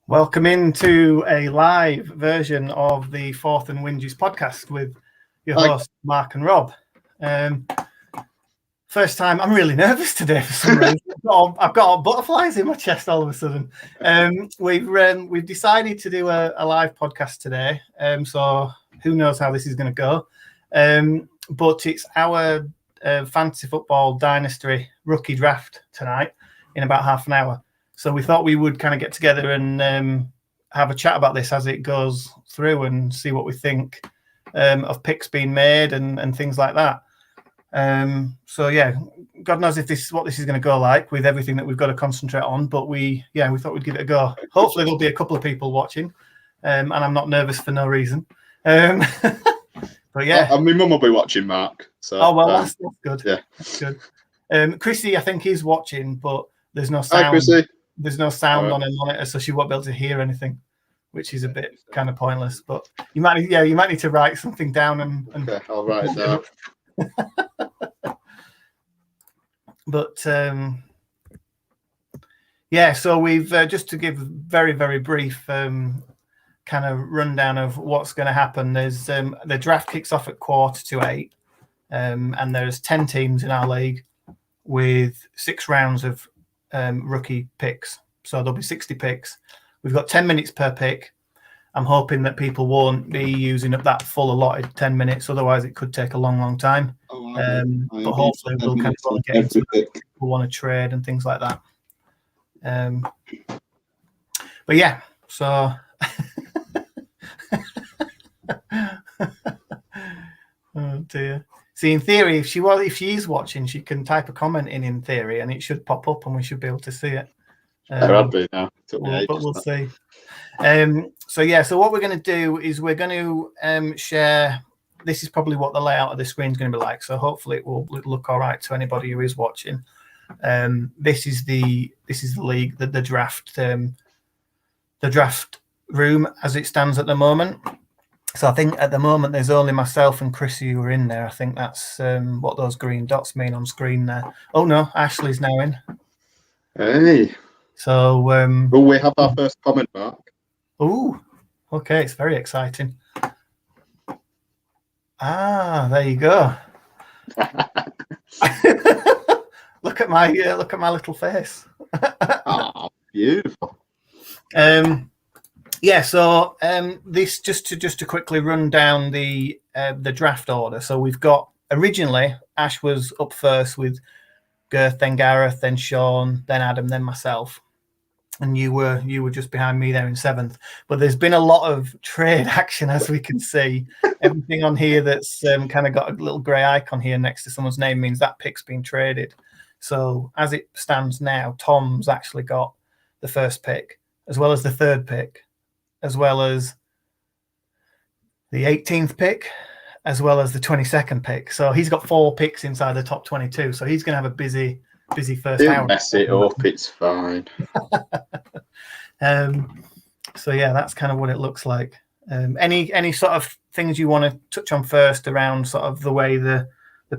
Welcome into a live version of the Fourth and Winges podcast with your hosts, Mark and Rob. First time, I'm really nervous today for some reason. I've got butterflies in my chest all of a sudden. We've decided to do a live podcast today, so who knows how this is going to go. But it's our fantasy football dynasty rookie draft tonight in about half an hour. So we thought we would kind of get together and have a chat about this as it goes through and see what we think of picks being made and things like that. So yeah, God knows what this is going to go like with everything that we've got to concentrate on. But we thought we'd give it a go. Hopefully there'll be a couple of people watching, and I'm not nervous for no reason. But yeah, my mum will be watching, Mark. So that's good. Yeah, that's good. Chrissy, I think, is watching, but there's no sound. Hi, Chrissy. There's no sound on a monitor, so she won't be able to hear anything, which is a bit kind of pointless. But you might need to write something down and okay, I'll write it down. But so we've just to give very, very brief kind of rundown of what's going to happen. There's the draft kicks off at 7:45, and there's 10 teams in our league with 6 rounds of rookie picks. So there'll be 60 picks. We've got 10 minutes per pick. I'm hoping that people won't be using up that full allotted 10 minutes. Otherwise, it could take a long, long time. But hopefully, we'll kind of get into it. People want to trade and things like that. But yeah, so oh dear. See, in theory, if she is watching, she can type a comment in theory, and it should pop up, and we should be able to see it. There would be now, but we'll see. So what we're going to do is we're going to share. This is probably what the layout of the screen is going to be like. So hopefully it will look all right to anybody who is watching. This is the league, the draft room as it stands at the moment. So I think at the moment there's only myself and Chrissy who are in there. I think that's what those green dots mean on screen there. Oh no, Ashley's now in. Hey. So we have our first comment, Mark. Oh, okay, it's very exciting. There you go. Look at my little face. Oh, beautiful. So this just to quickly run down the draft order. So we've got originally Ash was up first with Girth, then Gareth, then Sean, then Adam, then myself, and you were just behind me there in 7th. But there's been a lot of trade action, as we can see. Everything on here that's kind of got a little grey icon here next to someone's name means that pick's been traded. So as it stands now, Tom's actually got the first pick, as well as the 3rd pick, as well as the 18th pick, as well as the 22nd pick. So he's got 4 picks inside the top 22. So he's going to have a busy first hour. Mess it up, it's fine. So yeah, that's kind of what it looks like. Any sort of things you want to touch on first around sort of the way the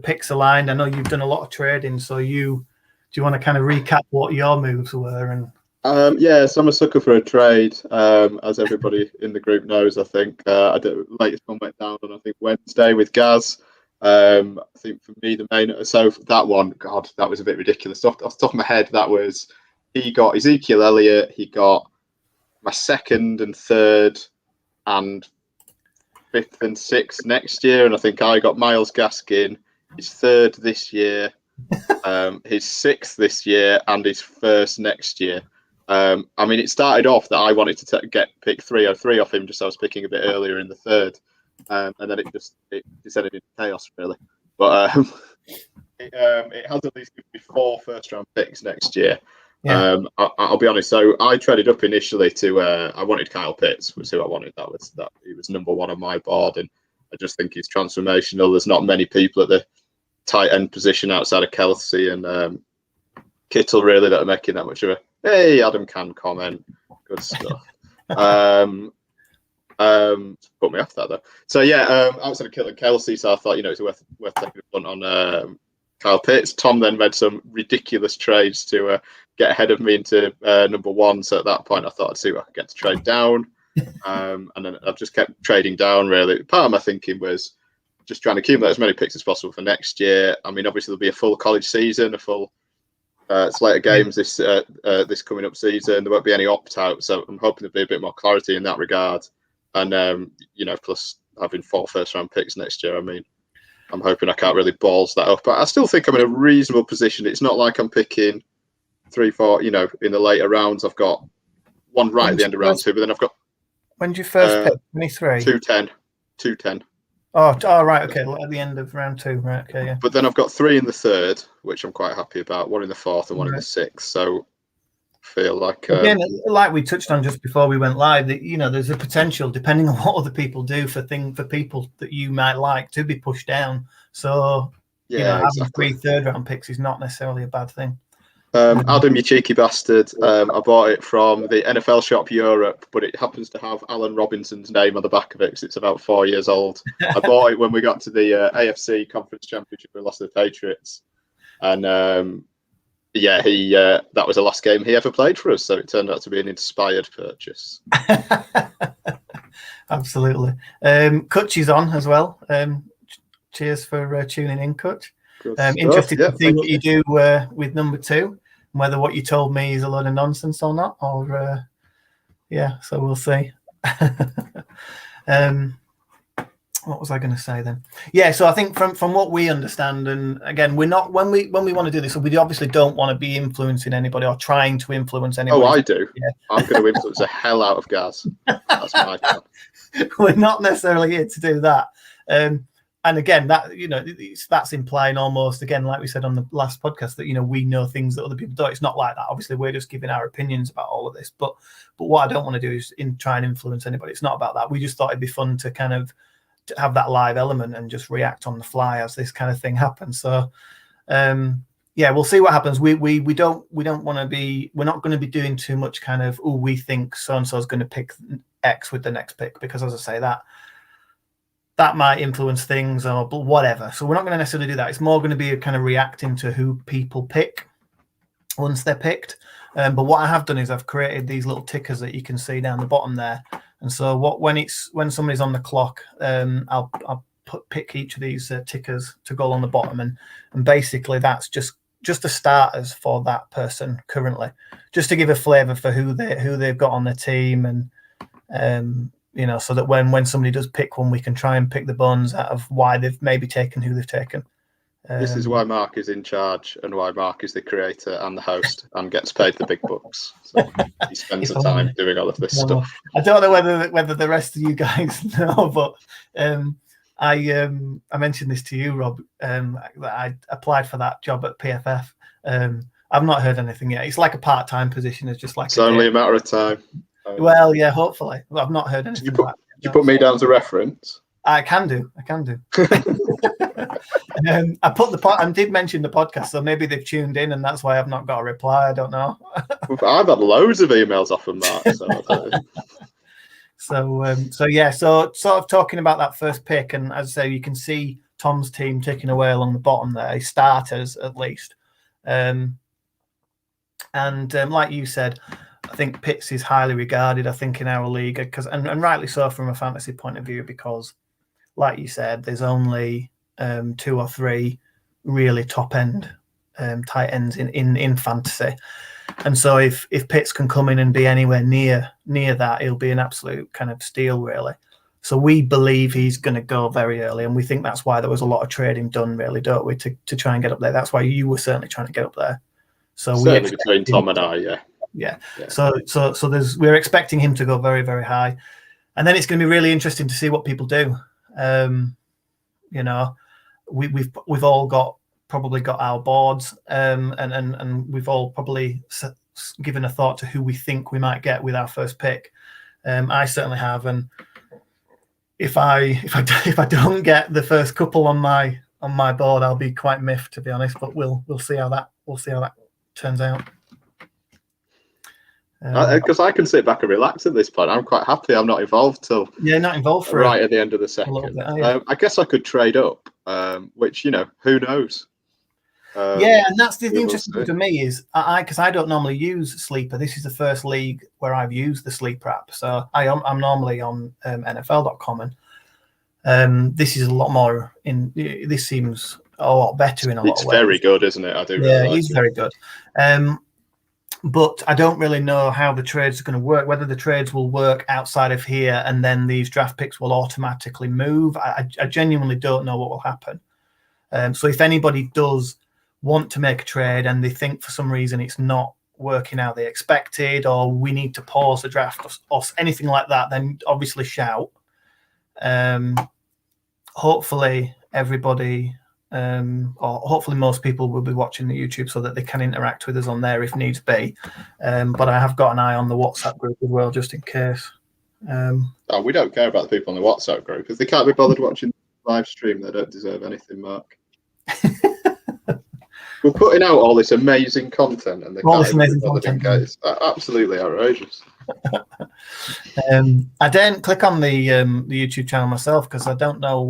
picks aligned? I know you've done a lot of trading, so do you want to kind of recap what your moves were? And so I'm a sucker for a trade, as everybody in the group knows. I think I did latest one went down on I think Wednesday with Gaz. I think for me the main that one, God, that was a bit ridiculous. Off the top of my head, that was he got Ezekiel Elliott, he got my 2nd and 3rd and 5th and 6th next year, and I think I got Miles Gaskin, his 3rd this year, his 6th this year, and his 1st next year. I mean, it started off that I wanted to get pick 303 off him, just so I was picking a bit earlier in the 3rd, and then it descended into chaos really. But it has at least given me 4 first-round picks next year. Yeah. I'll be honest. So I traded up initially to I wanted Kyle Pitts, was who I wanted. He was number 1 on my board, and I just think he's transformational. There's not many people at the tight end position outside of Kelsey and Kittle really that are making that much of a hey Adam can comment. Good stuff. Put me off that though. So yeah, outside of Kittle and Kelsey, so I thought it's worth taking a punt on Kyle Pitts. Tom then made some ridiculous trades to get ahead of me into number 1. So at that point, I thought I'd see if I could get to trade down. And then I've just kept trading down, really. Part of my thinking was just trying to accumulate as many picks as possible for next year. I mean, obviously, there'll be a full college season, a full slate of games this coming up season. There won't be any opt-out, so I'm hoping there'll be a bit more clarity in that regard. And, plus having 4 first-round picks next year, I mean, I'm hoping I can't really balls that up. But I still think I'm in a reasonable position. It's not like I'm picking 3, 4, in the later rounds. I've got one right at the end of round 2, but then I've got... When did you first pick? 23? 210. Oh, right, okay. At the end of round 2, right? Okay, yeah. But then I've got 3 in the 3rd, which I'm quite happy about. 1 in the 4th and 1 in the 6th. So I feel like again, like we touched on just before we went live, that there's a potential, depending on what other people do, for people that you might like to be pushed down. So having exactly. 3 third-round picks is not necessarily a bad thing. Adam, you cheeky bastard. I bought it from the NFL Shop Europe, but it happens to have Allen Robinson's name on the back of it because it's about 4 years old. I bought it when we got to the AFC Conference Championship. We lost to the Patriots. And that was the last game he ever played for us. So it turned out to be an inspired purchase. Absolutely. Kutch is on as well. Cheers for tuning in, Kutch. Interested to see what you do with number 2. Whether what you told me is a load of nonsense or not, or so we'll see. What was I going to say then? Yeah, so I think from what we understand, and again, we're not when we want to do this, we obviously don't want to be influencing anybody or trying to influence anybody. Oh, I do. Yeah. I'm going to influence the hell out of Gaz. That's my plan. We're not necessarily here to do that. And again, that that's implying almost, again, like we said on the last podcast, that we know things that other people don't. It's not like that. Obviously, we're just giving our opinions about all of this. But what I don't want to do is try and influence anybody. It's not about that. We just thought it'd be fun to kind of to have that live element and just react on the fly as this kind of thing happens. So, we'll see what happens. We don't want to be. We're not going to be doing too much kind of. Oh, we think so and so is going to pick X with the next pick, because as I say that might influence things or whatever. So we're not going to necessarily do that. It's more going to be a kind of reacting to who people pick once they're picked. But what I have done is I've created these little tickers that you can see down the bottom there. And so when somebody's on the clock, I'll pick each of these tickers to go on the bottom, and basically that's just the starters for that person currently, just to give a flavour for who they've got on their team, and so that when somebody does pick one, we can try and pick the bones out of why they've maybe taken who they've taken. This is why Mark is in charge and why Mark is the creator and the host and gets paid the big bucks. So he spends the time doing all of this stuff. I don't know whether the rest of you guys know, but I mentioned this to you, Rob, that I applied for that job at PFF. I've not heard anything yet. It's like a part-time position. It's just like it's only a matter of time. Well, yeah, hopefully. Well, I've not heard anything. Did you put me down as a reference? I can do. I did mention the podcast, so maybe they've tuned in, and that's why I've not got a reply. I don't know. I've had loads of emails off from Mark. So sort of talking about that first pick, and as I say, you can see Tom's team ticking away along the bottom there, starters at least. And like you said, I think Pitts is highly regarded, I think, in our league, and rightly so from a fantasy point of view, because, like you said, there's only 2 or 3 really top end tight ends in fantasy, and so if Pitts can come in and be anywhere near that, he'll be an absolute kind of steal, really. So we believe he's going to go very early, and we think that's why there was a lot of trading done, really, don't we, to try and get up there. That's why you were certainly trying to get up there. So certainly between Tom and I, yeah. Yeah. So we're expecting him to go very, very high, and then it's going to be really interesting to see what people do. We've all probably got our boards, and we've all probably given a thought to who we think we might get with our first pick. I certainly have, and if I don't get the first couple on my board, I'll be quite miffed, to be honest. But we'll see how that turns out. Because I can sit back and relax at this point. I'm quite happy I'm not involved till not involved for right at the end of the second. I guess I could trade up, which who knows. Yeah, and that's the we will interesting thing see. for me is because I don't normally use Sleeper. This is the first league where I've used the Sleeper app. So I'm normally on NFL.com, and this is a lot more. This seems a lot better in a lot It's of ways. very good, isn't it? I do really Yeah, like it's it. very good. But I don't really know how the trades are going to work, whether the trades will work outside of here and then these draft picks will automatically move. I genuinely don't know what will happen. So if anybody does want to make a trade and they think for some reason it's not working how they expected, or we need to pause the draft or anything like that, then obviously shout. Hopefully everybody, or hopefully most people will be watching the YouTube so that they can interact with us on there if needs be. But I have got an eye on the WhatsApp group as well, just in case. We don't care about the people on the WhatsApp group. If they can't be bothered watching the live stream, they don't deserve anything, Mark. We're putting out all this amazing content, and they All can't this even be amazing bothered in content. case. It's absolutely outrageous. I didn't click on the YouTube channel myself because I don't know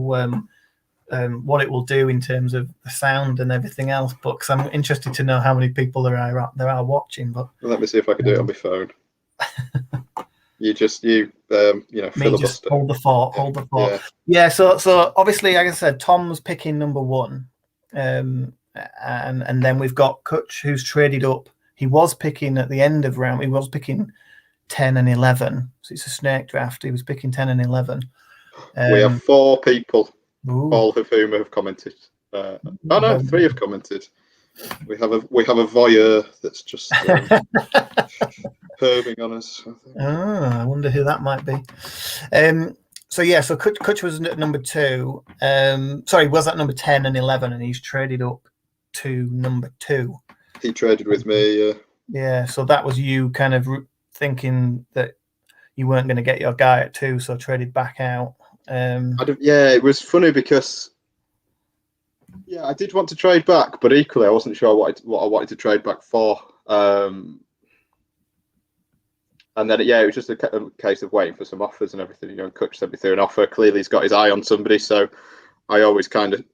what it will do in terms of the sound and everything else. But because I'm interested to know how many people there are watching. But Let me see if I can do it on my phone. You filibuster. Just hold the fort. Yeah. So obviously, like I said, Tom's picking number 1, and then we've got Kutch, who's traded up. He was picking at the end of round. He was picking 10 and 11. So it's a snake draft. He was picking 10 and 11. We have 4 people, Ooh. all of whom have commented. 3 have commented. We have a voyeur that's just perving on us. I wonder who that might be. So Kutch was at number 2. Was that number 10 and 11, and he's traded up to number 2. He traded with me. Yeah. So that was you kind of thinking that you weren't going to get your guy at 2, so traded back out. It was funny because I did want to trade back, but equally I wasn't sure what I wanted to trade back for. And then it was just a case of waiting for some offers and everything. Kutch sent me through an offer. Clearly, he's got his eye on somebody. So I always think,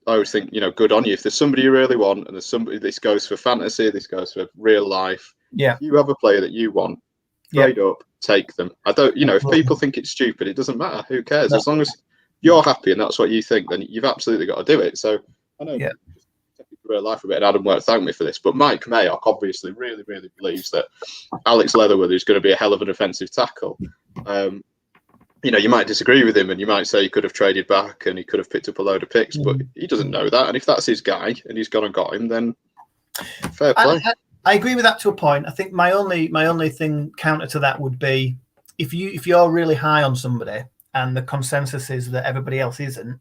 good on you. If there's somebody you really want, and there's somebody, this goes for fantasy, this goes for real life. Yeah. If you have a player that you want, trade up, take them. I don't, if people think it's stupid, it doesn't matter. Who cares? No. As long as you're happy and that's what you think, then you've absolutely got to do it. So I know. Yeah. Real life a bit, and Adam won't thank me for this, but Mike Mayock obviously really, really believes that Alex Leatherwood is going to be a hell of an offensive tackle. You might disagree with him, and you might say he could have traded back and he could have picked up a load of picks, but he doesn't know that. And if that's his guy and he's gone and got him, then fair play. I agree with that to a point. I think my only thing counter to that would be if you're really high on somebody and the consensus is that everybody else isn't.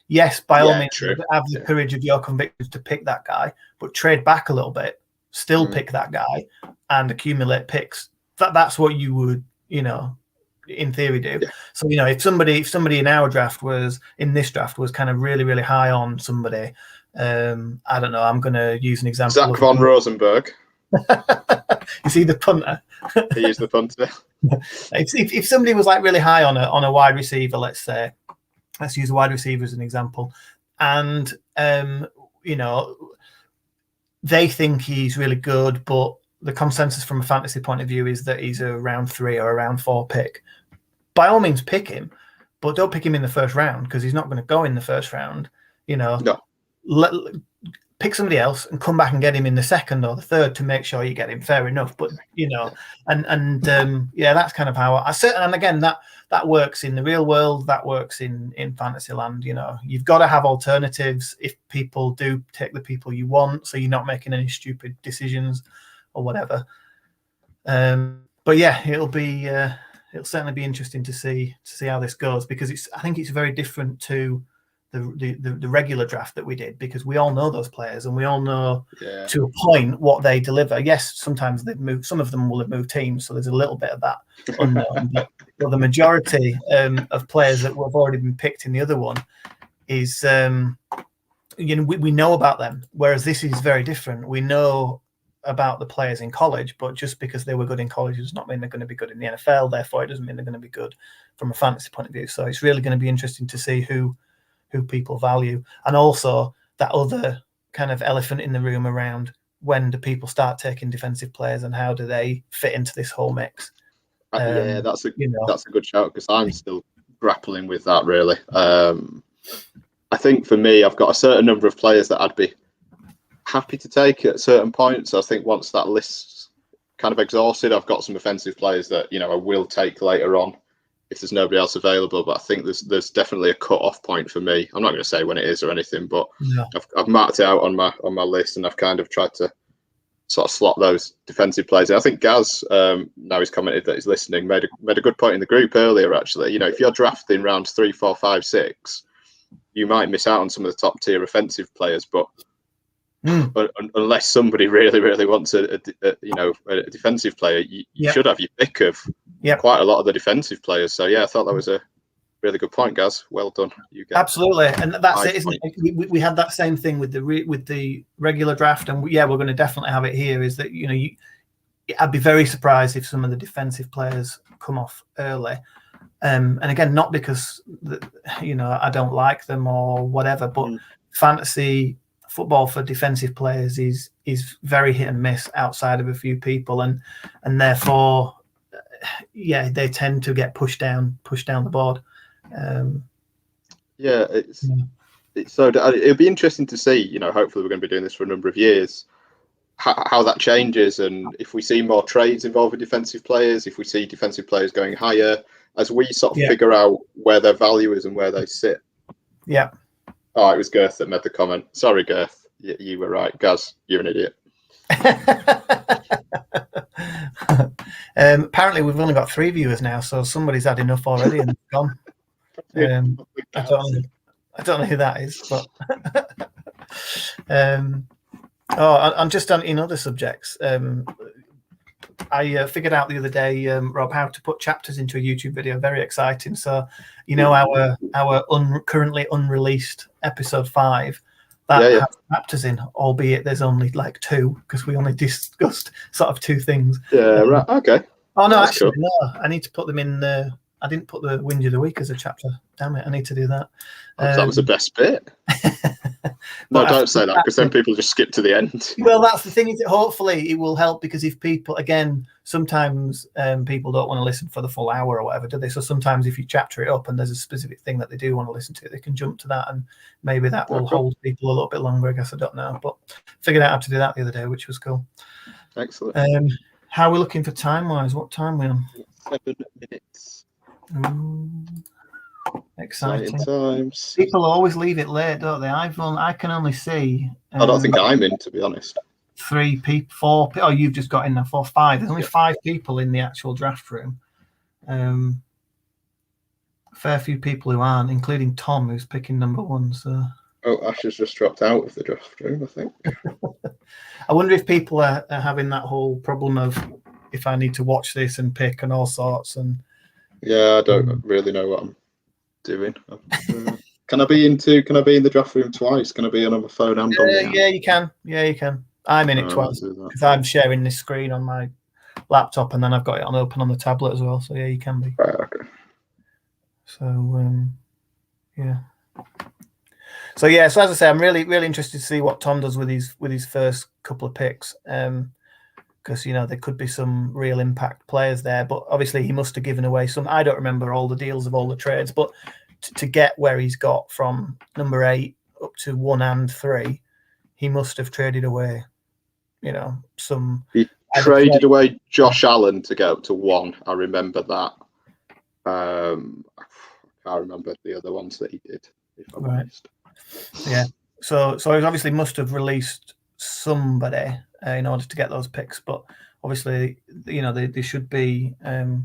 Yes, by all means, have the courage of your convictions to pick that guy, but trade back a little bit, still pick that guy, and accumulate picks. That's what you would, in theory do. Yeah. So, if somebody in our draft was kind of really, really high on somebody, I don't know, I'm going to use an example. Zach Von Rosenberg. Is he the punter? He is the punter. If somebody was like really high on a wide receiver, let's say. Let's use a wide receiver as an example. And, they think he's really good, but the consensus from a fantasy point of view is that he's a round 3 or a round 4 pick. By all means, pick him, but don't pick him in the first round because he's not going to go in the first round. No. Pick somebody else and come back and get him in the second or the third to make sure you get him. Fair enough. But, that's kind of how I said. And again, that works in the real world. That works in fantasy land. You've got to have alternatives if people do take the people you want. So you're not making any stupid decisions or whatever. But yeah, it'll certainly be interesting to see how this goes because I think it's very different to the regular draft that we did because we all know those players and we all know to a point what they deliver. Yes, sometimes they've moved. Some of them will have moved teams, so there's a little bit of that unknown. but the majority of players that have already been picked in the other one is, we know about them. Whereas this is very different. We know about the players in college, but just because they were good in college does not mean they're going to be good in the NFL. Therefore, it doesn't mean they're going to be good from a fantasy point of view. So it's really going to be interesting to see who people value, and also that other kind of elephant in the room around when do people start taking defensive players and how do they fit into this whole mix. Yeah, that's a good shout, because I'm still grappling with that, really. I think for me, I've got a certain number of players that I'd be happy to take at certain points. I think once that list's kind of exhausted, I've got some offensive players that I will take later on if there's nobody else available. But I think there's definitely a cut-off point for me. I'm not going to say when it is or anything, but I've marked it out on my list, and I've kind of tried to sort of slot those defensive players. I think Gaz, now he's commented that he's listening, made a good point in the group earlier, actually. If you're drafting rounds 3, 4, 5, 6, you might miss out on some of the top tier offensive players, but unless somebody really, really wants a defensive player, you should have your pick of quite a lot of the defensive players. So I thought that was a really good point, Gaz. Well done. Absolutely, and that's it, isn't it? We had that same thing with the regular draft, and we're going to definitely have it here. Is that I'd be very surprised if some of the defensive players come off early, and again, not because I don't like them or whatever, but fantasy football for defensive players is very hit and miss outside of a few people, and therefore, they tend to get pushed down the board. So it'll be interesting to see. Hopefully we're going to be doing this for a number of years. How that changes, and if we see more trades involving defensive players, if we see defensive players going higher, as we sort of figure out where their value is and where they sit. Yeah. Oh, it was Girth that made the comment. Sorry, Girth. You were right. Gaz, you're an idiot. Apparently, we've only got 3 viewers now, so somebody's had enough already and gone. I don't know who that is, but I'm just on in other subjects. I figured out the other day, Rob, how to put chapters into a YouTube video. Very exciting. So, our currently unreleased episode 5 that has chapters in, albeit there's only like 2 because we only discussed sort of 2 things. Yeah, right. Okay. Oh no, actually, no. I need to put them in. I didn't put the Whinge of the Week as a chapter. Damn it! I need to do that. That was the best bit. No, don't say that, because then people just skip to the end. Well, that's the thing. Is that hopefully it will help, because if people, again, sometimes people don't want to listen for the full hour or whatever, do they? So sometimes if you chapter it up and there's a specific thing that they do want to listen to, they can jump to that, and maybe that will hold people a little bit longer. I guess, I don't know, but figured out how to do that the other day, which was cool. Excellent. How are we looking for time wise? What time are we on? 7 minutes. Exciting times. People always leave it late, don't they? I can only see. I don't think I'm in, to be honest. 3 people, 4. Oh, you've just got in there 4, 5. There's only 5 people in the actual draft room. Fair few people who aren't, including Tom, who's picking number 1. So. Oh, Ash has just dropped out of the draft room, I think. I wonder if people are having that whole problem of if I need to watch this and pick and all sorts. And I don't really know what I'm doing. Can I be in the draft room twice? Can I be on my phone and on the app? Yeah, you can. Yeah, you can. I'm in it twice because I'm sharing this screen on my laptop, and then I've got it open on the tablet as well. So yeah, you can be. Right, okay. So yeah. So as I say, I'm really, really interested to see what Tom does with his first couple of picks, because there could be some real impact players there. But obviously, he must have given away some. I don't remember all the deals of all the trades, but to get where he's got from number 8 up to 1 and 3, he must have traded away, some. He traded away Josh Allen to get up to 1. I remember that. I can't remember the other ones that he did, if I'm honest. Yeah. So he obviously must have released somebody in order to get those picks, but obviously, there should be a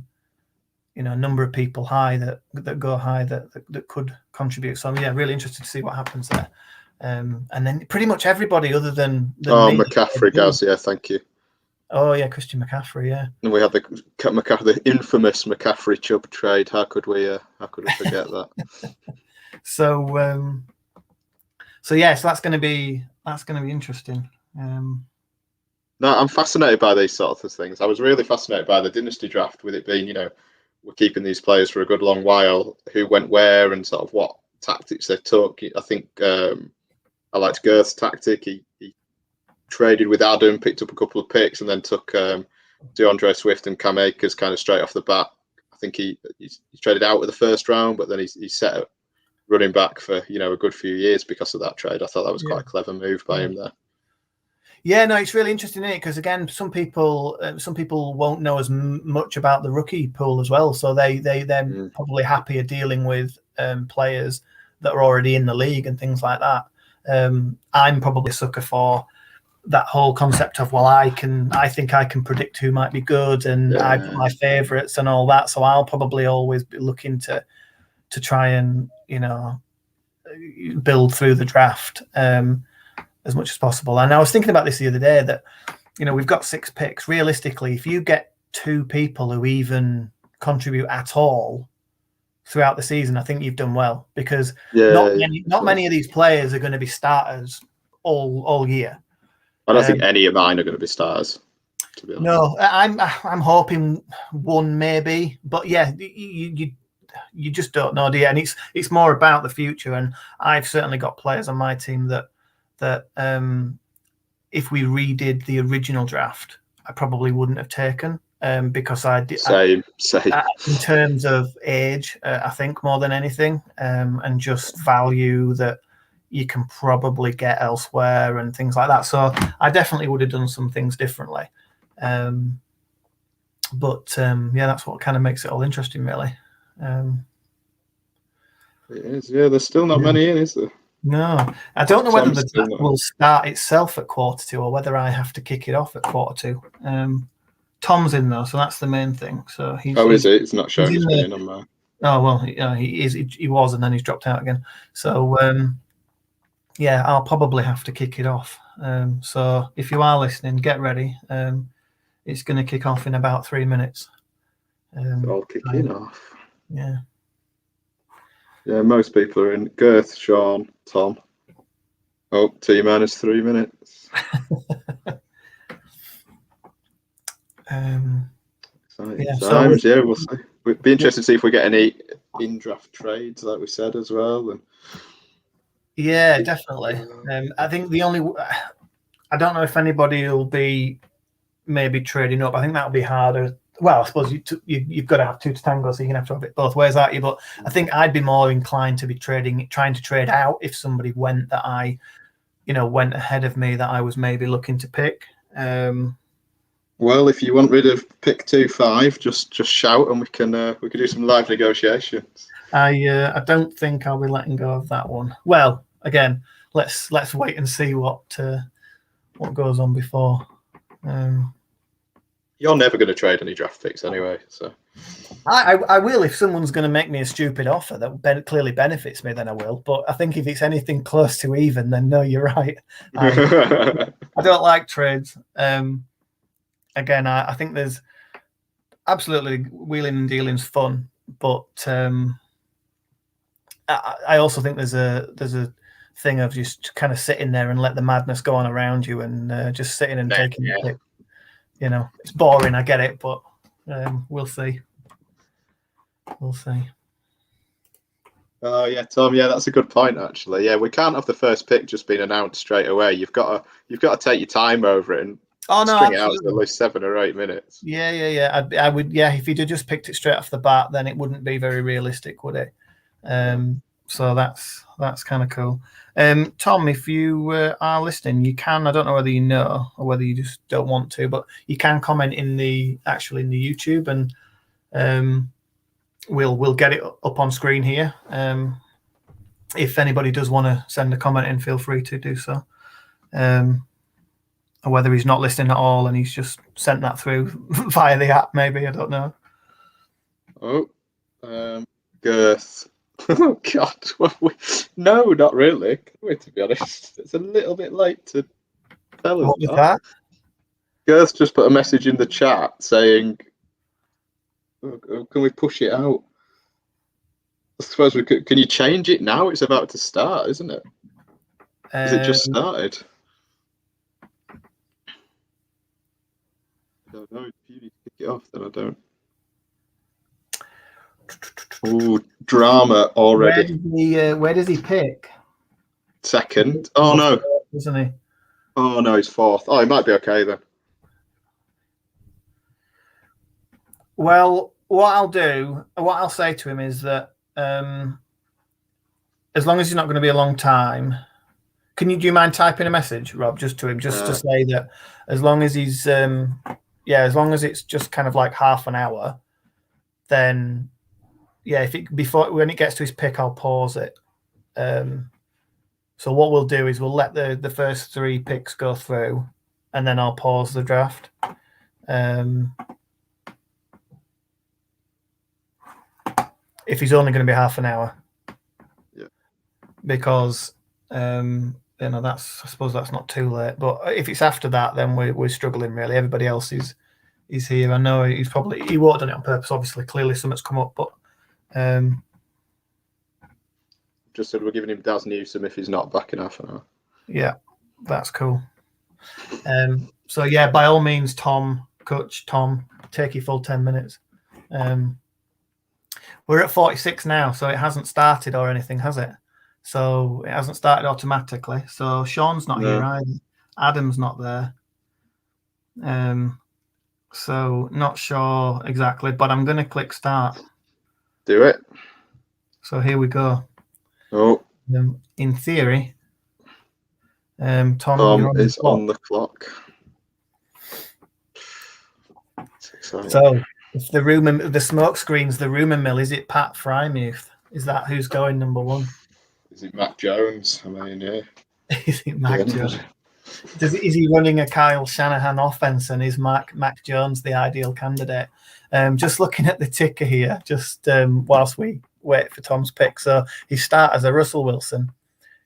number of people high that go high that could contribute. So I'm really interested to see what happens there. And then pretty much everybody other than McCaffrey, Gaz, thank you. Oh yeah, Christian McCaffrey, yeah. And we had the infamous McCaffrey Chubb trade. How could we forget that? So that's going to be interesting. No, I'm fascinated by these sorts of things. I was really fascinated by the dynasty draft, with it being, we're keeping these players for a good long while, who went where and sort of what tactics they took. I think I liked Girth's tactic. He traded with Adam, picked up a couple of picks, and then took DeAndre Swift and Cam Akers kind of straight off the bat. I think he traded out with the first round, but then he set up running back for a good few years because of that trade. I thought that was quite a clever move by him there. Yeah, no, it's really interesting, isn't it? Because again, some people won't know as much about the rookie pool as well, so they're probably happier dealing with players that are already in the league and things like that. I'm probably a sucker for that whole concept of, well, I think I can predict who might be good, and I've got my favourites and all that. So I'll probably always be looking to try and build through the draft as much as possible. And I was thinking about this the other day that we've got 6 picks. Realistically, if you get 2 people who even contribute at all throughout the season, I think you've done well, because not many of these players are going to be starters all year. I don't think any of mine are going to be stars, to be honest. No, I'm hoping one maybe, but yeah, you just don't know, do you? And it's more about the future. And I've certainly got players on my team that if we redid the original draft, I probably wouldn't have taken because I did. Same. In terms of age, I think more than anything, and just value that you can probably get elsewhere and things like that. So I definitely would have done some things differently. But that's what kind of makes it all interesting, really. It is, yeah. There's still not many in, is there? No, I don't know whether the draft will start itself at 1:45 or whether I have to kick it off at 1:45. Tom's in though, so that's the main thing. So is it? It's not showing his name on there. Oh well, he is. He was, and then he's dropped out again. So I'll probably have to kick it off. So if you are listening, get ready. It's going to kick off in about 3 minutes. All kicking off. Yeah. Yeah, most people are in. Girth, Sean, Tom. Oh, T-minus 3 minutes. Exciting times. So we'll see. We'd be interested to see if we get any in-draft trades, like we said, as well. Yeah, definitely. I think I don't know if anybody will be maybe trading up. I think that'll be harder. Well, I suppose you've got to have 2 to tango, so you're going to have to have it both ways, aren't you? But I think I'd be more inclined to be trying to trade out if somebody went went ahead of me that I was maybe looking to pick. Well, if you want rid of pick 2-5, just shout and we can do some live negotiations. I don't think I'll be letting go of that one. Well, again, let's wait and see what goes on before. You're never going to trade any draft picks anyway, so. I will if someone's going to make me a stupid offer that clearly benefits me. Then I will. But I think if it's anything close to even, then no, you're right. I don't like trades. Again, I think there's absolutely wheeling and dealing's fun, but I also think there's a thing of just kind of sitting there and let the madness go on around you and just sitting and taking the pick. It's boring. I get it, but we'll see. We'll see. Oh yeah, Tom. Yeah, that's a good point. Actually, yeah, we can't have the first pick just being announced straight away. You've got to take your time over it and string it out for at least 7 or 8 minutes. Yeah. I would. Yeah, if you'd have just picked it straight off the bat, then it wouldn't be very realistic, would it? So that's kind of cool. Tom, if you are listening, you can. I don't know whether you know or whether you just don't want to, but you can comment in the YouTube, and we'll get it up on screen here. If anybody does want to send a comment in, feel free to do so. Or whether he's not listening at all and he's just sent that through via the app, maybe, I don't know. Oh, Girth. Oh God! No, not really. To be honest, it's a little bit late to tell us. What was that? Girth just put a message in the chat saying, "Can we push it out?" I suppose we could. Can you change it now? It's about to start, isn't it? Has it just started? I don't know. If you need to kick it off, then I don't. Oh, drama already. Where does he pick? second. Oh no, isn't he? Oh no, he's fourth. Oh, he might be okay then. Well, what I'll say to him is that as long as he's not going to be a long time, do you mind typing a message, Rob, just to him, just to say that as long as he's as long as it's just kind of like half an hour, then when it gets to his pick, I'll pause it. So what we'll do is we'll let the first 3 picks go through, and then I'll pause the draft. If he's only going to be half an hour, because I suppose that's not too late. But if it's after that, then we're struggling really. Everybody else is here. I know he won't have done it on purpose. Obviously, clearly something's come up, but just said we're giving him Daz Newsome if he's not back in half an hour. Yeah, that's cool. So yeah, by all means, Coach Tom, take your full 10 minutes. We're at 46 now, so it hasn't started or anything, has it? So it hasn't started automatically. So Sean's not here either. Adam's not there. So not sure exactly, but I'm going to click start. Do it. So here we go. Oh. In theory, Tom is on the clock. So if the smoke screens, the rumour mill, is it Pat Frymuth? Is that who's going number 1? Is it Mac Jones? I mean, yeah. Is it Mac Jones? Is he running a Kyle Shanahan offense, and is Mac Jones the ideal candidate? Just looking at the ticker here, just whilst we wait for Tom's pick. So his starters are Russell Wilson,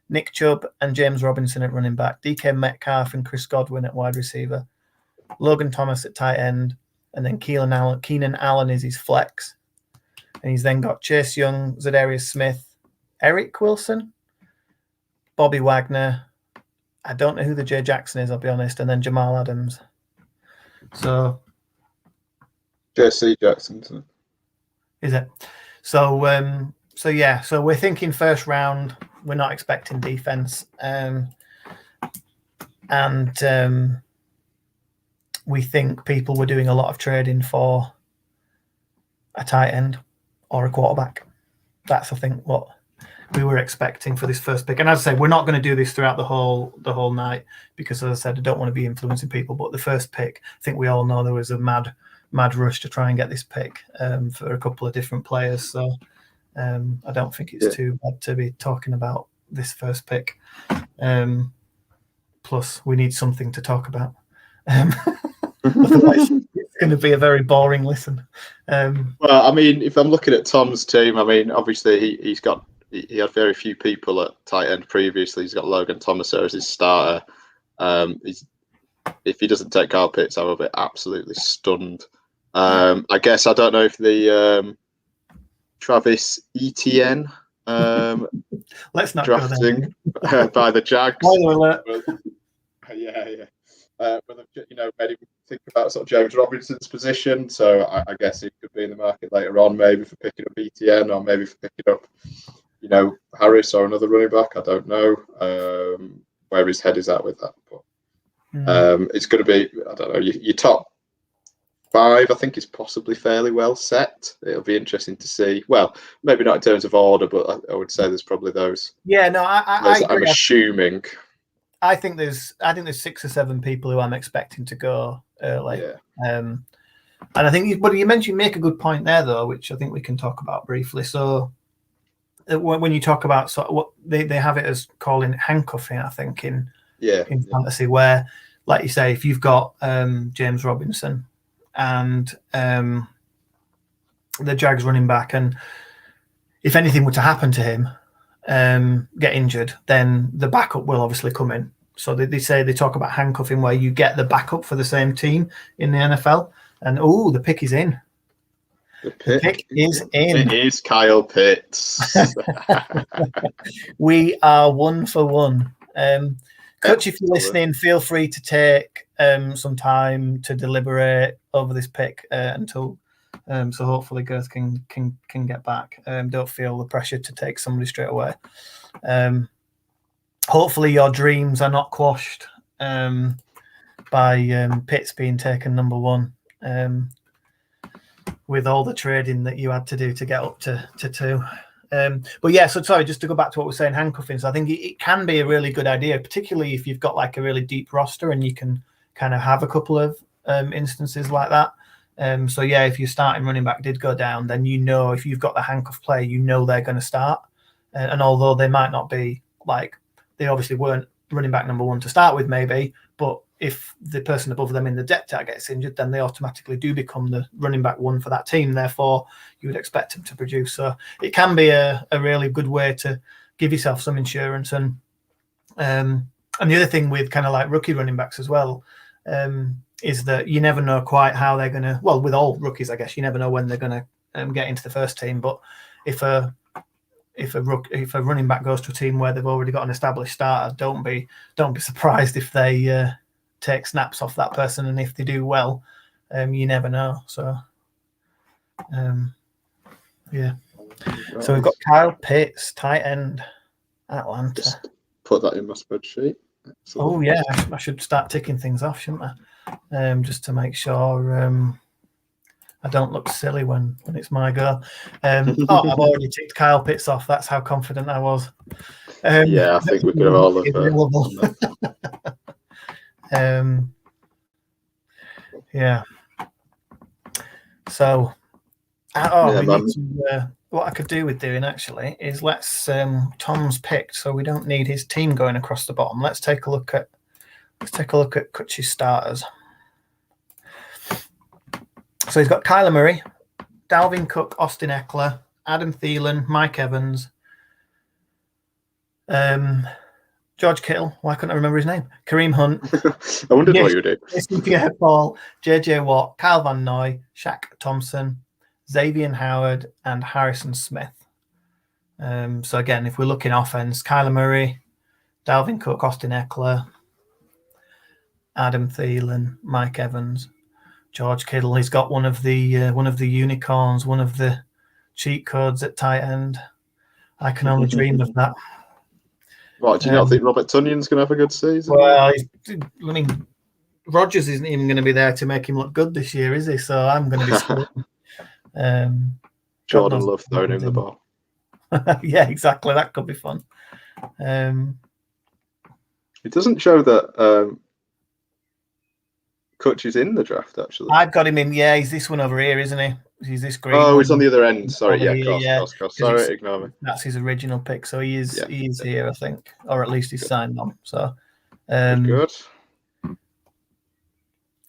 Nick Chubb and James Robinson at running back, DK Metcalf and Chris Godwin at wide receiver, Logan Thomas at tight end, and then Keenan Allen is his flex. And he's then got Chase Young, Zadarius Smith, Eric Wilson, Bobby Wagner. I don't know who the Jay Jackson is, I'll be honest, and then Jamal Adams. So JC Jackson. Is it? So we're thinking first round. We're not expecting defense. We think people were doing a lot of trading for a tight end or a quarterback. That's, I think, what we were expecting for this first pick. And as I say, we're not going to do this throughout the whole night because, as I said, I don't want to be influencing people. But the first pick, I think we all know there was a mad rush to try and get this pick for a couple of different players. So I don't think it's too bad to be talking about this first pick. Plus, we need something to talk about. Otherwise, it's going to be a very boring listen. Well, I mean, if I'm looking at Tom's team, I mean, obviously he had very few people at tight end previously. He's got Logan Thomas there as his starter. If he doesn't take Kyle Pitts, I will be absolutely stunned. I guess I don't know if the Travis Etienne let's not drafting by the Jags. Whether maybe think about sort of James Robinson's position. So I guess he could be in the market later on, maybe for picking up ETN or maybe for picking up, Harris or another running back. I don't know where his head is at with that, but it's going to be, I don't know, your top 5. I think is possibly fairly well set. It'll be interesting to see. Well, maybe not in terms of order, but I would say there's probably those. Yeah, no, I I'm assuming. I think there's 6 or 7 people who I'm expecting to go early. Yeah. And I think, but you make a good point there though, which I think we can talk about briefly. So when you talk about sort of what they have it as calling handcuffing, I think in fantasy, where, like you say, if you've got James Robinson and the Jags running back, and if anything were to happen to him, get injured, then the backup will obviously come in. So they talk about handcuffing, where you get the backup for the same team in the NFL. And the pick is in. The pick is in. It is Kyle Pitts. We are 1 for 1. Coach, if you're listening, feel free to take some time to deliberate over this pick until. So hopefully Girth can get back. Don't feel the pressure to take somebody straight away. hopefully your dreams are not quashed by Pitts being taken number 1. With all the trading that you had to do to get up to 2. But yeah, so sorry, just to go back to what we're saying, handcuffing. So I think it can be a really good idea, particularly if you've got like a really deep roster and you can kind of have a couple of instances like that. So yeah, if your starting running back did go down, then if you've got the handcuff play, they're going to start. And although they might not be like, they obviously weren't running back number 1 to start with, maybe, but if the person above them in the depth chart gets injured, then they automatically do become the running back 1 for that team. Therefore, you would expect them to produce. So it can be a really good way to give yourself some insurance. And the other thing with kind of like rookie running backs as well is that you never know quite how they're going to. Well, with all rookies, I guess you never know when they're going to get into the first team. But if a running back goes to a team where they've already got an established starter, don't be surprised if they take snaps off that person, and if they do well, you never know. So yeah. So we've got Kyle Pitts, tight end, Atlanta. Just put that in my spreadsheet. Excellent. Oh yeah, I should start ticking things off, shouldn't I? Just to make sure I don't look silly when it's my go. I've already ticked Kyle Pitts off. That's how confident I was. Yeah, I think we could have all of yeah. So, what I could do with doing actually is let's Tom's picked, so we don't need his team going across the bottom. Let's take a look at Kutch's starters. So he's got Kyler Murray, Dalvin Cook, Austin Eckler, Adam Thielen, Mike Evans, George Kittle. Why couldn't I remember his name? Kareem Hunt. I wondered what you did. Pierre-Paul, JJ Watt, Kyle Van Noy, Shaq Thompson, Xavier Howard, and Harrison Smith. So again, if we're looking offense, Kyler Murray, Dalvin Cook, Austin Eckler, Adam Thielen, Mike Evans, George Kittle. He's got one of the unicorns, one of the cheat codes at tight end. I can only dream of that. What, do you not think Robert Tunyon's going to have a good season? Well, Rodgers isn't even going to be there to make him look good this year, is he? So I'm going to be screwed. Jordan Love throwing him the ball. Yeah, exactly. That could be fun. It doesn't show that Kutch is in the draft, actually. I've got him in. Yeah, he's this one over here, isn't he? He's this green. Oh, he's on the other end. Sorry, cross. Sorry, ignore me. That's his original pick. So he is here, I think, or at least he's signed on. So good.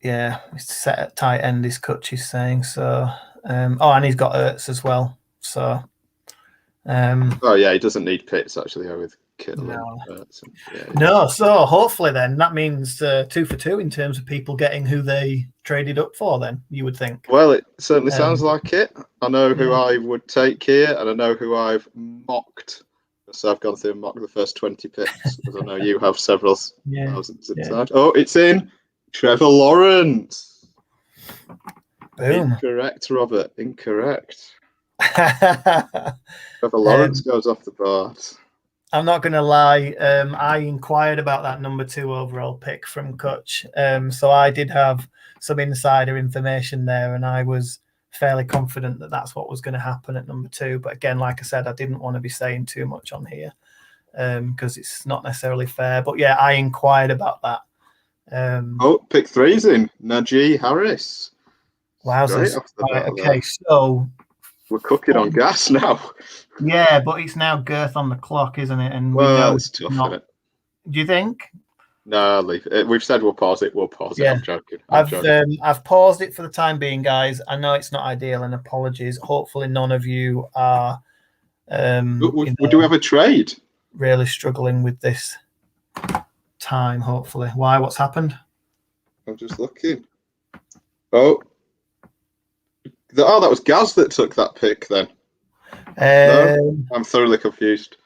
Yeah, he's set at tight end. His Kutch is saying so. And he's got Ertz as well. So. He doesn't need Pitts actually with Kittle. No. So hopefully then that means 2 for 2 in terms of people getting who they traded up for. Then you would think. Well, it certainly sounds like it. I know who I would take here, and I know who I've mocked. So I've gone through and mocked the first 20 picks because I know you have several thousands inside. Oh, it's in Trevor Lawrence. Boom. Incorrect, Robert. Incorrect. Trevor Lawrence goes off the board. I'm not going to lie. I inquired about that number 2 overall pick from Kutch. So I did have some insider information there, and I was fairly confident that that's what was going to happen at number 2. But again, like I said, I didn't want to be saying too much on here because it's not necessarily fair. But yeah, I inquired about that. Pick 3's in Najee Harris. Wowzers. Right, okay, so we're cooking on gas now. Yeah, but it's now girth on the clock, isn't it? And it's tough, isn't it? Do you think? No, I'll leave it. We've said we'll pause it. We'll pause it. I'm joking. I've paused it for the time being, guys. I know it's not ideal, and apologies. Hopefully, none of you are. Do we have a trade? Really struggling with this time. Hopefully, why? What's happened? I'm just looking. That was Gaz that took that pick then. No, I'm thoroughly confused.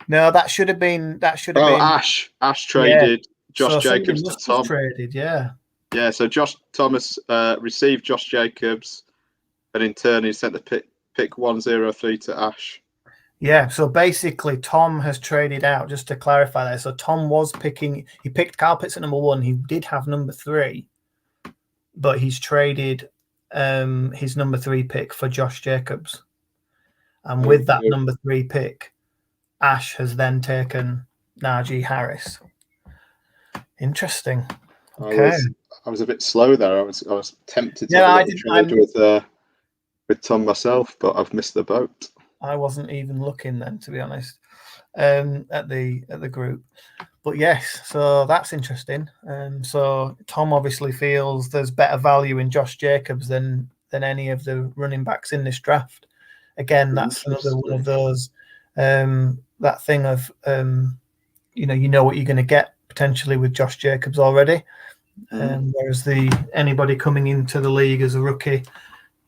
No, that should have been. Ash traded Josh Jacobs to Tom. Traded, yeah. Yeah, so Josh Thomas received Josh Jacobs, and in turn he sent the pick 103 to Ash. Yeah, so basically Tom has traded out, just to clarify there. So Tom was he picked Kyle Pitts at number 1. He did have number 3, but he's traded his number 3 pick for Josh Jacobs. And with that number 3 pick, Ash has then taken Najee Harris. Interesting. Okay. I was a bit slow there. I was tempted to trade with Tom myself, but I've missed the boat. I wasn't even looking then, to be honest, at the group. But yes, so that's interesting. So Tom obviously feels there's better value in Josh Jacobs than any of the running backs in this draft. Again, that's another one of those that thing of you know what you're going to get potentially with Josh Jacobs already. Whereas anybody coming into the league as a rookie,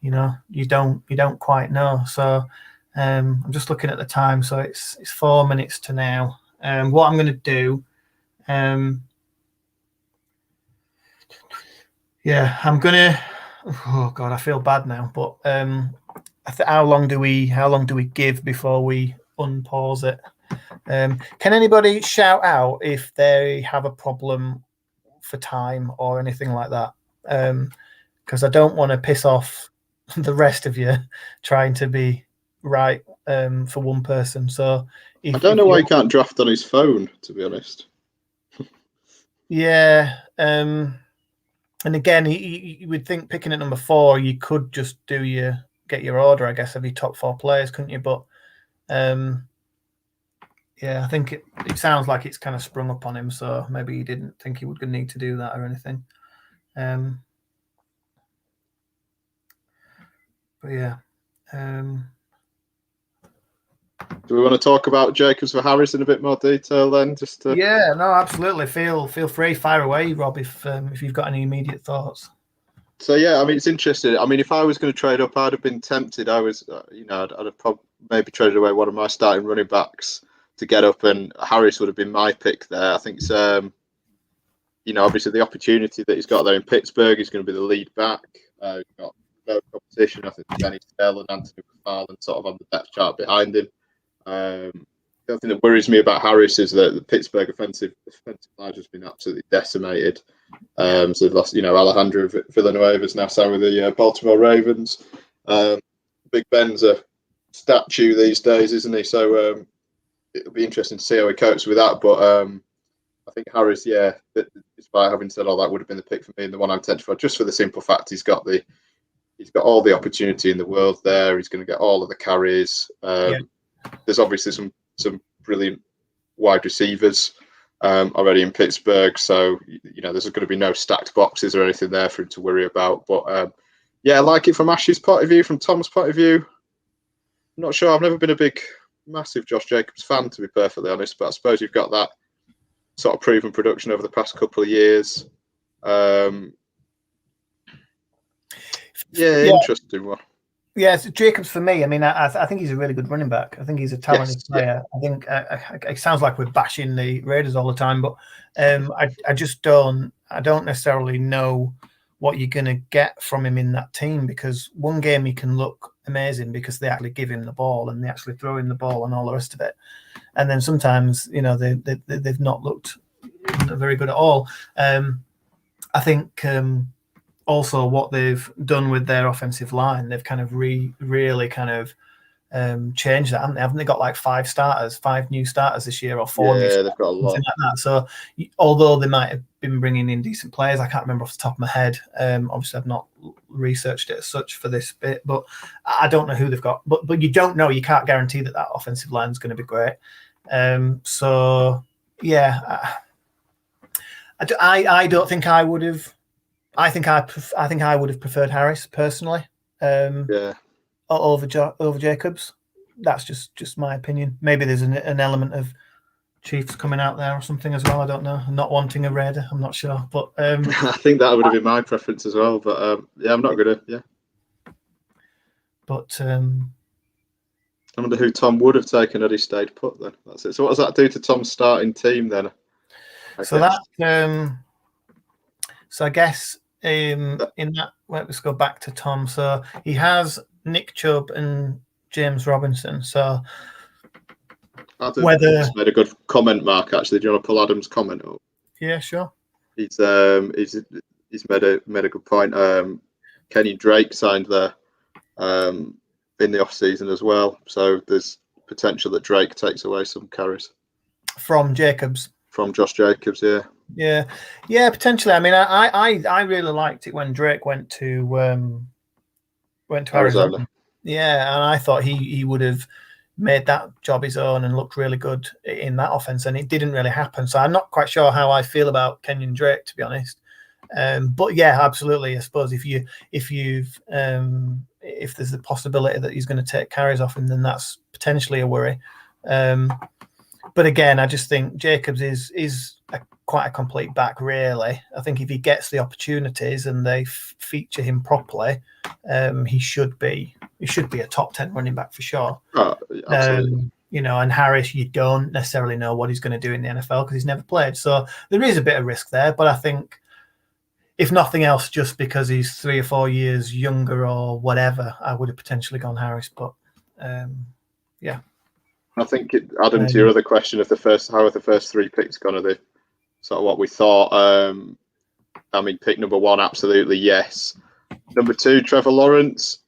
you know, you don't quite know. So I'm just looking at the time. So it's 4 minutes to now. What I'm going to do, I'm going to. Oh God, I feel bad now. But how long do we give before we unpause it? Can anybody shout out if they have a problem for time or anything like that? Because I don't want to piss off the rest of you trying to be right for one person. So I don't know why he can't draft on his phone, to be honest. Yeah. And again, you would think picking at number 4, you could just get your order, I guess, of your top 4 players, couldn't you? But yeah, I think it sounds like it's kind of sprung up on him, so maybe he didn't think he would need to do that or anything. But yeah. Do we want to talk about Jacobs for Harris in a bit more detail then? Yeah, no, absolutely. Feel free, fire away, Rob, if you've got any immediate thoughts. So yeah, I mean, it's interesting. I mean, if I was going to trade up, I'd have been tempted. I'd have maybe traded away one of my starting running backs to get up, and Harris would have been my pick there. I think it's obviously the opportunity that he's got there in Pittsburgh, he's going to be the lead back. He's got no competition. I think Benny Snell and Anthony McFarland sort of on the depth chart behind him. The thing that worries me about Harris is that the Pittsburgh offensive line has been absolutely decimated. So they've lost, Alejandro Villanueva's now signed with the Baltimore Ravens. Big Ben's a statue these days, isn't he? So it'll be interesting to see how he copes with that. But I think Harris, despite having said all that, would have been the pick for me and the one I'm tempted for, just for the simple fact he's got all the opportunity in the world there. He's going to get all of the carries. There's obviously some brilliant wide receivers already in Pittsburgh, so there's going to be no stacked boxes or anything there for him to worry about. But I like it from Ash's point of view, from Tom's point of view. I'm not sure. I've never been a massive Josh Jacobs fan, to be perfectly honest, but I suppose you've got that sort of proven production over the past couple of years. Interesting one. Yeah, it's Jacobs for me. I mean, I think he's a really good running back. I think he's a talented player. I think it sounds like we're bashing the Raiders all the time, but I just don't necessarily know what you're going to get from him in that team, because one game he can look amazing because they actually give him the ball and they actually throw him the ball and all the rest of it, and then sometimes they've not looked very good at all. I think. Also, what they've done with their offensive line, they've kind of really kind of changed that, haven't they? Got like 5 new starters this year, or 4 new starters, they've got a lot. Something like that. So, although they might have been bringing in decent players, I can't remember off the top of my head. Obviously, I've not researched it as such for this bit, but I don't know who they've got. But you don't know. You can't guarantee that offensive line is going to be great. So, yeah, I don't think I would have. I think I would have preferred Harris personally. Over Jacobs. That's just my opinion. Maybe there's an element of Chiefs coming out there or something as well. I don't know. Not wanting a Raider. I'm not sure. But I think that would have been my preference as well. But I'm not gonna. Yeah. But I wonder who Tom would have taken had he stayed put then. That's it. So what does that do to Tom's starting team then? So I guess in that, let's go back to Tom. So he has Nick Chubb and James Robinson. So Adam whether just made a good comment, Mark. Actually, do you want to pull Adam's comment up? yeah, sure. He's made a good point. Kenny Drake signed there in the off season as well, so there's potential that Drake takes away some carries From Jacobs. From Josh Jacobs, yeah, potentially. I mean, I really liked it when Drake went to Arizona. Yeah, and I thought he would have made that job his own and looked really good in that offense, and it didn't really happen. So I'm not quite sure how I feel about Kenyon Drake, to be honest. But yeah, absolutely. I suppose if there's the possibility that he's going to take carries off him, then that's potentially a worry. But again, I just think Jacobs is quite a complete back, really. I think if he gets the opportunities and they feature him properly, he should be a top 10 running back for sure. Oh, absolutely. And Harris, you don't necessarily know what he's going to do in the NFL because he's never played. So there is a bit of risk there, but I think if nothing else, just because he's 3 or 4 years younger or whatever, I would have potentially gone Harris. But yeah. I think, Adam, to your other question of how are the first 3 picks going to be sort of what we thought. I mean, pick number 1, absolutely, yes. Number 2, Trevor Lawrence.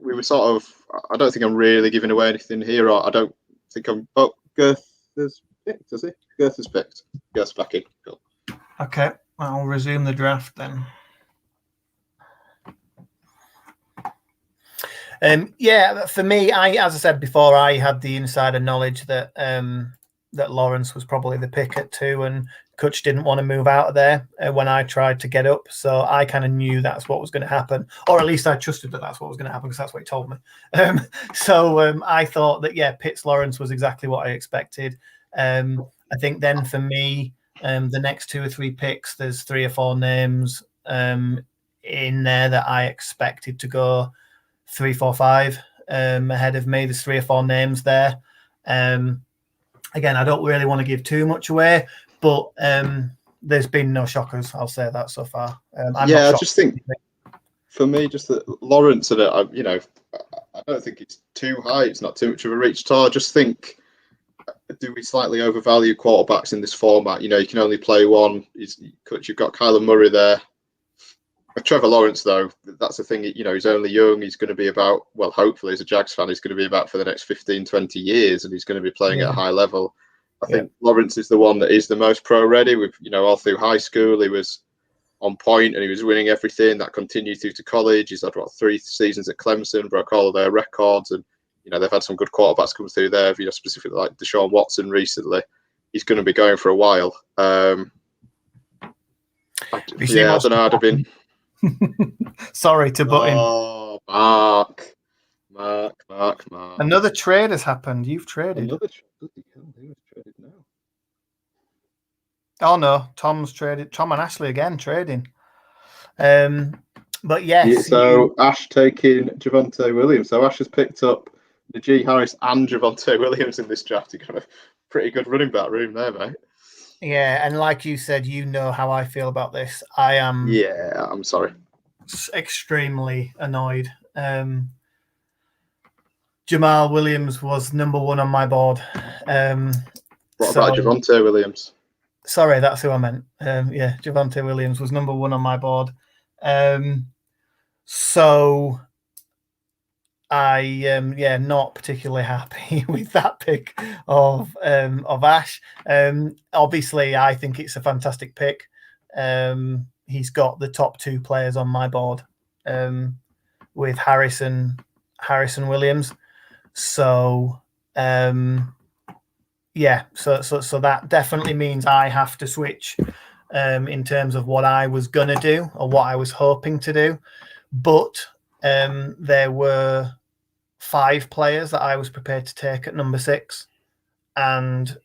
We were sort of, I don't think I'm really giving away anything here. Or I don't think I'm, Girth has picked, has he? Girth has picked. Girth's back in. Cool. Okay, I'll resume the draft then. For me, as I said before, I had the insider knowledge that that Lawrence was probably the pick at 2, and Kutch didn't want to move out of there when I tried to get up. So I kind of knew that's what was going to happen, or at least I trusted that that's what was going to happen because that's what he told me. I thought that, Pitts Lawrence was exactly what I expected. I think then for me, the next 2 or 3 picks, there's 3 or 4 names in there that I expected to go 3, 4, 5 ahead of me. There's 3 or 4 names there. Again, I don't really want to give too much away, but there's been no shockers. I'll say that so far. I just think for me, just that Lawrence, I don't think it's too high. It's not too much of a reach at all. I just think, do we slightly overvalue quarterbacks in this format? You can only play one. You've got Kyler Murray there. Trevor Lawrence, though, that's the thing. He's only young. He's going to be about, well, hopefully, as a Jags fan, he's going to be about for the next 15, 20 years, and he's going to be playing at a high level. I think Lawrence is the one that is the most pro-ready. With all through high school, he was on point and he was winning everything. That continued through to college. He's had 3 seasons at Clemson, broke all of their records, and they've had some good quarterbacks come through there. Specifically like Deshaun Watson recently. He's going to be going for a while. I don't know. I'd have been. Sorry to butt in. Oh, Mark. Another trade has happened. You've traded. Another trade. Who's traded now? Oh no, Tom's traded. Tom and Ashley again trading. But yes. So Ash taking Javonte Williams. So Ash has picked up Najee Harris and Javonte Williams in this draft. You got a pretty good running back room there, mate. Yeah, and like you said, how I feel about this. I am. Yeah, I'm sorry. Extremely annoyed. Jamal Williams was number 1 on my board. What about Javonte Williams? Sorry, that's who I meant. Javonte Williams was number 1 on my board. So I am not particularly happy with that pick of Ash. Obviously, I think it's a fantastic pick. He's got the top 2 players on my board with Harris and Williams. So so that definitely means I have to switch in terms of what I was gonna do or what I was hoping to do. But there were 5 players that I was prepared to take at number 6, and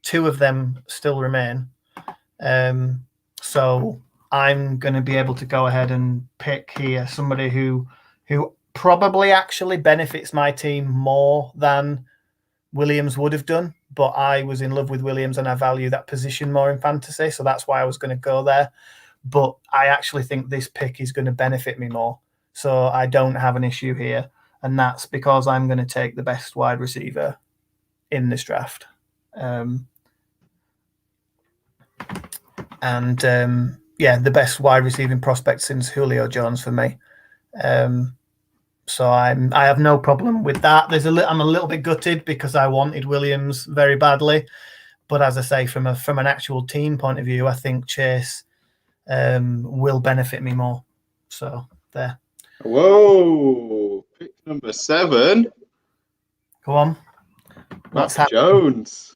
2 of them still remain. So I'm going to be able to go ahead and pick here somebody who probably actually benefits my team more than Williams would have done. But I was in love with Williams and I value that position more in fantasy. So that's why I was going to go there. But I actually think this pick is going to benefit me more. So I don't have an issue here. And that's because I'm going to take the best wide receiver in this draft. The best wide receiving prospect since Julio Jones for me. So I have no problem with that. I'm a little bit gutted because I wanted Williams very badly, but as I say, from an actual team point of view, I think Chase will benefit me more. So there. Whoa! Pick number 7. Go on. Mac Jones.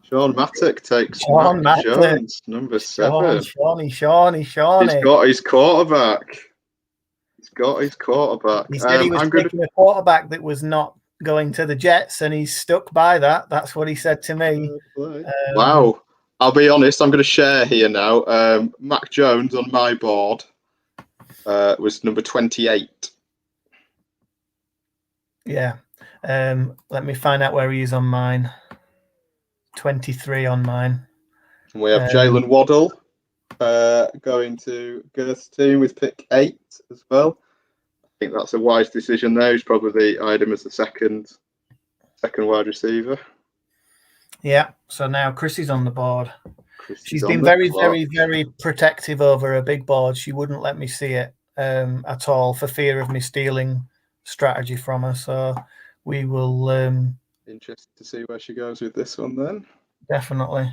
Sean Mattock takes Mac Jones, number 7. Shawnee. He's got his quarterback. He said he was taking a quarterback that was not going to the Jets, and he's stuck by that. That's what he said to me. Wow. I'll be honest, I'm going to share here now. Mac Jones on my board was number 28. Yeah. Let me find out where he is on mine. 23 on mine. And we have Jalen Waddle going to Girth's team with pick 8 as well. I think that's a wise decision there. He's probably eyed him as the second wide receiver. Yeah, so now Chrissy's on the board. She's been very, very, very protective over a big board. She wouldn't let me see it at all for fear of me stealing strategy from her. So we will... Interested to see where she goes with this one then. Definitely.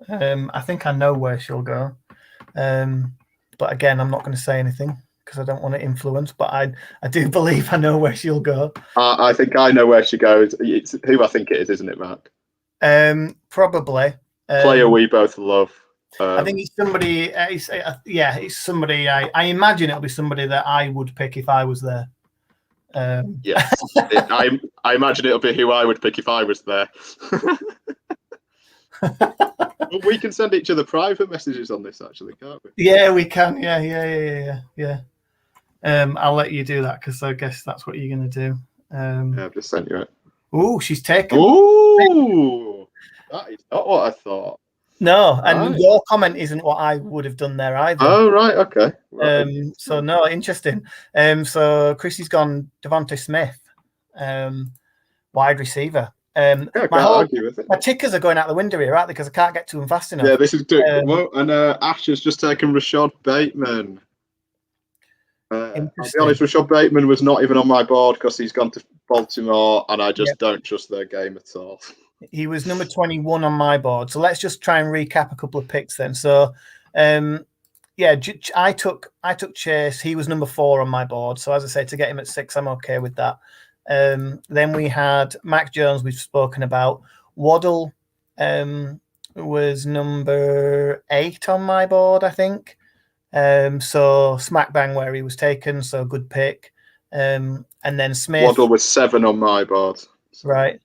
I think I know where she'll go. But again, I'm not going to say anything because I don't want to influence, but I do believe I know where she'll go. I think I know where she goes. It's who I think it is, isn't it, Mark? Probably. Player we both love. I think it's somebody. It's somebody. I imagine it'll be somebody that I would pick if I was there. Yes, I imagine it'll be who I would pick if I was there. We can send each other private messages on this, actually, can't we? Yeah, we can. Yeah. I'll let you do that because I guess that's what you're going to do. Yeah, I've just sent you it. Oh, she's taken. Oh, that is not what I thought. No, and your comment isn't what I would have done there either. Oh, right, okay. Right. So no, interesting. So Chrissy's gone Devontae Smith, wide receiver. My tickers are going out the window here, right? Because I can't get to them fast enough. Yeah, this is well, and Ash has just taken Rashad Bateman. I'll be honest, Rashad Bateman was not even on my board because he's gone to Baltimore, and I just don't trust their game at all. He was number 21 on my board. So let's just try and recap a couple of picks then. So, I took Chase. He was number 4 on my board. So as I say, to get him at 6, I'm okay with that. Then we had Mac Jones. We've spoken about. Waddle was number 8 on my board, I think. So smack bang where he was taken. So good pick. And then Smith. Waddle was 7 on my board. So. Right.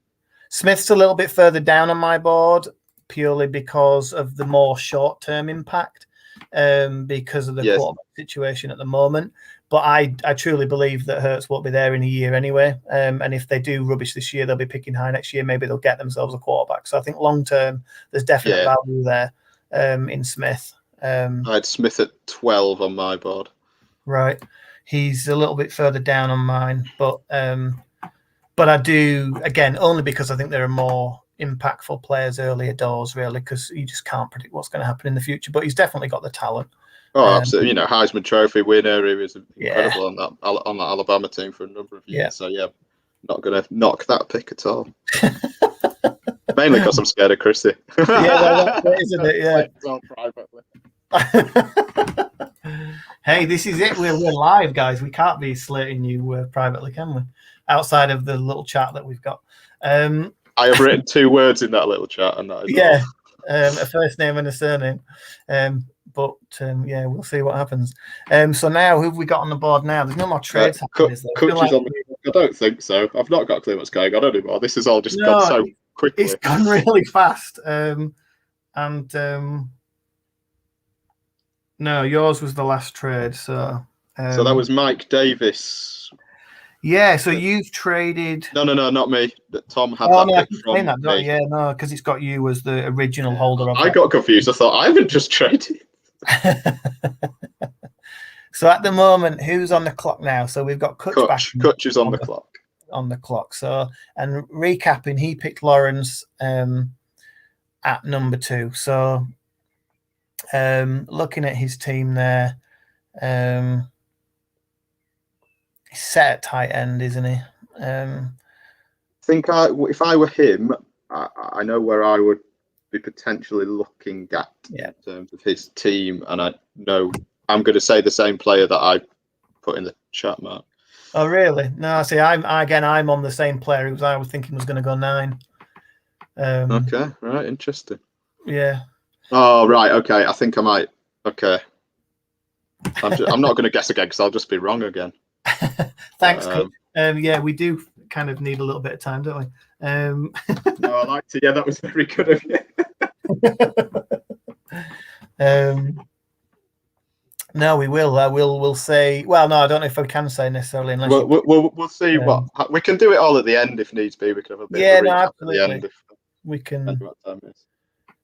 Smith's a little bit further down on my board purely because of the more short-term impact, because of the quarterback situation at the moment. But I truly believe that Hurts won't be there in a year anyway. And if they do rubbish this year, they'll be picking high next year. Maybe they'll get themselves a quarterback. So I think long-term, there's definite value there in Smith. I had Smith at 12 on my board. Right. He's a little bit further down on mine, but I do, again, only because I think there are more impactful players earlier doors, really, because you just can't predict what's going to happen in the future. But he's definitely got the talent. Oh, absolutely. Heisman Trophy winner. He was incredible on that Alabama team for a number of years. Yeah. So, not going to knock that pick at all. Mainly because I'm scared of Chrissy. That's it, isn't it? Yeah. All privately. Hey, this is it. We're live, guys. We can't be slating you privately, can we? Outside of the little chat that we've got. I have written 2 words in that little chat, and that is a first name and a surname. But we'll see what happens. So now, who have we got on the board now? There's no more trades happening, is there? I don't think so. I've not got a clue what's going on anymore. This has all just gone so quickly. It's gone really fast. No, yours was the last trade. So that was Mike Davis. Yeah, so you've traded. No, not me. Tom had that pick from me. Yeah, no, because it's got you as the original holder of it. I got confused. I thought I haven't just traded. So at the moment, who's on the clock now? So we've got Kutch back. Kutch is on the clock. on the clock. So, and recapping, he picked Lawrence at number 2. So, looking at his team there, he's set at tight end, isn't he? I think if I were him, I know where I would be potentially looking at in terms of his team, and I know I'm going to say the same player that I put in the chat, Mark. Oh, really? No, see, I'm on the same player who I was thinking was going to go 9. Okay, right, interesting. Yeah. Oh, right, okay. I think I might. Okay. I'm not going to guess again because I'll just be wrong again. Thanks, Chris. Yeah, we do kind of need a little bit of time, don't we? No, I like to. Yeah, that was very good of you. No, we will. We'll say. Well, no, I don't know if I can say necessarily. Unless we'll see what we can do it all at the end if needs be. We can have a bit of a recap absolutely. at the end if we can. What time is.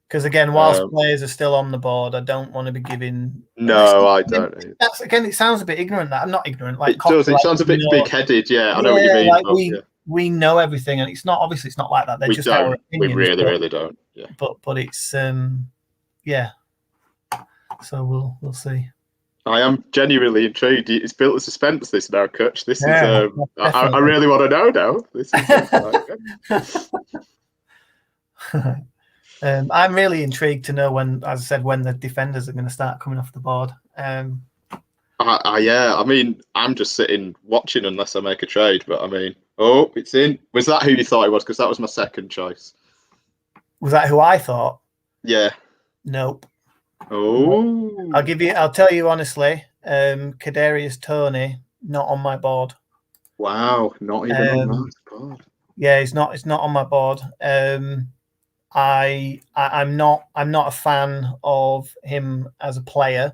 Because again, whilst players are still on the board, I don't want to be giving. No, I don't. That's again. It sounds a bit ignorant. That I'm not ignorant. Like it does. It sounds a bit big-headed. Yeah, I know what you mean. Like we know everything, and it's not obviously it's not like that. They're just our opinions. We really don't. Yeah. But it's yeah. So we'll see. I am genuinely intrigued. It's built a suspense. This now, Kutch. This is. I really want to know now. This is. I'm really intrigued to know when, as I said, when the defenders are going to start coming off the board. Yeah, I mean, I'm just sitting watching unless I make a trade. But I mean, it's in. Was that who you thought it was? Because that was my second choice. Was that who I thought? Yeah. Nope. Oh. I'll tell you honestly. Kadarius Toney not on my board. Wow, not even on my board. Yeah, it's not on my board. I'm not a fan of him as a player,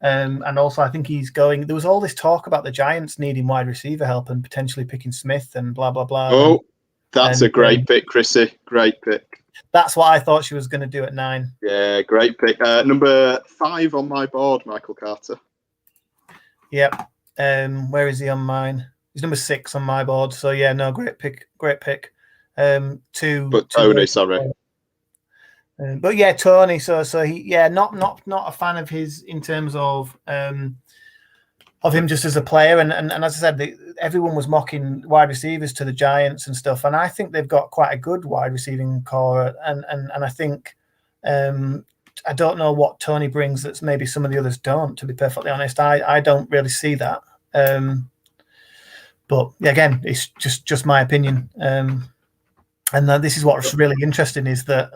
and also I think he's going. There was all this talk about the Giants needing wide receiver help and potentially picking Smith and blah blah blah. Oh, that's a great pick, Chrissy. Great pick. That's what I thought she was going to do at 9. Yeah, great pick. Number 5 on my board, Michael Carter. Yep. Where is he on mine? He's number 6 on my board. So yeah, no, great pick. Great pick. But Toney, sorry. But yeah, Toney. So he not a fan of his in terms of him just as a player. And as I said, everyone was mocking wide receivers to the Giants and stuff. And I think they've got quite a good wide receiving core. And I think I don't know what Toney brings that's maybe some of the others don't. To be perfectly honest, I don't really see that. But again, it's just my opinion. And this is what's really interesting is that,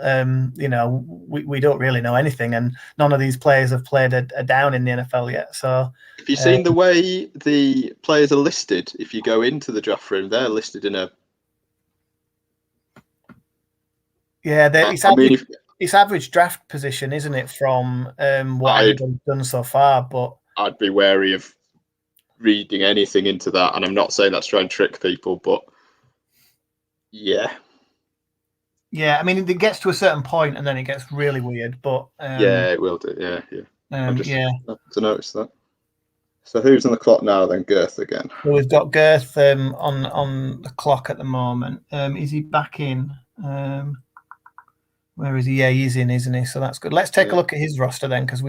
we don't really know anything and none of these players have played a down in the NFL yet. So have you seen the way the players are listed? If you go into the draft room, they're listed in a... Yeah, it's average draft position, isn't it, from what I've done so far? But I'd be wary of reading anything into that. And I'm not saying that's trying to trick people, but yeah. Yeah, I mean, it gets to a certain point and then it gets really weird. But yeah, it will do. Yeah. I just to notice that. So who's on the clock now then? Girth again. Well, we've got Girth on the clock at the moment. Is he back in? Where is he? Yeah, he's in, isn't he? So that's good. Let's take a look at his roster then, because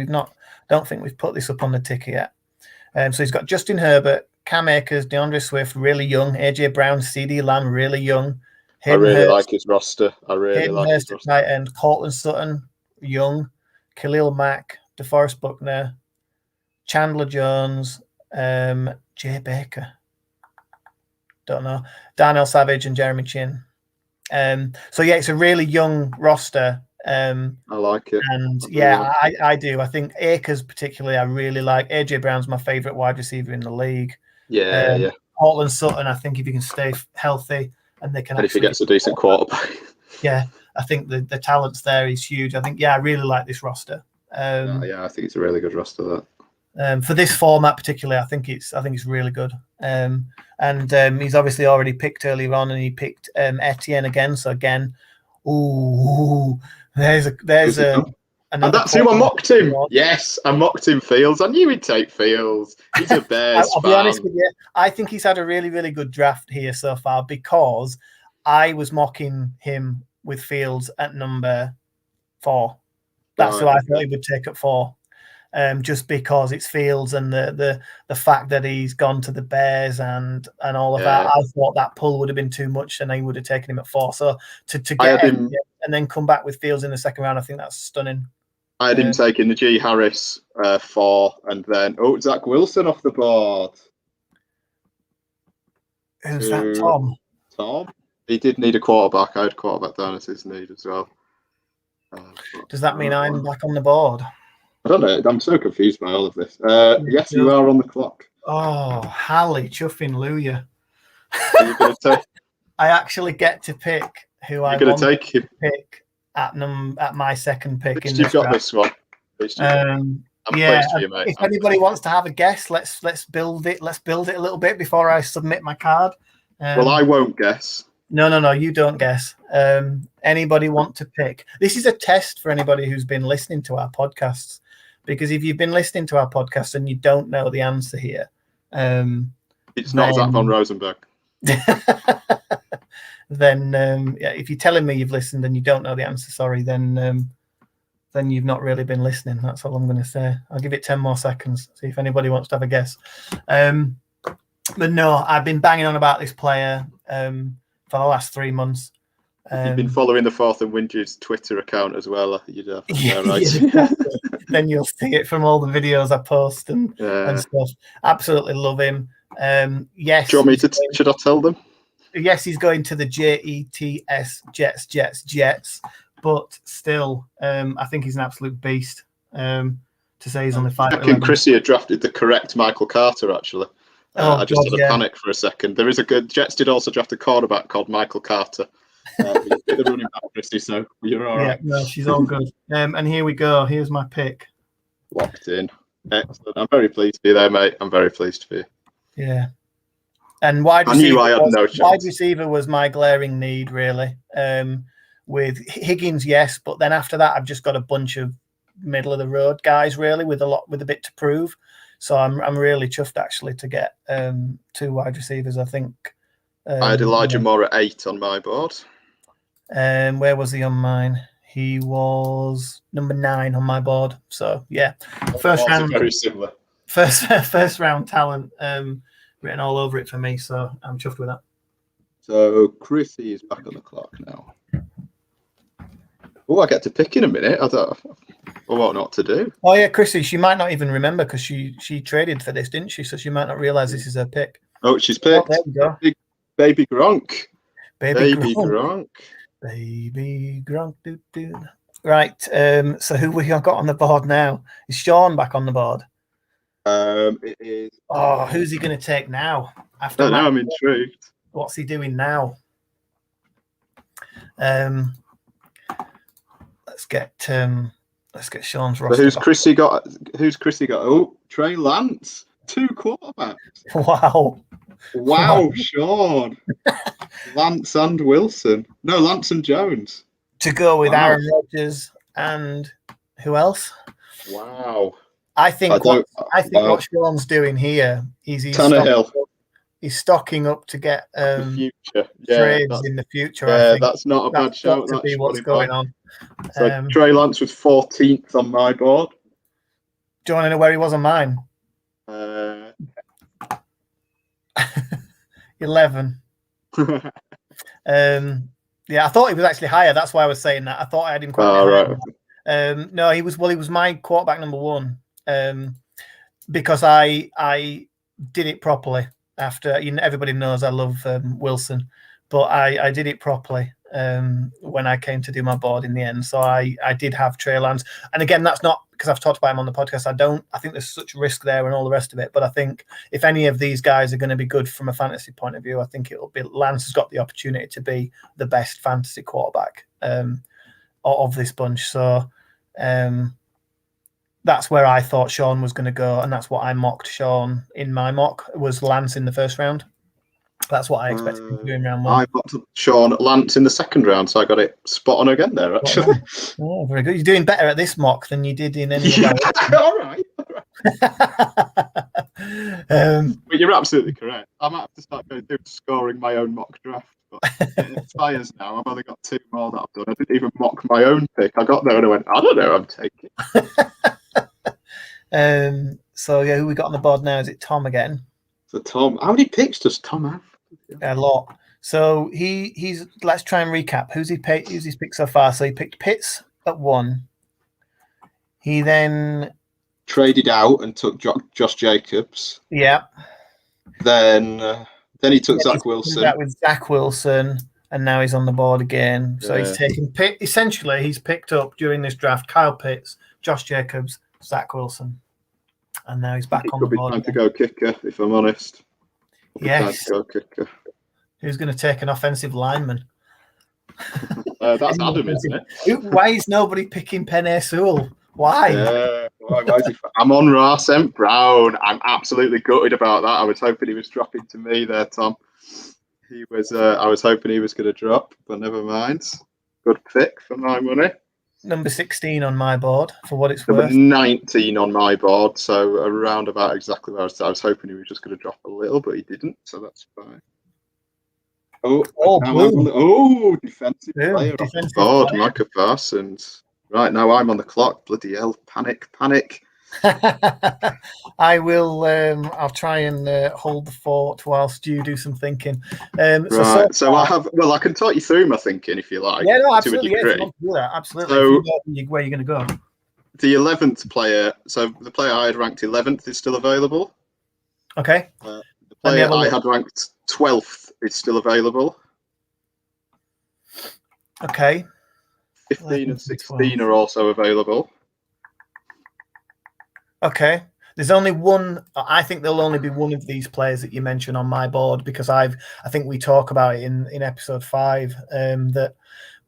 don't think we've put this up on the ticker yet. So he's got Justin Herbert, Cam Akers, DeAndre Swift, really young, AJ Brown, CD Lamb, really young. Hayden I really Hurst, like his roster. I really Hayden like Hurst his roster. Tight end, Cortland Sutton, young, Khalil Mack, DeForest Buckner, Chandler Jones, Jay Baker. Don't know. Darnell Savage and Jeremy Chin. So yeah, it's a really young roster. I like it. And I do. I think Akers particularly I really like. AJ Brown's my favorite wide receiver in the league. Yeah. Cortland Sutton, I think if he can stay healthy and they can if he gets a decent quarterback. Yeah, I think the talent's there is huge. I think I really like this roster. I think it's a really good roster that. For this format particularly, I think it's really good. And he's obviously already picked earlier on, and he picked Etienne again. So again, there's a And that's who I mocked him. Yes, I mocked him Fields. I knew he'd take Fields. He's a Bears I'll fan. be honest with you. I think he's had a really, really good draft here so far because I was mocking him with Fields at number 4. That's who I thought he would take at 4. Just because it's Fields and the fact that he's gone to the Bears and all of that. I thought that pull would have been too much and I would have taken him at 4. So to get him and then come back with Fields in the second round, I think that's stunning. I had him taking the G Harris 4, and then Zach Wilson off the board. Who's that? Tom. Tom. He did need a quarterback. I had quarterback down as his need as well. Does that mean I'm back on the board? I don't know. I'm so confused by all of this. Yes, you are on the clock. Oh, Hallie, chuffing Luya. I actually get to pick who I want to pick at my second pick. You've got this one. I'm pleased for you, mate. If anybody wants to have a guess, let's build it. Let's build it a little bit before I submit my card. Well, I won't guess. No, you don't guess. Anybody want to pick? This is a test for anybody who's been listening to our podcasts, because if you've been listening to our podcast and you don't know the answer here, it's not Zach von Rosenberg. Then if you're telling me you've listened and you don't know the answer, sorry, then you've not really been listening. That's all I'm going to say. I'll give it 10 more seconds, see if anybody wants to have a guess. But no, I've been banging on about this player for the last 3 months. You've been following the Fourth and Windew's Twitter account as well. You'd have right. Then you'll see it from all the videos I post and stuff. Absolutely love him. Yes. Do you want me to? Should I tell them? Yes, he's going to the Jets. But still, I think he's an absolute beast. To say he's on the 5. I reckon Chrissy had drafted the correct Michael Carter, actually. I just had a panic for a second. There is a good Jets did also draft a quarterback called Michael Carter. The running back, Chrissy, so you're all right. Yeah, no, she's all good. And here we go. Here's my pick. Locked in. Excellent. I'm very pleased for you there, mate. I'm very pleased for you. Yeah. And wide receiver was my glaring need, really. With Higgins, yes, but then after that, I've just got a bunch of middle of the road guys, really, with a bit to prove. So I'm really chuffed actually to get 2 wide receivers. I think I had Elijah Moore at 8 on my board. Where was he on mine? He was number 9 on my board. So yeah, first round, very similar. First round talent. Written all over it for me, so I'm chuffed with that. So Chrissy is back on the clock now. Oh, I get to pick in a minute. I don't know what not to do. Oh yeah, Chrissy, she might not even remember because she traded for this, didn't she? So she might not realise this is her pick. Oh, she's picked. Oh, there we go. Baby Gronk. Baby Gronk. Doo. Right. So who we got on the board now? Is Sean back on the board? It is. Oh, who's he going to take now? After now, I'm intrigued. What's he doing now? Let's get Sean's roster. So who's Chrissy got? Oh, Trey Lance, 2 quarterbacks. Wow, Sean. Lance and Wilson. No, Lance and Jones. To go with Aaron Rodgers and who else? Wow. I think what Sean's doing here is he's stocking up to get the future. trades in the future. Yeah, that's not a bad shout. That's be what's going on. So Trey Lance was 14th on my board. Do you want to know where he was on mine? 11. Yeah, I thought he was actually higher. That's why I was saying that. I thought I had him quite right. No, he was my quarterback number 1. Because I did it properly after, everybody knows I love Wilson, but I did it properly when I came to do my board in the end. So I did have Trey Lance. And again, that's not because I've talked about him on the podcast. I think there's such risk there and all the rest of it. But I think if any of these guys are going to be good from a fantasy point of view, I think it'll be Lance has got the opportunity to be the best fantasy quarterback of this bunch. So that's where I thought Sean was going to go, and that's what I mocked Sean in my mock, was Lance in the first round. That's what I expected him to do in round I one. got Sean Lance in the second round, so I got it spot on again there, actually. Oh, very good. You're doing better at this mock than you did in any of All right. our. But you're absolutely correct. I might have to start going through scoring my own mock draft. But it expires now. I've only got 2 more that I've done. I didn't even mock my own pick. I got there and I went, I don't know who I'm taking. So yeah, who we got on the board now? Is it Tom again? So Tom, how many picks does Tom have? A lot. So he's. Let's try and recap. Who's his pick so far? So he picked Pitts at 1. He then Traded out and took Josh Jacobs. Yeah. Then he took Zach Wilson. That with Zach Wilson, and now he's on the board again. So he's taken essentially he's picked up during this draft Kyle Pitts, Josh Jacobs, Zach Wilson, and now he's back on the board. Time to go kicker, if I'm honest. Yes. Time to go kicker. Who's going to take an offensive lineman? That's Adam, isn't it? Why is nobody picking Penei Sewell? Why? Why is he? Amon-Ra St. Brown. I'm absolutely gutted about that. I was hoping he was dropping to me there, Tom. He was. I was hoping he was going to drop, but never mind. Good pick for my money. Number 16 on my board, for what it's Number worth. 19 on my board, so around about exactly where I was hoping he was just going to drop a little, but he didn't, so that's fine. Defensive player off the board, Micah Parsons. Right, now I'm on the clock. Bloody hell. Panic. I will. I'll try and hold the fort whilst you do some thinking. So I have. Well, I can talk you through my thinking if you like. Yeah, no, absolutely. To a degree. Yeah, if you want to do that, absolutely. So, where you're going to go? The 11th player. So the player I had ranked 11th is still available. Okay. The player I had ranked 12th is still available. Okay. 15 and 16 are also available. Okay. There's only one. I think there'll only be one of these players that you mention on my board because I think we talk about it in episode 5 that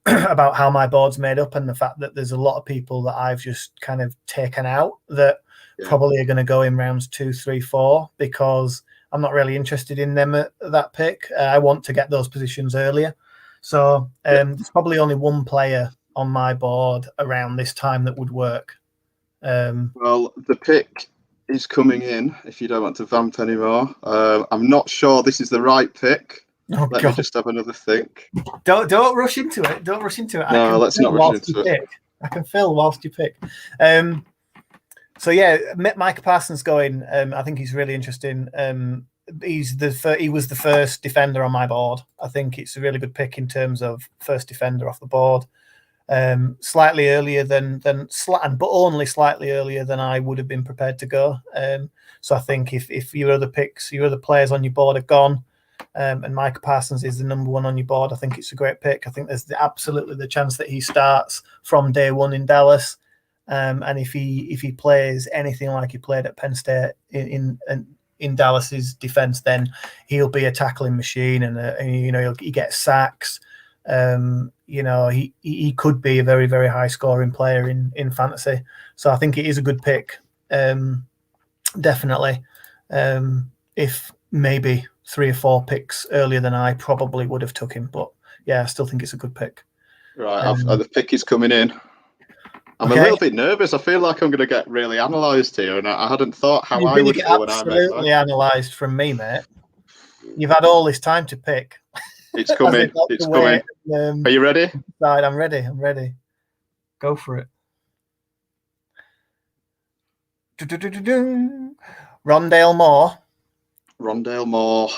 about how my board's made up and the fact that there's a lot of people that I've just kind of taken out that probably are going to go in rounds 2, 3, 4 because I'm not really interested in them at that pick. I want to get those positions earlier. So there's probably only one player on my board around this time that would work. Well, the pick is coming in if you don't want to vamp anymore. I'm not sure this is the right pick. Let me just have another think. Don't rush into it. Don't rush into it. No, let's not rush into it. I can fill whilst you pick. So yeah, Micah Parsons going. I think he's really interesting. He was the first defender on my board. I think it's a really good pick in terms of first defender off the board. Slightly earlier but only slightly earlier than I would have been prepared to go. So I think if your other players on your board are gone, and Micah Parsons is the number 1 on your board, I think it's a great pick. I think there's absolutely the chance that he starts from day 1 in Dallas. And if he plays anything like he played at Penn State in Dallas's defense, then he'll be a tackling machine, and he gets sacks. He could be a very, very high scoring player in fantasy. So I think it is a good pick. Definitely. If maybe 3 or 4 picks earlier than I probably would have took him, but yeah, I still think it's a good pick. Right, the pick is coming in. I'm a little bit nervous. I feel like I'm going to get really analysed here, and I hadn't thought how I would feel when I made that. Absolutely analysed from me, mate. You've had all this time to pick. It's coming. It's coming. Are you ready? I'm ready. Go for it. Rondale Moore.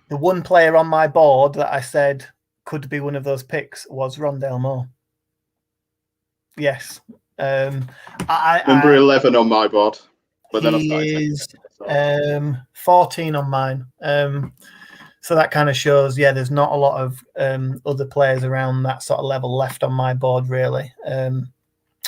The one player on my board that I said could be one of those picks was Rondale Moore. Yes. Number 11 on my board. But then he's 14 on mine. So that kind of shows, there's not a lot of other players around that sort of level left on my board, really,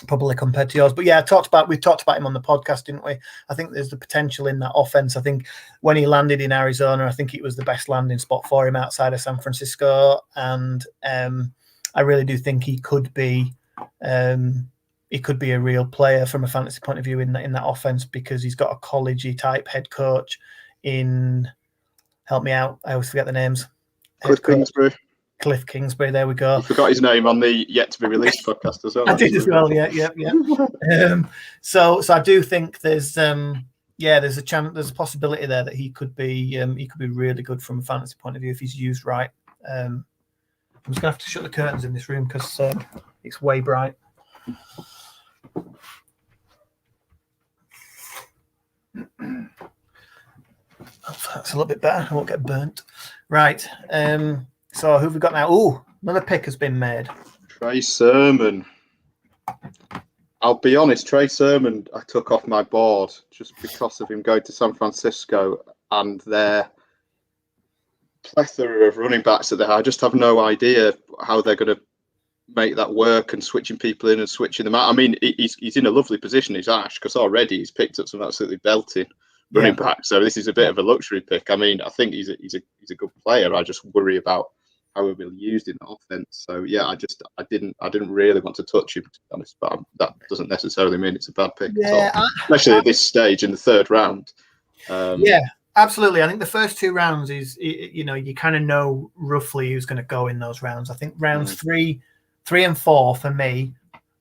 probably compared to yours. But yeah, we talked about him on the podcast, didn't we? I think there's the potential in that offense. I think when he landed in Arizona, I think it was the best landing spot for him outside of San Francisco. And I really do think he could be a real player from a fantasy point of view in that offense because he's got a college-y type head coach in help me out. I always forget the names. Cliff Kingsbury. Cliff Kingsbury. There we go. You forgot his name on the yet to be released podcast as well. I did as well. Yeah. So I do think there's there's a chance, there's a possibility there that he could be really good from a fantasy point of view if he's used right. I'm just gonna have to shut the curtains in this room because it's way bright. That's a little bit better. I won't get burnt. Right. So who've we got now? Oh, another pick has been made. Trey Sermon. I'll be honest, Trey Sermon I took off my board just because of him going to San Francisco and their plethora of running backs that they have. I just have no idea how they're going to make that work and switching people in and switching them out. I mean, he's in a lovely position, he's Ash, because already he's picked up some absolutely belting running back. So this is a bit of a luxury pick. I mean, I think he's a good player. I just worry about how he'll be used in the offense. So yeah, I didn't really want to touch him, to be honest. But that doesn't necessarily mean it's a bad pick at all, especially at this stage in the third round. Yeah, absolutely. I think the first two rounds is, you kind of know roughly who's going to go in those rounds. I think rounds 3 and 4 for me,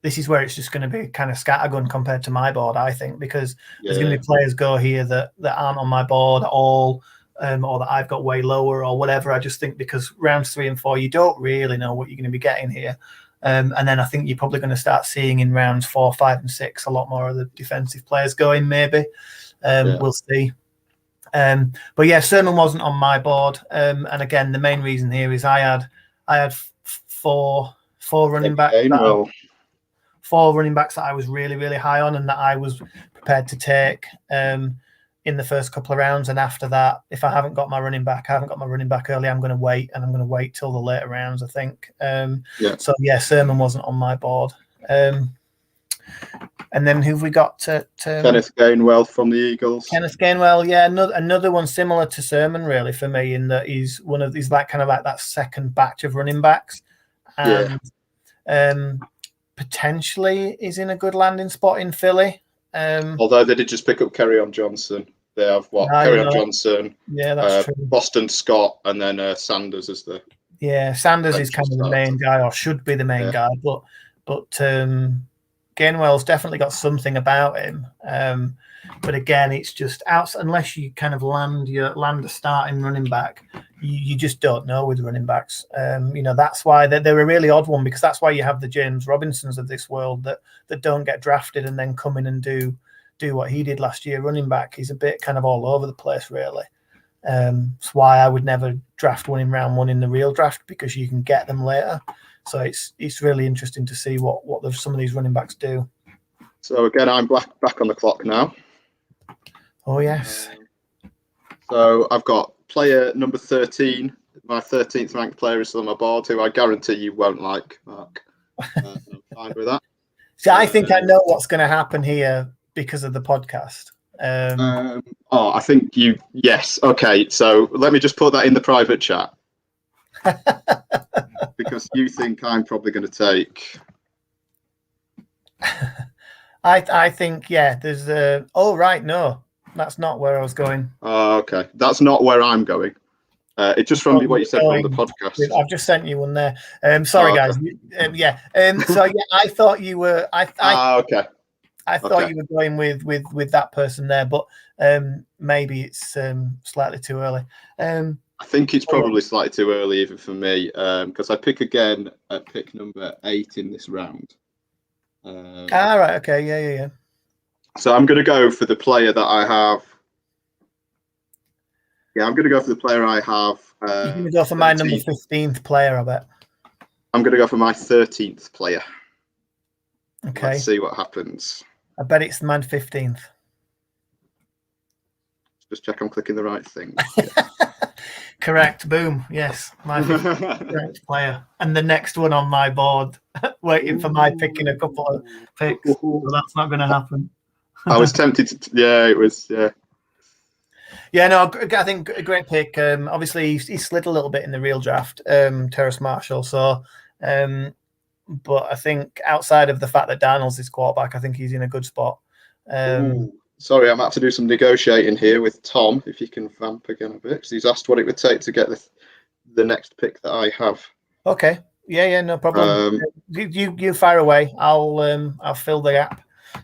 this is where it's just going to be kind of scattergun compared to my board, I think, because there's going to be players go here that aren't on my board at all, or that I've got way lower or whatever. I just think because rounds 3 and 4, you don't really know what you're going to be getting here. And then I think you're probably going to start seeing in rounds 4, 5, and 6 a lot more of the defensive players going, maybe. We'll see. But yeah, Sermon wasn't on my board. And again, the main reason here is I had four running backs. Four running backs that I was really, really high on and that I was prepared to take in the first couple of rounds. And after that, if I haven't got my running back early, I'm going to wait, and I'm going to wait till the later rounds, I think. So yeah, Sermon wasn't on my board. And then who've we got to Kenneth Gainwell from the Eagles. Kenneth Gainwell, yeah, another one similar to Sermon, really, for me, in that he's one of these like that second batch of running backs. And potentially is in a good landing spot in Philly. Although they did just pick up Kerryon Johnson. They have Kerryon Johnson, that's true. Boston Scott, and then Sanders as the Sanders is kind of the main guy, or should be the main guy, but Gainwell's definitely got something about him. But again, it's just out unless you kind of land a starting running back, you just don't know with running backs. That's why they're a really odd one, because that's why you have the James Robinsons of this world that don't get drafted and then come in and do what he did last year. Running back, he's a bit kind of all over the place, really. That's why I would never draft one in round 1 in the real draft, because you can get them later. So it's really interesting to see what some of these running backs do. So again, I'm back on the clock now. Oh yes. So I've got player number 13. My 13th ranked player is still on my board, who I guarantee you won't like, Mark. I'm fine with that. See, I think I know what's going to happen here because of the podcast. I think you. Yes. Okay. So let me just put that in the private chat. Because you think I'm probably going to take. I think, yeah, there's no, that's not where I was going. Okay, that's not where I'm going. It's just from what you said on the podcast. I've just sent you one there. Sorry, guys. So yeah, I thought you were. Okay. I thought you were going with that person there, but maybe it's slightly too early. I think it's probably slightly too early even for me, because I pick again at pick number 8 in this round. Right. Okay. Yeah. So I'm going to go for the player that I have. Yeah, I'm going to go for the player I have. You're going to go for my number 15th player, I bet. I'm going to go for my 13th player. Okay. Let's see what happens. I bet it's my 15th. Just check I'm clicking the right thing. Correct. Boom. Yes. My 15th player. And the next one on my board, waiting for my pick in a couple of picks. So that's not going to happen. I was tempted to. Yeah, it was. Yeah. Yeah, no, I think a great pick. Obviously, he slid a little bit in the real draft, Terrace Marshall. So, but I think outside of the fact that Darnold's his quarterback, I think he's in a good spot. sorry, I might have to do some negotiating here with Tom, if you can vamp again a bit, because he's asked what it would take to get the next pick that I have. Okay. Yeah, no problem. You fire away. I'll fill the gap.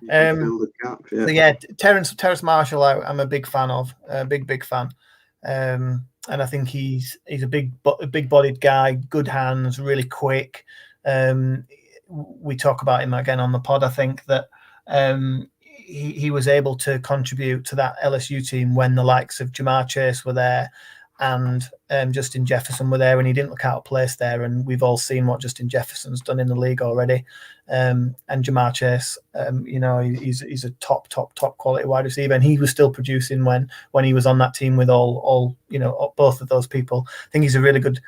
Fill the gap. Yeah. So yeah, Terrence Marshall, I'm a big fan of. Big fan. And I think he's a big-bodied guy, good hands, really quick. We talk about him again on the pod. I think that he was able to contribute to that LSU team when the likes of Jamar Chase were there and Justin Jefferson were there, and he didn't look out of place there. And we've all seen what Justin Jefferson's done in the league already. And Jamar Chase, he's a top quality wide receiver, and he was still producing when he was on that team with all both of those people. I think he's a really good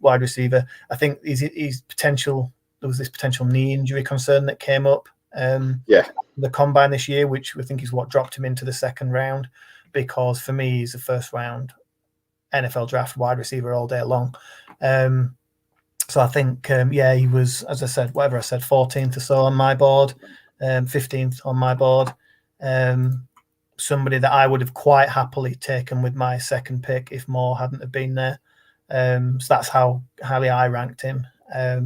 wide receiver. I think he's potential. There was this potential knee injury concern that came up. The combine this year, which we think is what dropped him into the second round, because for me he's a first round NFL draft wide receiver all day long. So I think, he was, as I said, 14th or so on my board, 15th on my board. Somebody that I would have quite happily taken with my second pick if Moore hadn't have been there. So that's how highly I ranked him. Not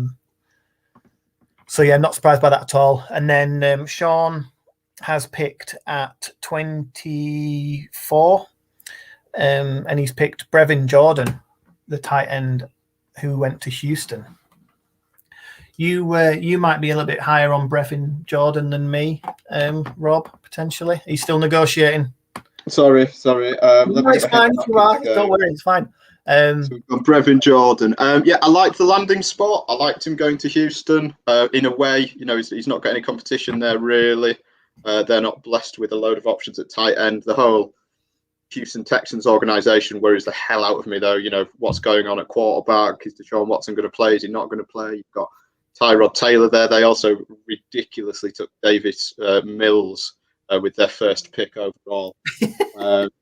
surprised by that at all. And then Sean has picked at 24. And he's picked Brevin Jordan, the tight end who went to Houston. You might be a little bit higher on Brevin Jordan than me, Rob, potentially. Are you still negotiating? Sorry. It's fine if you are. Don't worry, it's fine. So we've got Brevin Jordan. I liked the landing spot. I liked him going to Houston. In a way, he's not got any competition there, really. They're not blessed with a load of options at tight end. The whole Houston Texans organization worries the hell out of me, though. What's going on at quarterback? Is Deshaun Watson going to play? Is he not going to play? You've got Tyrod Taylor there. They also ridiculously took Davis Mills with their first pick overall,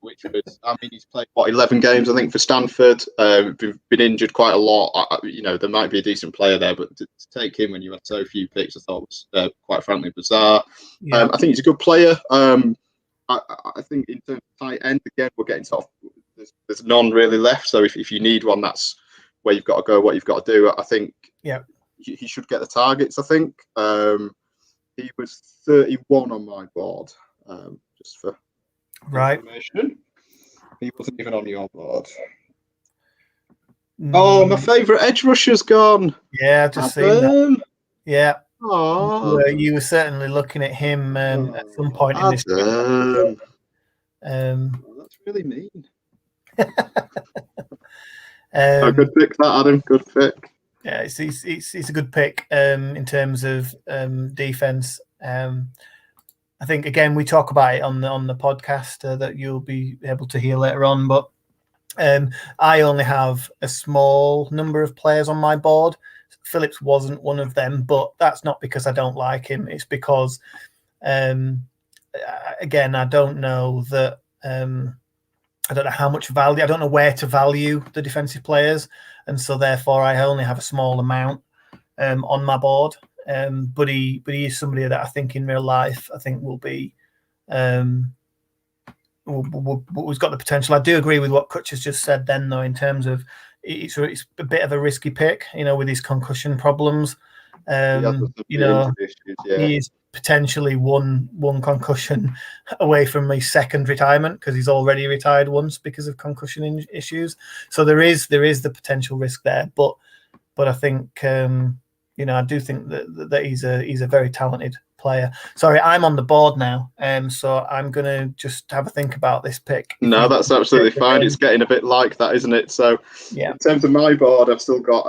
which was, he's played, 11 games, I think, for Stanford. Been injured quite a lot. There might be a decent player there, but to take him when you had so few picks, I thought was quite frankly bizarre. Yeah. I think he's a good player. I think in terms of tight end, again, we're getting sort of, there's none really left. So if you need one, that's where you've got to go, what you've got to do. I think he should get the targets, I think. He was 31 on my board, just for information. He wasn't even on your board. Oh, my favourite edge rusher's gone. Yeah, I've just seen that. Yeah. Oh, you were certainly looking at him at some point in this. That's really mean. Good pick, that Adam. Good pick. Yeah, it's a good pick in terms of defense. I think again we talk about it on the podcast that you'll be able to hear later on, but I only have a small number of players on my board. Phillips wasn't one of them, but that's not because I don't like him. It's because, again, I don't know that. I don't know how much value. I don't know where to value the defensive players, and so therefore I only have a small amount on my board. But he is somebody that I think in real life I think will be. Who's got the potential. I do agree with what Kutch has just said then, though, in terms of it's a bit of a risky pick, with his concussion problems. He is potentially one concussion away from his second retirement because he's already retired once because of concussion issues. So there is the potential risk there, but I think I do think that he's a very talented player. Sorry, I'm on the board now, so I'm gonna just have a think about this pick. No, that's absolutely fine. It's getting a bit like that, isn't it? So, in terms of my board, I've still got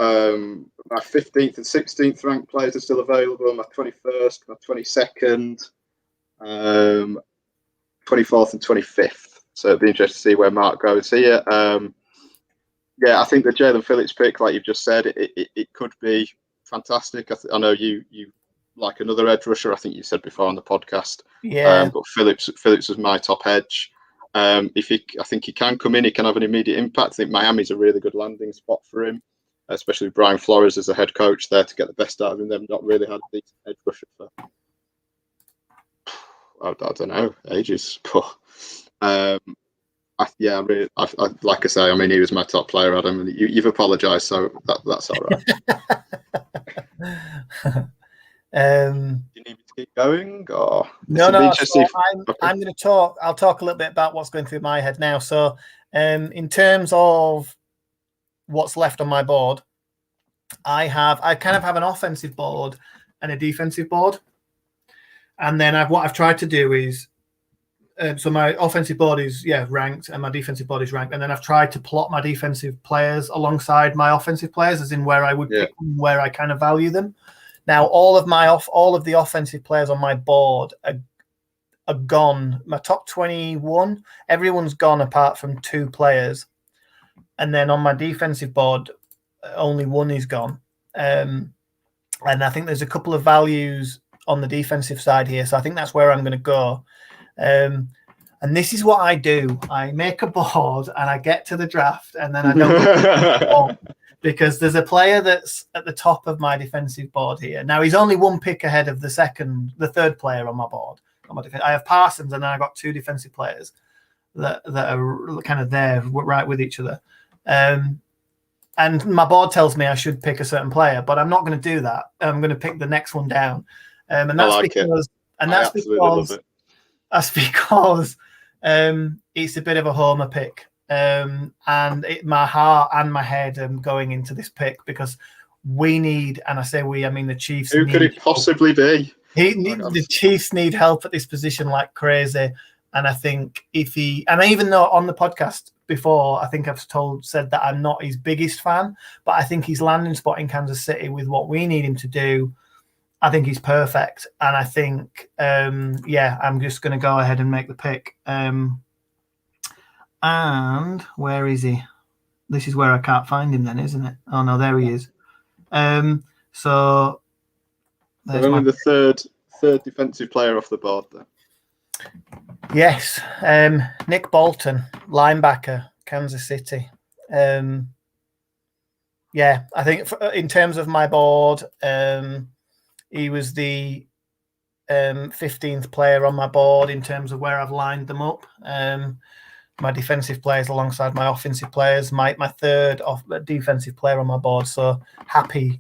my 15th and 16th ranked players are still available. My 21st, my 22nd, 24th, and 25th. So it'd be interesting to see where Mark goes here. I think the Jalen Phillips pick, like you've just said, it could be fantastic. I know you like another edge rusher. I think you said before on the podcast. Yeah. But Phillips was my top edge. I think he can come in. He can have an immediate impact. I think Miami's a really good landing spot for him, especially with Brian Flores as the head coach there to get the best out of him. They've not really had a decent edge rusher for I don't know, ages. But like I say, I mean, he was my top player, Adam, and you've apologised, so that's all right. Do you need me to keep going, or no? So I'm going to talk. I'll talk a little bit about what's going through my head now. So, in terms of what's left on my board, I kind of have an offensive board and a defensive board, and then what I've tried to do is, so my offensive board is ranked, and my defensive board is ranked, and then I've tried to plot my defensive players alongside my offensive players, as in where I would pick them, where I kind of value them. Now, all of the offensive players on my board are gone. My top 21, everyone's gone apart from 2 players, and then on my defensive board, only 1 is gone. And I think there's a couple of values on the defensive side here, so I think that's where I'm going to go. And this is what I do: I make a board, and I get to the draft, and then I don't. Because there's a player that's at the top of my defensive board here. Now, he's only 1 pick ahead of the 3rd player on my board. I have Parsons, and then I got 2 defensive players that are kind of there right with each other. And my board tells me I should pick a certain player, but I'm not going to do that. I'm going to pick the next one down. And that's because it's a bit of a homer pick. And my heart and my head going into this pick, because we need, and I say we, I mean the Chiefs. Who could it possibly be? The Chiefs need help at this position like crazy. And I think even though on the podcast before, I think I've said that I'm not his biggest fan, but I think his landing spot in Kansas City with what we need him to do, I think he's perfect. And I think, I'm just going to go ahead and make the pick. And where is he? This is where I can't find him then, isn't it? Oh, no, there he is. So there's only the third defensive player off the board there. Yes. Nick Bolton, linebacker, Kansas City. I think in terms of my board, he was the 15th player on my board in terms of where I've lined them up. My defensive players alongside my offensive players, my 3rd defensive player on my board. So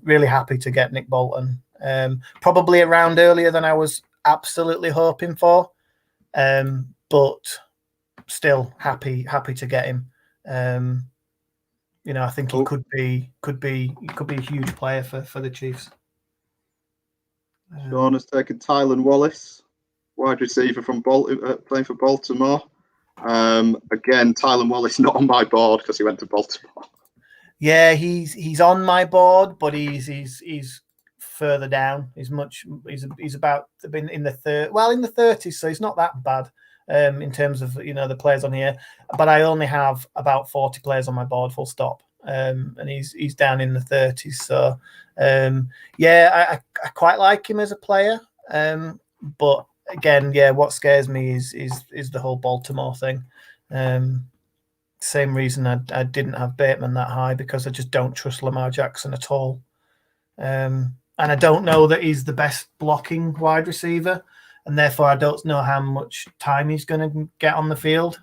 really happy to get Nick Bolton. Probably around earlier than I was absolutely hoping for, but still happy to get him. I think he could be a huge player for the Chiefs. Sean has taken Tylan Wallace, wide receiver from playing for Baltimore. Again, Tylan Wallace not on my board because he went to Baltimore. Yeah, he's on my board, but he's further down. He's about been in the in the 30s, so he's not that bad in terms of the players on here. But I only have about 40 players on my board, full stop. And he's down in the 30s. So I quite like him as a player. But again, what scares me is the whole Baltimore thing. Same reason I didn't have Bateman that high, because I just don't trust Lamar Jackson at all. And I don't know that he's the best blocking wide receiver, and therefore I don't know how much time he's going to get on the field.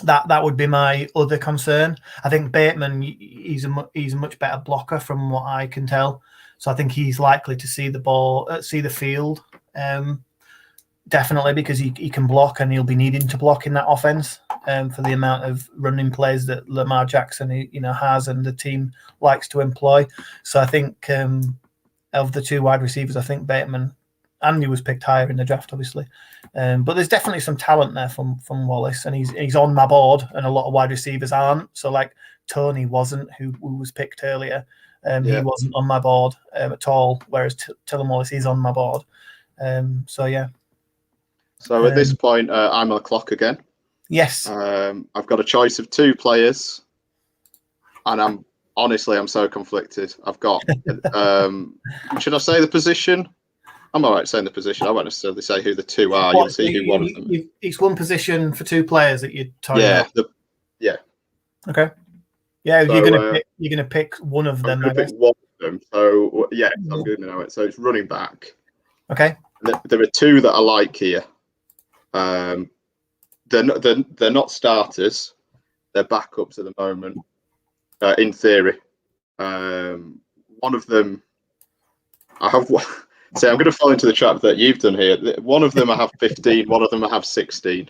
That would be my other concern. I think Bateman, he's a much better blocker from what I can tell. So I think he's likely to see the ball, see the field, definitely, because he can block, and he'll be needing to block in that offense for the amount of running plays that Lamar Jackson has and the team likes to employ. So I think of the 2 wide receivers, I think Bateman, and he was picked higher in the draft, obviously. But there's definitely some talent there from Wallace, and he's on my board, and a lot of wide receivers aren't. So like Tony wasn't, who was picked earlier. He wasn't on my board at all, whereas Tylan Wallace is on my board. So at this point, I'm on the clock again. Yes. I've got a choice of 2 players, and I'm so conflicted. I've got, should I say the position? I'm all right saying the position. I won't necessarily say who the 2 are. You'll see who one of them is. It's one position for 2 players that you're talking about. Okay. Yeah, so, you're gonna pick one of them. I'm gonna pick one of them. So I'm going to know it. So it's running back. Okay. there are two that I like here. They're not starters. They're backups at the moment, in theory. One of them, I have. So I'm going to fall into the trap that you've done here. One of them I have 15. One of them I have 16.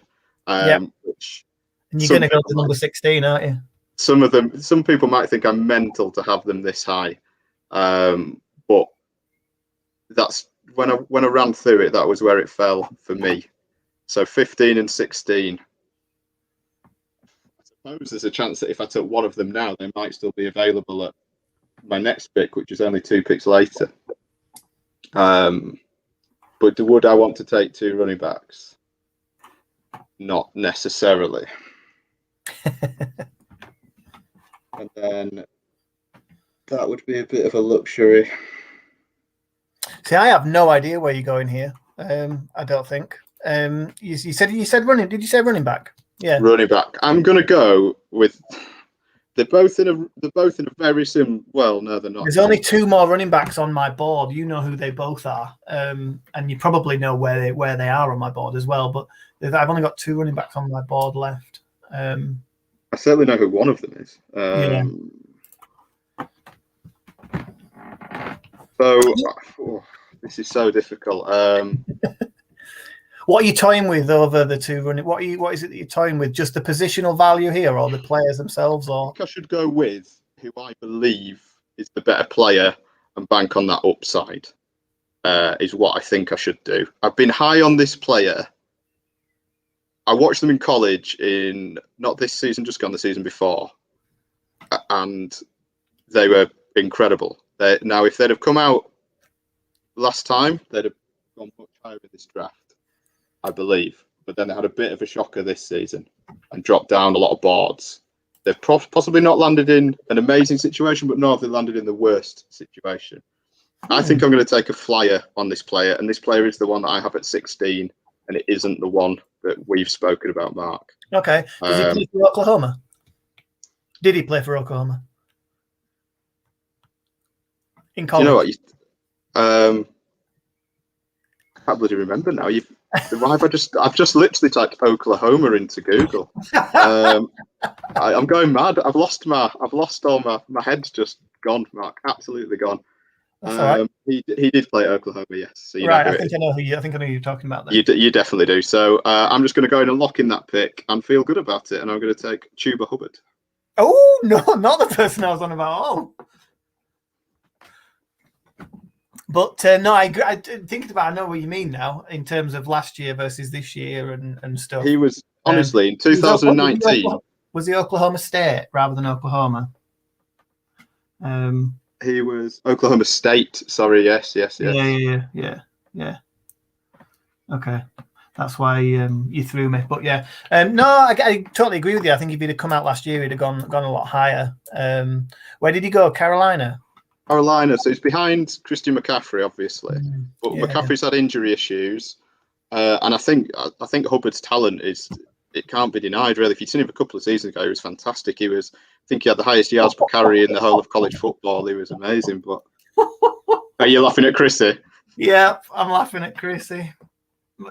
Which and you're going to go to number 16, aren't you? Some people might think I'm mental to have them this high, but that's when I ran through it. That was where it fell for me. So 15 and 16. I suppose there's a chance that if I took one of them now, they might still be available at my next pick, which is only 2 picks later. But would I want to take 2 running backs? Not necessarily. And then that would be a bit of a luxury. See, I have no idea where you're going here. I don't think. You said running. Did you say running back? Yeah, running back. I'm going to go with. They're both in a very sim. Well, no, they're not. There's only 2 more running backs on my board. You know who they both are, and you probably know where they are on my board as well. But I've only got 2 running backs on my board left. I certainly know who one of them is. So this is so difficult. What are you toying with over the 2 running? What is it that you're toying with? Just the positional value here, or the players themselves? Or I think I should go with who I believe is the better player and bank on that upside. Is what I think I should do. I've been high on this player. I watched them in college in not this season, just gone the season before, and they were incredible. Now, if they'd have come out last time, they'd have gone much higher in this draft, I believe. But then they had a bit of a shocker this season and dropped down a lot of boards. They've possibly not landed in an amazing situation, but no, they landed in the worst situation. I think I'm going to take a flyer on this player, and this player is the one that I have at 16, and it isn't the one that we've spoken about, Mark. Okay. Does he play for Oklahoma? Did he play for Oklahoma? In college? Do you know what? I can't bloody remember now. I've just literally typed Oklahoma into Google. I'm going mad. I've lost all my head's just gone, Mark. Absolutely gone. That's all right. He did play at Oklahoma, yes. So right, I think I know who you're talking about there. You definitely do. So I'm just going to go in and lock in that pick and feel good about it, and I'm going to take Chuba Hubbard. Oh no, not the person I was on about. Oh. But no, I thinking about. I know what you mean now in terms of last year versus this year and stuff. He was honestly in 2019. Was he Oklahoma State rather than Oklahoma? He was Oklahoma State. Sorry, yes. Yeah. Okay, that's why you threw me. But yeah, no, I totally agree with you. I think if he'd have come out last year, he'd have gone a lot higher. Where did he go? Carolina. So he's behind Christian McCaffrey, obviously, but McCaffrey's had injury issues, and I think Hubbard's talent it can't be denied. Really, if you'd seen him a couple of seasons ago, he was fantastic. I think he had the highest yards per carry in the whole of college football. He was amazing. But are you laughing at Chrissy? Yeah, I'm laughing at Chrissy.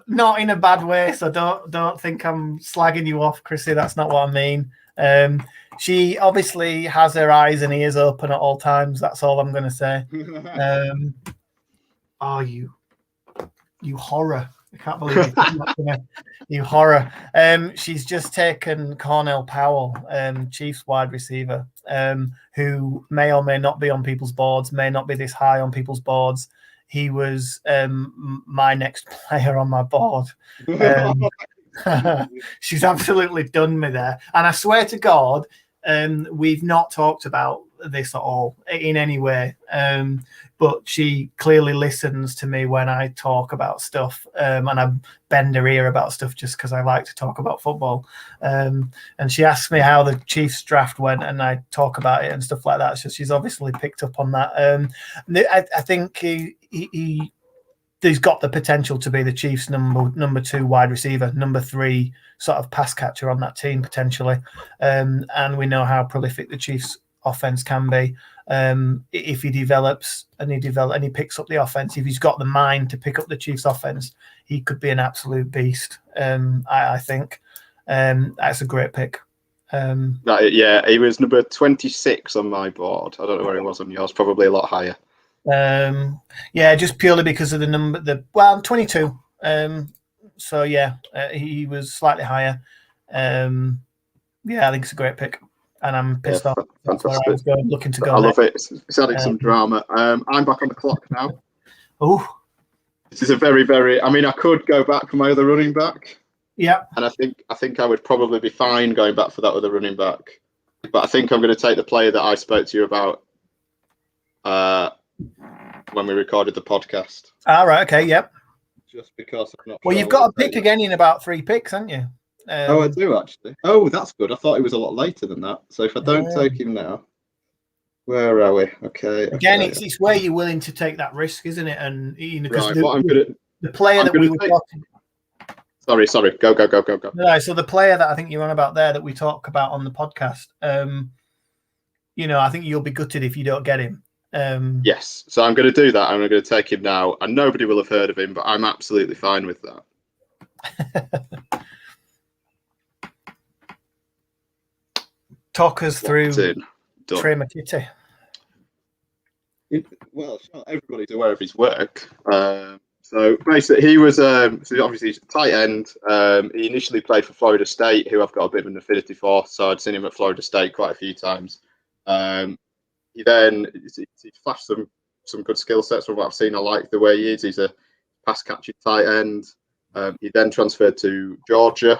Not in a bad way, so don't think I'm slagging you off, Chrissy. That's not what I mean. She obviously has her eyes and ears open at all times. That's all I'm going to say. You horror. I can't believe you horror. She's just taken Cornell Powell, Chiefs wide receiver, who may or may not be on people's boards, may not be this high on people's boards. He was my next player on my board. She's absolutely done me there. And I swear to God, we've not talked about this at all in any way. But she clearly listens to me when I talk about stuff, and I bend her ear about stuff just because I like to talk about football. And she asks me how the Chiefs draft went, and I talk about it and stuff like that. So she's obviously picked up on that. I think he's got the potential to be the Chiefs' number 2 wide receiver, number 3 sort of pass catcher on that team potentially. And we know how prolific the Chiefs offense can be. If he develops and he picks up the offense, if he's got the mind to pick up the Chiefs' offense, he could be an absolute beast. I think that's a great pick. Yeah, he was number 26 on my board. I don't know where he was on yours. Probably a lot higher. Yeah, just purely because of the number. I'm 22. So yeah, he was slightly higher. Yeah, I think it's a great pick, and I'm pissed off. That's where I was looking to go. I love it. It's adding some drama. I'm back on the clock now. Oh, this is a very, very. I mean, I could go back for my other running back. Yeah, and I think I would probably be fine going back for that other running back, but I think I'm going to take the player that I spoke to you about when we recorded the podcast. All right. Okay. Yep. Just because I'm not. Well, sure you've got a pick again in about 3 picks, haven't you? I do actually. Oh, that's good. I thought it was a lot later than that. So if I don't take him now, where are we? Okay. Again, it's where you're willing to take that risk, isn't it? And because right, the player that we were talking. Sorry. Go. No, so the player that I think you're on about there that we talk about on the podcast, I think you'll be gutted if you don't get him. Yes, so I'm going to do that. I'm going to take him now, and nobody will have heard of him, but I'm absolutely fine with that. Talk us through Trey McKitty. Well, everybody's aware of his work. So basically, he was obviously he's a tight end. He initially played for Florida State, who I've got a bit of an affinity for. So I'd seen him at Florida State quite a few times. He flashed some good skill sets from what I've seen. I like the way he is. He's a pass catching tight end. He then transferred to Georgia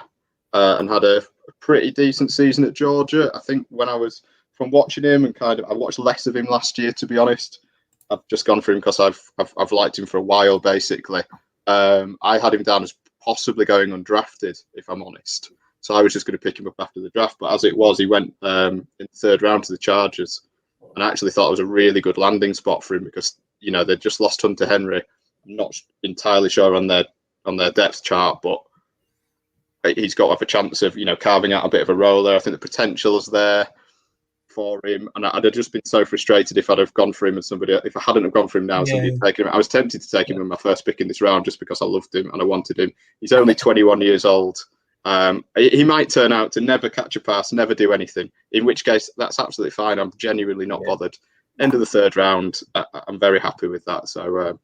and had a pretty decent season at Georgia. I think when I was from watching him and I watched less of him last year, to be honest. I've just gone for him because I've liked him for a while, basically. I had him down as possibly going undrafted, if I'm honest. So I was just going to pick him up after the draft. But as it was, he went in the 3rd round to the Chargers. And I actually thought it was a really good landing spot for him because, they just lost Hunter Henry. I'm not entirely sure on their depth chart, but he's got to have a chance of, carving out a bit of a role there. I think the potential is there for him, and I'd have just been so frustrated if I'd have gone for him and if I hadn't have gone for him now, somebody had taken him. I was tempted to take him in my first pick in this round just because I loved him and I wanted him. He's only 21 years old. He might turn out to never catch a pass, never do anything, in which case that's absolutely fine. I'm genuinely not bothered. End of the 3rd round, I'm very happy with that. So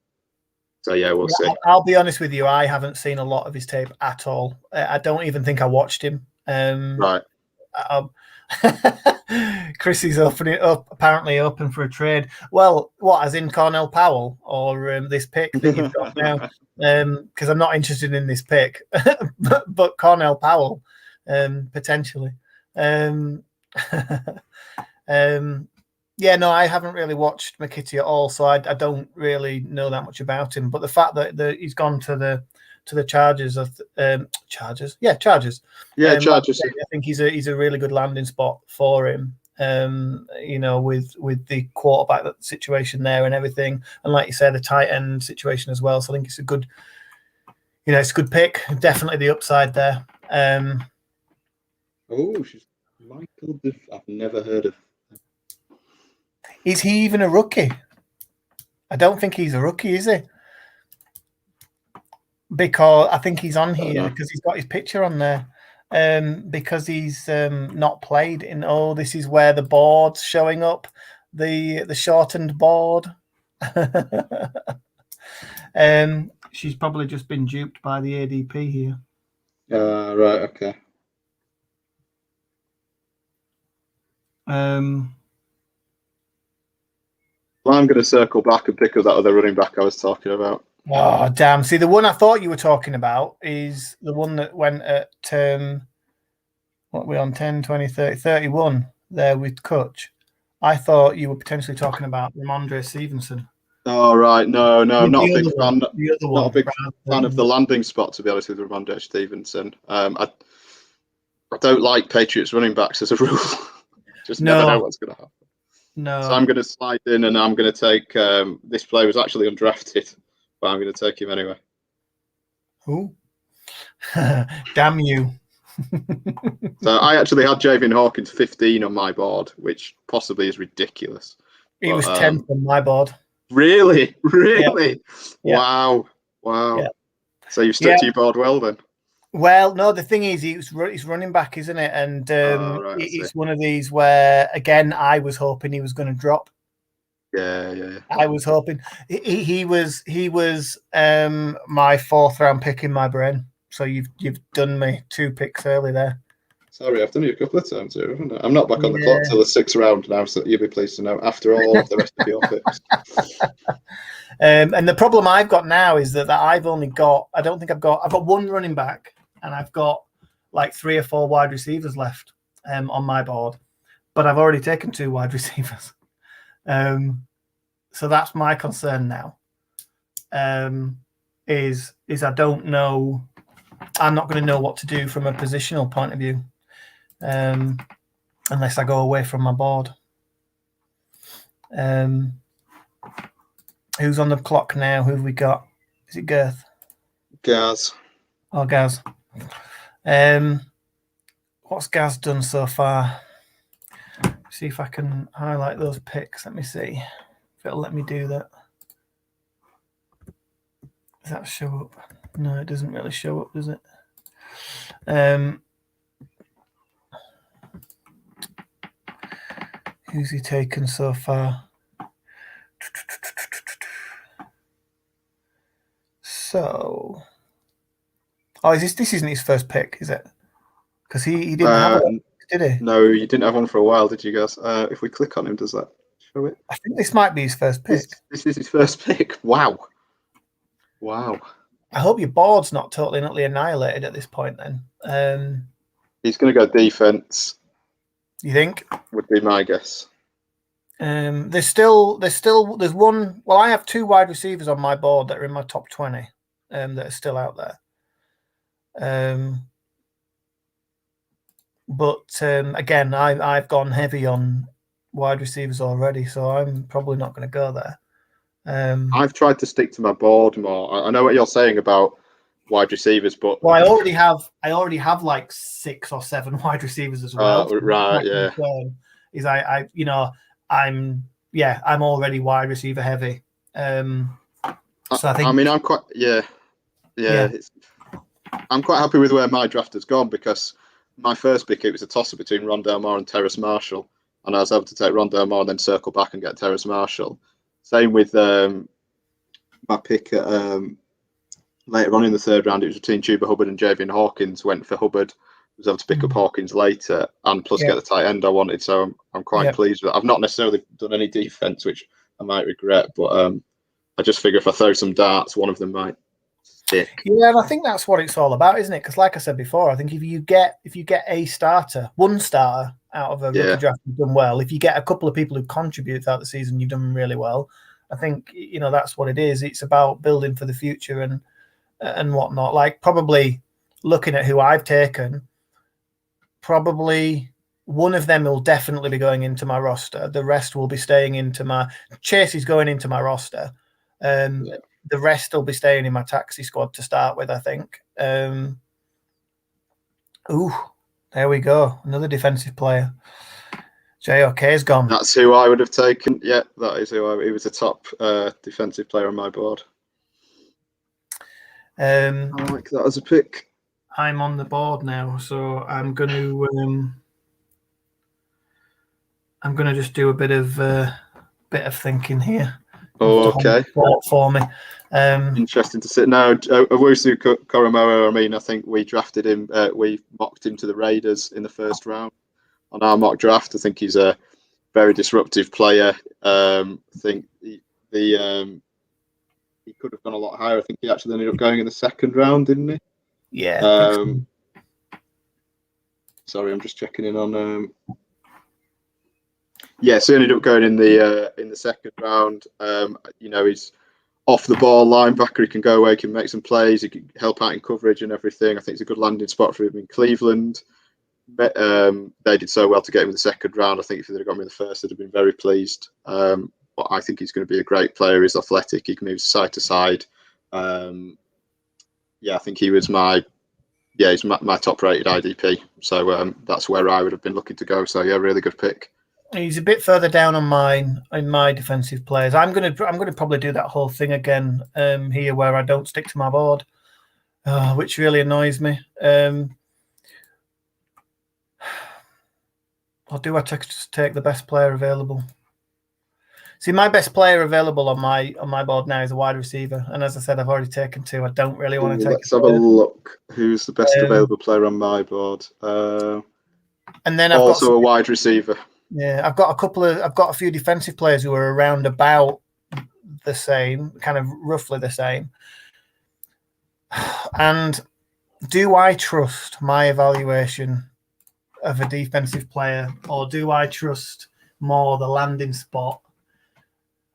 yeah, we'll see. I'll be honest with you, I haven't seen a lot of his tape at all. I don't even think I watched him. Right. Chris is apparently open for a trade. Well, what, as in Cornell Powell or this pick that you've got now? Because I'm not interested in this pick, but Cornell Powell potentially. Yeah, no, I haven't really watched McKitty at all, so I don't really know that much about him. But the fact that he's gone to the Chargers, Chargers. Yeah, Chargers. Chargers. I think he's a really good landing spot for him. With the quarterback situation there and everything, and like you said, the tight end situation as well. So I think it's a good, it's a good pick. Definitely the upside there. She's Michael. I've never heard of. Is he even a rookie? I don't think he's a rookie, is he? Because I think he's on here because he's got his picture on there. Because he's not played in. This is where the board's showing up, the shortened board. She's probably just been duped by the ADP here. Right. Okay. Well, I'm going to circle back and pick up that other running back I was talking about. Oh, damn. See, the one I thought you were talking about is the one that went at, what are we on, 10, 20, 30, 31 there with Kutch. I thought you were potentially talking about Ramondre Stevenson. Oh, right. No, I'm not a big fan. Not a big fan of the landing spot, to be honest, with Ramondre Stevenson. I don't like Patriots running backs as a rule. Just never know what's going to happen. No. So I'm going to slide in and I'm going to take this player was actually undrafted, but I'm going to take him anyway. Who? Damn you. So I actually had Javian Hawkins 15 on my board, which possibly is ridiculous. He was 10th on my board. Really? Really? Yeah. Wow. Wow. Yeah. So you've stuck to your board well then? Well, no, the thing is, he's running back, isn't it? And Right, it's one of these where, again, I was hoping he was going to drop. Yeah. I was hoping he was my 4th round pick in my brain. So you've done me 2 picks early there. Sorry, I've done you a couple of times here, haven't I? I'm not back on the clock till the 6th round now, so you'll be pleased to know after all of the rest of your picks. And the problem I've got now is that I've only got, I've got 1 running back and I've got like 3 or 4 wide receivers left on my board, but I've already taken 2 wide receivers. So that's my concern now. Is I don't know. I'm not going to know what to do from a positional point of view, unless I go away from my board. Who's on the clock now? Who have we got? Is it Girth? Gaz. Oh, Gaz. What's Gaz done so far? See if I can highlight those picks. Let me see if it'll let me do that. Does that show up? No, it doesn't really show up, does it? Who's he taken so far? So, this isn't his first pick, is it? Because he didn't have it, did he? No, you didn't have one for a while, did you guys? If we click on him, does that show it? I think this might be his first pick. This is his first pick. Wow. I hope your board's not totally and utterly annihilated at this point then. He's going to go defense. You think? Would be my guess. There's one. Well, I have 2 wide receivers on my board that are in my top 20 that are still out there. But again, I've gone heavy on wide receivers already, so I'm probably not going to go there. I've tried to stick to my board more. I know what you're saying about wide receivers, but I already have like 6 or 7 wide receivers as well. Right, yeah. I'm already wide receiver heavy. So I think. I mean, I'm quite I'm quite happy with where my draft has gone because my first pick, it was a toss-up between Rondale Moore and Terrace Marshall, and I was able to take Rondale Moore and then circle back and get Terrace Marshall. Same with my pick at, later on in the 3rd round. It was between Chuba Hubbard and Javian Hawkins. Went for Hubbard. Was able to pick up Hawkins later and plus get the tight end I wanted. So I'm quite pleased with it. I've not necessarily done any defense, which I might regret, but I just figure if I throw some darts, one of them might stick. Yeah, and I think that's what it's all about, isn't it? Because like I said before, I think if you get one starter out of a rookie draft, you've done well. If you get a couple of people who contribute throughout the season, you've done really well. I think that's what it is. It's about building for the future and whatnot. Like probably looking at who I've taken, probably one of them will definitely be going into my roster. The rest will be staying into my Chase is going into my roster. The rest will be staying in my taxi squad to start with, I think. There we go. Another defensive player. JOK's gone. That's who I would have taken. Yeah, that is who he was a top defensive player on my board. I like that as a pick. I'm on the board now, so I'm going to just do a bit of thinking here. Oh, okay. For me. Interesting to see. Now, Owusu Koromoa, I think we drafted him. We mocked him to the Raiders in the 1st round on our mock draft. I think he's a very disruptive player. I think he could have gone a lot higher. I think he actually ended up going in the 2nd round, didn't he? Yeah. Sorry, I'm just checking in on. So he ended up going in the 2nd round. He's off the ball linebacker. He can go away, can make some plays. He can help out in coverage and everything. I think it's a good landing spot for him in Cleveland. They did so well to get him in the 2nd round. I think if they'd have got him in the 1st, they'd have been very pleased. But I think he's going to be a great player. He's athletic. He can move side to side. I think he was my yeah, he's my top rated IDP. So that's where I would have been looking to go. So yeah, really good pick. He's a bit further down on mine in my defensive players. I'm gonna probably do that whole thing again here where I don't stick to my board, which really annoys me. Or do I just take the best player available? See, my best player available on my board now is a wide receiver, and as I said, I've already taken 2. I don't really want to take. Let's have a look. Who's the best available player on my board? And then I've also a wide receiver. Yeah, I've got a few defensive players who are around about the same, kind of roughly the same. And do I trust my evaluation of a defensive player, or do I trust more the landing spot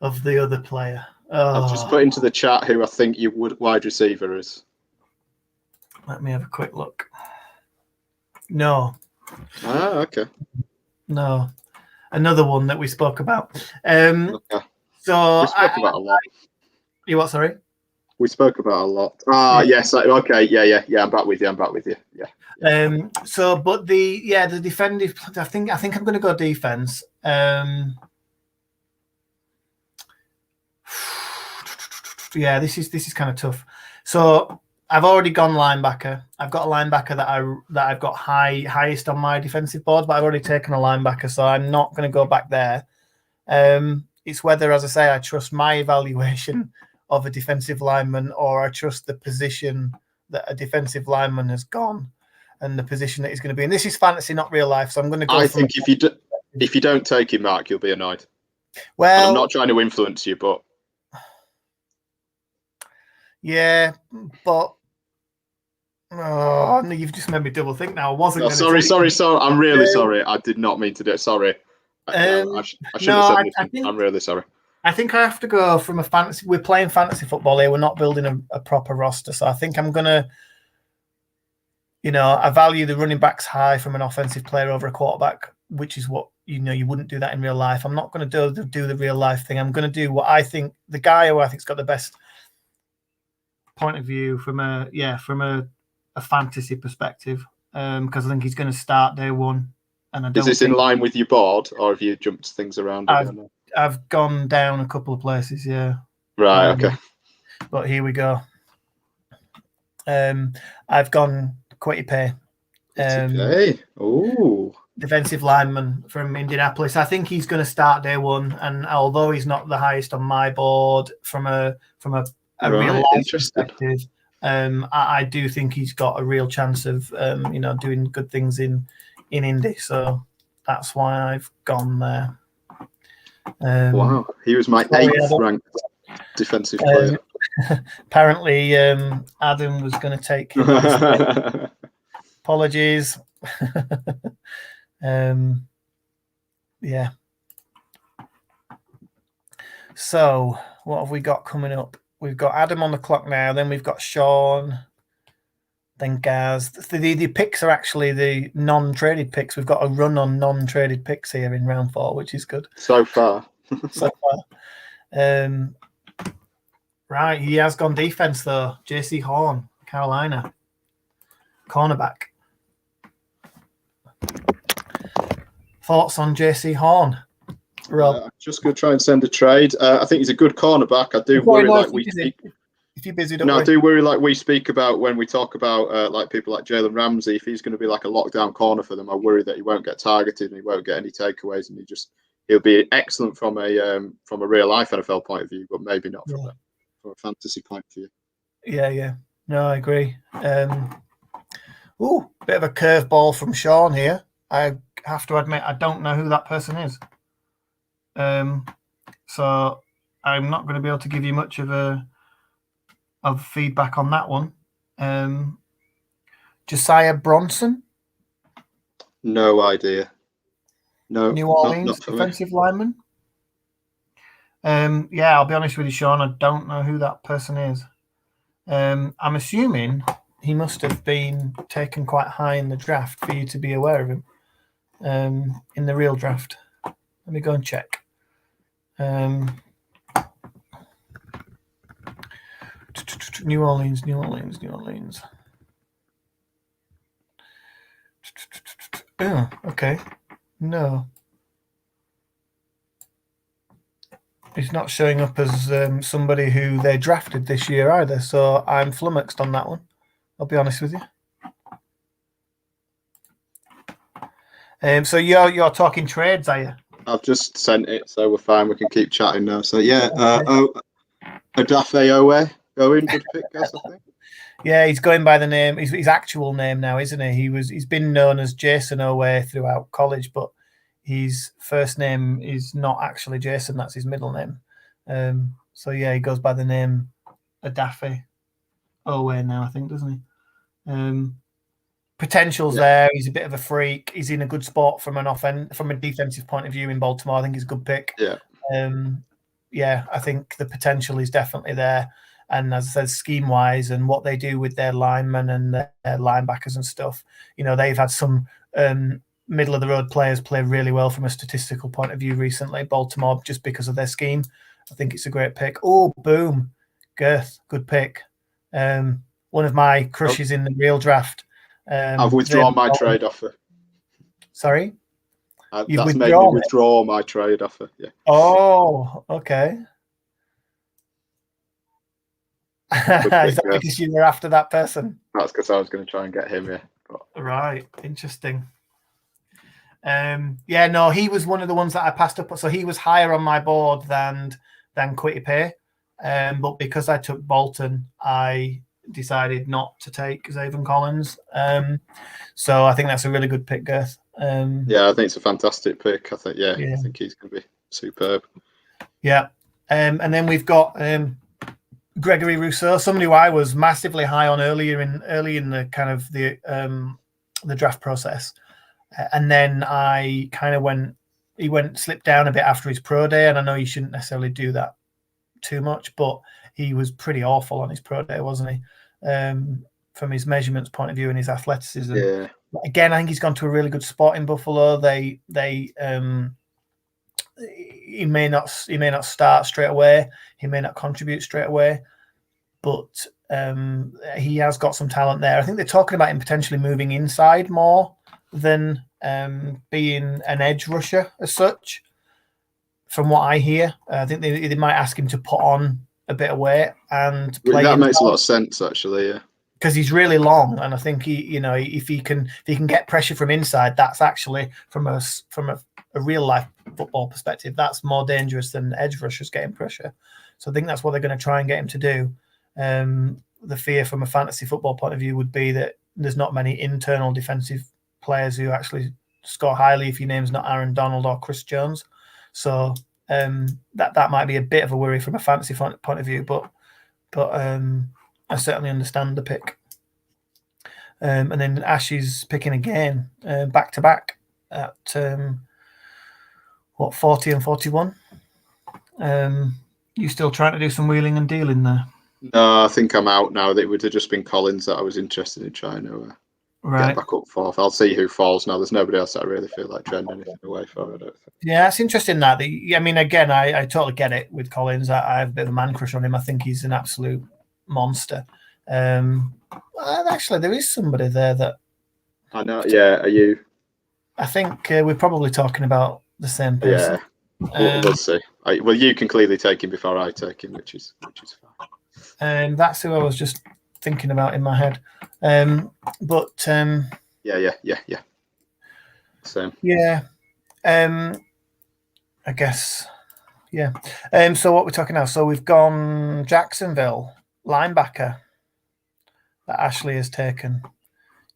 of the other player? I've just put into the chat who I think your wide receiver is. Let me have a quick look. No. Ah, okay. No. Another one that we spoke about. Okay. So we spoke about a lot. You what? Sorry. We spoke about a lot. Yes. Okay. Yeah. I'm back with you. Yeah. So, but the defensive. I think I'm going to go defense. Yeah, this is kind of tough. So I've already gone linebacker. I've got a linebacker that I've got highest on my defensive board, but I've already taken a linebacker, so I'm not going to go back there. It's whether, as I say, I trust my evaluation of a defensive lineman, or I trust the position that a defensive lineman has gone and the position that he's going to be in. This is fantasy, not real life, so I'm going to go. I think if you don't take him, Mark, you'll be annoyed. Well, and I'm not trying to influence you, but yeah, but you've just made me double think now. I wasn't. Sorry. I'm really sorry. I did not mean to do it. Sorry. I shouldn't have said anything. I'm really sorry. I think I have to go from a fantasy. We're playing fantasy football here. We're not building a proper roster. So I think I'm going to, I value the running backs high from an offensive player over a quarterback, which is what, you wouldn't do that in real life. I'm not going to do the real life thing. I'm going to do what I think, the guy who I think's got the best point of view from a fantasy perspective, because I think he's going to start day one. And I don't. Is this in line with your board, or have you jumped things around? I've gone down a couple of places, yeah. Right, okay. But here we go. I've gone Kwity Paye. Oh. Defensive lineman from Indianapolis. I think he's going to start day one, and although he's not the highest on my board from a real life perspective, I do think he's got a real chance of doing good things in Indy. So that's why I've gone there. Wow, he was my 8th ranked defensive player. Apparently, Adam was going to take him. Apologies. Yeah. So, what have we got coming up? We've got Adam on the clock now. Then we've got Sean. Then Gaz. The picks are actually the non-traded picks. We've got a run on non-traded picks here in round 4, which is good. So far. Right, he has gone defense though. J.C. Horn, Carolina. Cornerback. Thoughts on J.C. Horn, Rob? I'm just going to try and send a trade. I think he's a good cornerback. I do worry if you're busy, I do worry like we speak about when we talk about like people like Jalen Ramsey. If he's going to be like a lockdown corner for them, I worry that he won't get targeted and he won't get any takeaways, and he'll be excellent from a real life NFL point of view, but maybe not from a fantasy point of view. Yeah. No, I agree. Bit of a curveball from Sean here. I have to admit I don't know who that person is. So I'm not going to be able to give you much of feedback on that one. Josiah Bronson? No idea. No. New Orleans defensive lineman? Yeah, I'll be honest with you, Sean. I don't know who that person is. I'm assuming he must have been taken quite high in the draft for you to be aware of him. In the real draft. Let me go and check. New Orleans. Oh, okay. No. He's not showing up as somebody who they drafted this year either, so I'm flummoxed on that one. I'll be honest with you. So you're talking trades, are you? I've just sent it, so we're fine. We can keep chatting now. So yeah, Odafe Owe going, good pick, guys, I think. Yeah, he's going by the name, his actual name now, isn't he? He's been known as Jason Owe throughout college, but his first name is not actually Jason. That's his middle name. So yeah, he goes by the name Odafe Owe now, I think, doesn't he? Potential's there. He's a bit of a freak. He's in a good spot from a defensive point of view in Baltimore. I think he's a good pick. Yeah. Yeah, I think the potential is definitely there. And as I said, scheme-wise and what they do with their linemen and their linebackers and stuff, they've had some middle-of-the-road players play really well from a statistical point of view recently, Baltimore, just because of their scheme. I think it's a great pick. Oh, boom. Girth, good pick. One of my crushes in the real draft. I've withdrawn my trade offer. Sorry? That's made me withdraw my trade offer. Yeah. Oh, okay. Is that because you were after that person? That's because I was going to try and get him, yeah. Right, interesting. Yeah, no, he was one of the ones that I passed up. So he was higher on my board than Kwity Paye. But because I took Bolton, I decided not to take Zaven Collins. So I think that's a really good pick, Girth. Yeah, I think it's a fantastic pick. I think he's going to be superb. Yeah. And then we've got Gregory Rousseau, somebody who I was massively high on early in the kind of the draft process. And then I kind of slipped down a bit after his pro day, and I know you shouldn't necessarily do that too much, but he was pretty awful on his pro day, wasn't he? From his measurements point of view and his athleticism. Yeah. Again, I think he's gone to a really good spot in Buffalo. He may not start straight away. He may not contribute straight away, but he has got some talent there. I think they're talking about him potentially moving inside more than being an edge rusher as such. From what I hear, I think they might ask him to put on a bit of weight and play. That makes a lot of sense, actually. Yeah, because he's really long, and I think if he can get pressure from inside, that's actually from a real life football perspective, that's more dangerous than edge rushers getting pressure. So I think that's what they're going to try and get him to do. The fear from a fantasy football point of view would be that there's not many internal defensive players who actually score highly if your name's not Aaron Donald or Chris Jones. So that might be a bit of a worry from a fantasy point of view, but I certainly understand the pick. And then Ash is picking again, back to back at 40 and 41. You still trying to do some wheeling and dealing there? No, I think I'm out now. It would have just been Collins that I was interested in trying to get back up fourth. I'll see who falls now. There's nobody else that I really feel like trading anything away for. I don't think. Yeah, it's interesting that. I mean, again, I totally get it with Collins. I have a bit of a man crush on him. I think he's an absolute monster. Actually, there is somebody there that I know. Yeah, are you? I think we're probably talking about the same person. Yeah, we'll see. Well, you can clearly take him before I take him, which is fine. That's who I was just thinking about in my head. But yeah. Same. Yeah. I guess. Yeah. So what we're talking now? So we've gone Jacksonville linebacker that Ashley has taken.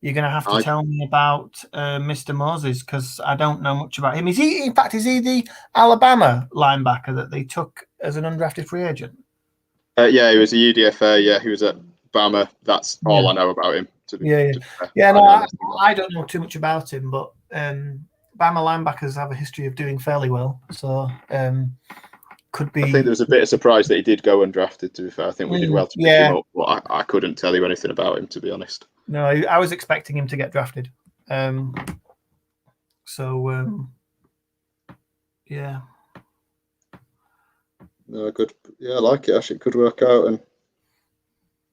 You're going to have to tell me about Mr. Moses because I don't know much about him. Is he the Alabama linebacker that they took as an undrafted free agent? Yeah, he was a UDFA. Yeah, he was at Bama. That's all I know about him. I don't know too much about him, but Bama linebackers have a history of doing fairly well. So could be. I think there was a bit of surprise that he did go undrafted. To be fair, I think we did well to pick him up, but I couldn't tell you anything about him, to be honest. No, I was expecting him to get drafted. Yeah. No, good. Yeah, I like it. Actually, it could work out, and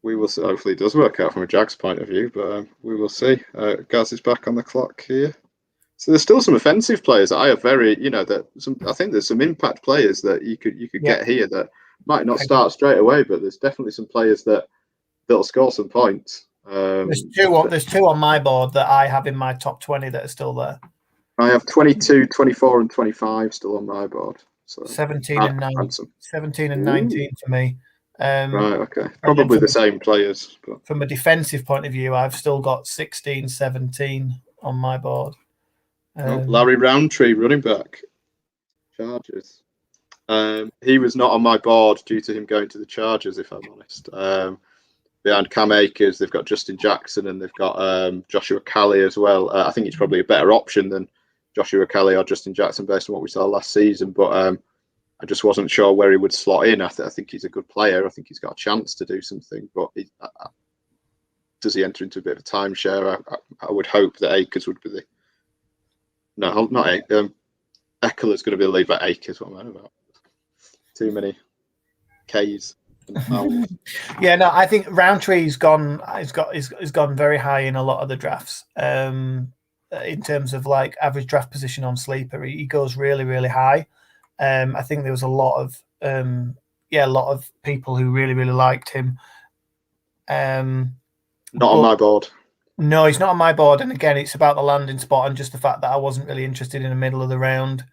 we will see. Hopefully, it does work out from a Jags point of view, but we will see. Gaz is back on the clock here. So there's still some offensive players that I have very, I think there's some impact players that you could get here that might not start straight away, but there's definitely some players that'll score some points. There's two on my board that I have in my top 20 that are still there. I have 22, 24, and 25 still on my board. So 17 and 19. 17 and 19 for me. Right, okay. Probably the same players. But... From a defensive point of view, I've still got 16, 17 on my board. Larry Roundtree, running back, Chargers. He was not on my board due to him going to the Chargers, if I'm honest. Behind Cam Akers, they've got Justin Jackson and they've got Joshua Kelly as well. I think he's probably a better option than Joshua Kelly or Justin Jackson based on what we saw last season. But I just wasn't sure where he would slot in. I think he's a good player. I think he's got a chance to do something. But does he enter into a bit of a timeshare? I would hope that Akers would be the... No, not Eckler's going to be the lead, but Akers, what am I about? Too many K's. Yeah, no, I think Roundtree's gone. He's gone very high in a lot of the drafts. In terms of like average draft position on Sleeper, he goes really, really high. I think there was a lot of people who really, really liked him. Not on my board. No, he's not on my board. And again, it's about the landing spot and just the fact that I wasn't really interested in the middle of the round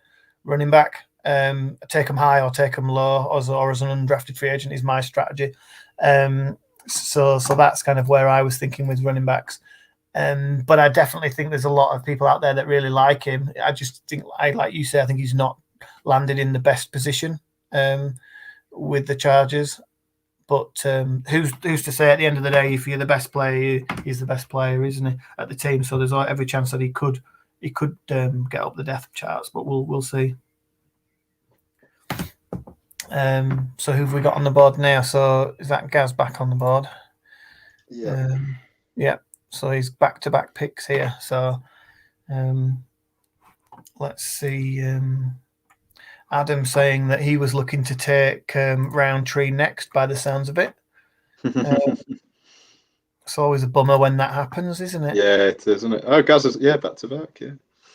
running back. Take him high or take him low, or as an undrafted free agent is my strategy. So that's kind of where I was thinking with running backs. But I definitely think there's a lot of people out there that really like him. I just think, like you say, I think he's not landed in the best position with the Chargers. But who's to say at the end of the day, if you're the best player, he's the best player, isn't he, at the team? So there's every chance that he could get up the depth charts, but we'll see. So who've we got on the board now? So is that Gaz back on the board? Yeah. Yeah. So he's back-to-back picks here. So let's see. Adam saying that he was looking to take Roundtree next by the sounds of it. It's always a bummer when that happens, isn't it? Yeah, it is, isn't it? Oh, Gaz is, back-to-back, yeah.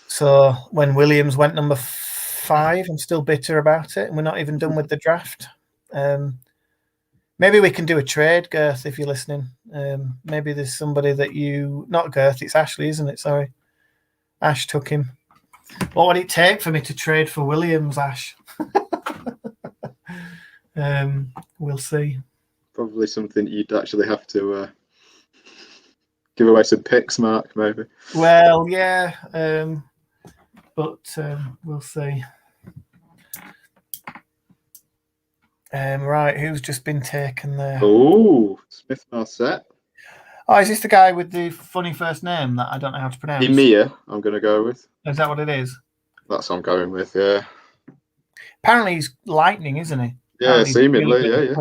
So when Williams went number 5, I'm still bitter about it, and we're not even done with the draft. Maybe we can do a trade, Girth, if you're listening. Maybe there's somebody that not Girth, it's Ashley, isn't it? Sorry. Ash took him. What would it take for me to trade for Williams, Ash? We'll see. Probably something you'd actually have to give away some picks, Mark, maybe. Well, yeah. But we'll see. Right, who's just been taken there? Oh, Smith Marset. Oh, is this the guy with the funny first name that I don't know how to pronounce? Emir, I'm going to go with. Is that what it is? That's what I'm going with, yeah. Apparently he's lightning, isn't he? Yeah, seemingly, yeah.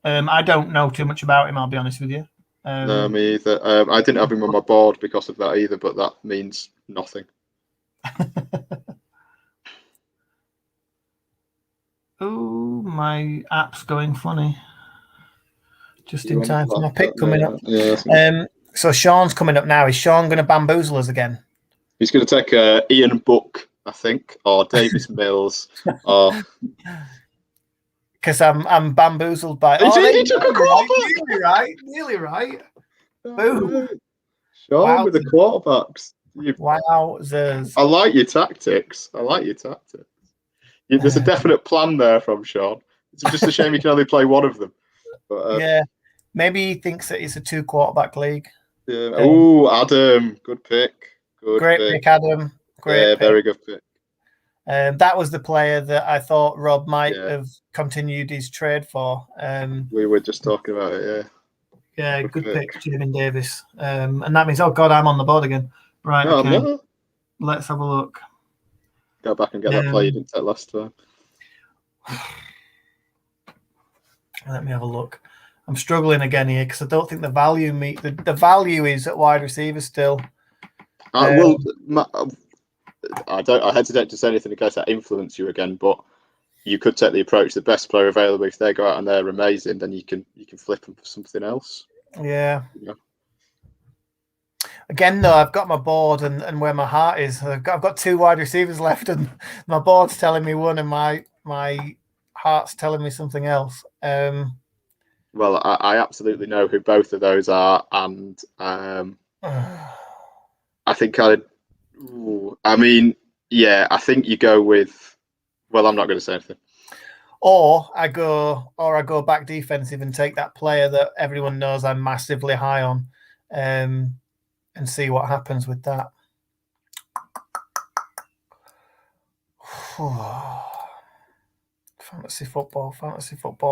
I don't know too much about him, I'll be honest with you. No, me either. I didn't have him on my board because of that either, but that means nothing. Oh, my app's going funny. Just in time for my pick coming up. Yeah, so Sean's coming up now. Is Sean going to bamboozle us again? He's going to take Ian Book, I think, or Davis Mills, or... Because I'm bamboozled by... He took a quarterback! Nearly right. Boom. Sean with the quarterbacks. Wowzers. I like your tactics. There's a definite plan there from Sean. It's just a shame he can only play one of them. But, yeah, maybe he thinks that it's a 2-quarterback league. Yeah. Adam, good pick. Great pick, Adam. Very good pick. That was the player that I thought Rob might have continued his trade for. We were just talking about it, yeah. Yeah, good pick, Jamin Davis. And that means, oh God, I'm on the board again. Right, okay. No. Let's have a look. Go back and get that play you didn't take last time. Let me have a look. I'm struggling again here because I don't think the value the value is at wide receiver still. I hesitate to say anything in case that influence you again, but you could take the approach the best player available. If they go out and they're amazing, then you can flip them for something else. Yeah. Again, though, I've got my board and where my heart is. I've got 2 wide receivers left, and my board's telling me one, and my heart's telling me something else. Well, I absolutely know who both of those are, and I think I mean, yeah, I think you go with. Well, I'm not going to say anything. Or I go back defensive and take that player that everyone knows I'm massively high on, and see what happens with that. Fantasy football.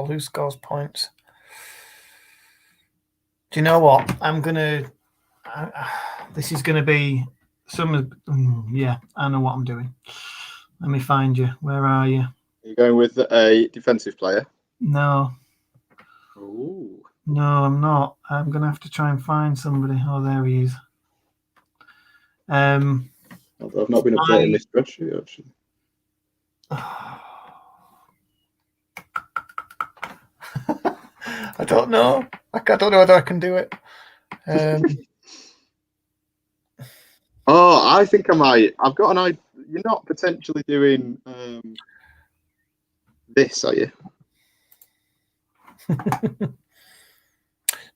Who scores points? Do you know what? This is gonna be some. Yeah, I know what I'm doing. Let me find you. Where are you? Are you going with a defensive player? No. Ooh. No, I'm not. I'm gonna have to try and find somebody. Oh, there he is. Although I've not been updating this spreadsheet actually. I don't know. I don't know whether I can do it. Oh, I think I might. I've got an idea. You're not potentially doing this, are you?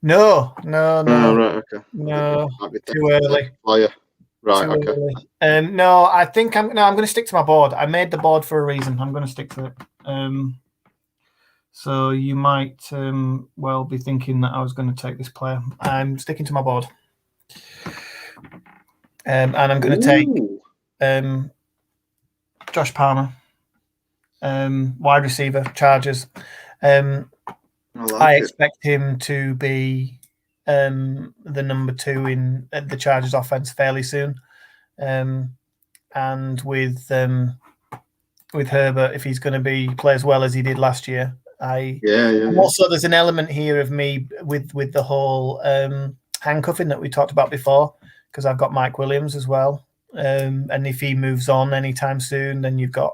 No. Oh, right, okay. No, too early. Player. Right, Too okay. early. No, I think I'm going to stick to my board. I made the board for a reason. I'm going to stick to it. So you might well be thinking that I was going to take this player. I'm sticking to my board. And I'm going to take Josh Palmer, wide receiver, Chargers. I expect him to be the number 2 in the Chargers offense fairly soon. And with Herbert, if he's going to play as well as he did last year, Also, there's an element here of me with the whole handcuffing that we talked about before, because I've got Mike Williams as well. And if he moves on anytime soon, then you've got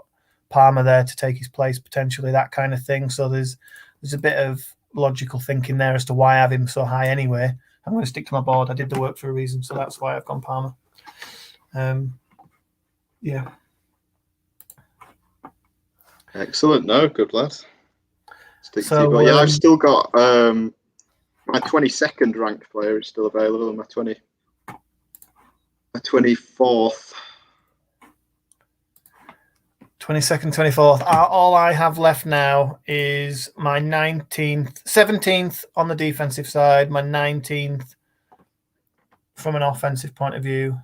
Palmer there to take his place potentially, that kind of thing. So there's a bit of logical thinking there as to why I have him so high anyway. I'm going to stick to my board. I did the work for a reason, so that's why I've gone Palmer. Yeah. Excellent. No, good lad. I've still got my 22nd ranked player is still available, and my 24th. 22nd, 24th. All I have left now is my 17th on the defensive side, my 19th from an offensive point of view.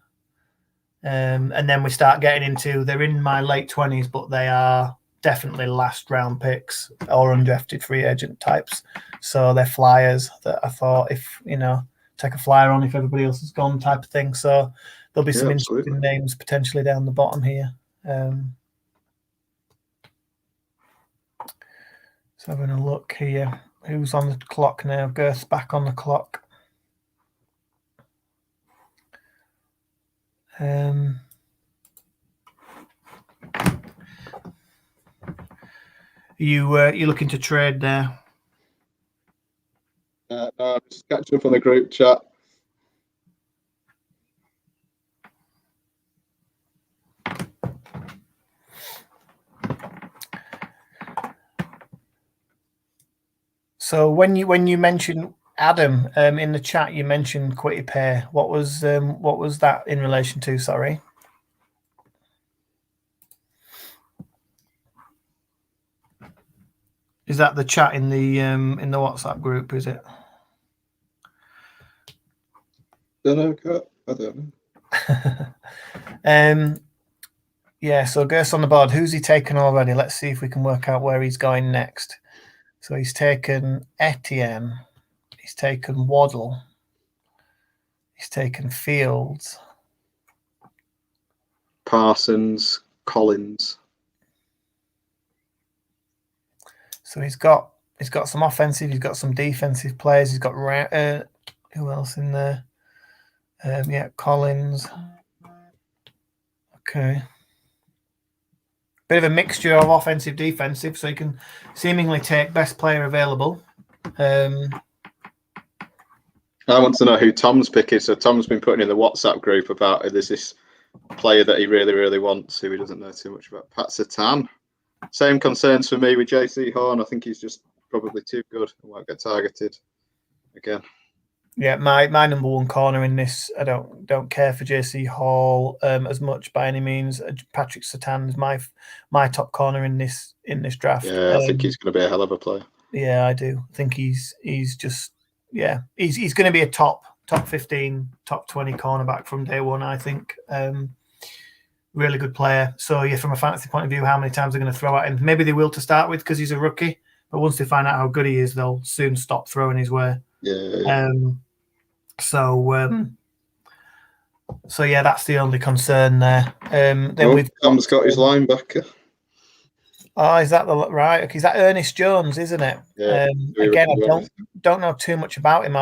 And then we start getting into, they're in my late 20s, but they are definitely last round picks or undrafted free agent types. So they're flyers that I thought, if, take a flyer on if everybody else is gone type of thing. So there'll be some interesting names potentially down the bottom here. So having a look here. Who's on the clock now? Girth's back on the clock. You looking to trade there? No, I'm just catching up on the group chat. So when you mentioned Adam in the chat, you mentioned Kwity Paye. What was that in relation to? Sorry. Is that the chat in the WhatsApp group? Is it? I don't know. Yeah. So Girth's on the board. Who's he taken already? Let's see if we can work out where he's going next. So he's taken Etienne. He's taken Waddle. He's taken Fields. Parsons, Collins. So he's got some offensive. He's got some defensive players. He's got who else in there? Collins. Okay. Bit of a mixture of offensive, defensive, so you can seemingly take best player available. I want to know who Tom's pick is. So Tom's been putting in the WhatsApp group about there's this player that he really, really wants who he doesn't know too much about. Pat Satan. Same concerns for me with JC Horn. I think he's just probably too good and won't get targeted again. Yeah, my number one corner in this, I don't care for JC Hall as much by any means. Patrick Satan is my top corner in this draft. Yeah, I think he's going to be a hell of a player. Yeah, I do. I think he's just he's going to be a top 15, top 20 cornerback from day one. I think really good player. So yeah, from a fantasy point of view, how many times they're going to throw at him? Maybe they will to start with because he's a rookie, but once they find out how good he is, they'll soon stop throwing his way. Yeah. So yeah, that's the only concern there. Then Tom's got his linebacker. Oh, is that right? Okay, is that Ernest Jones, isn't it? Yeah. Again, I don't know too much about him.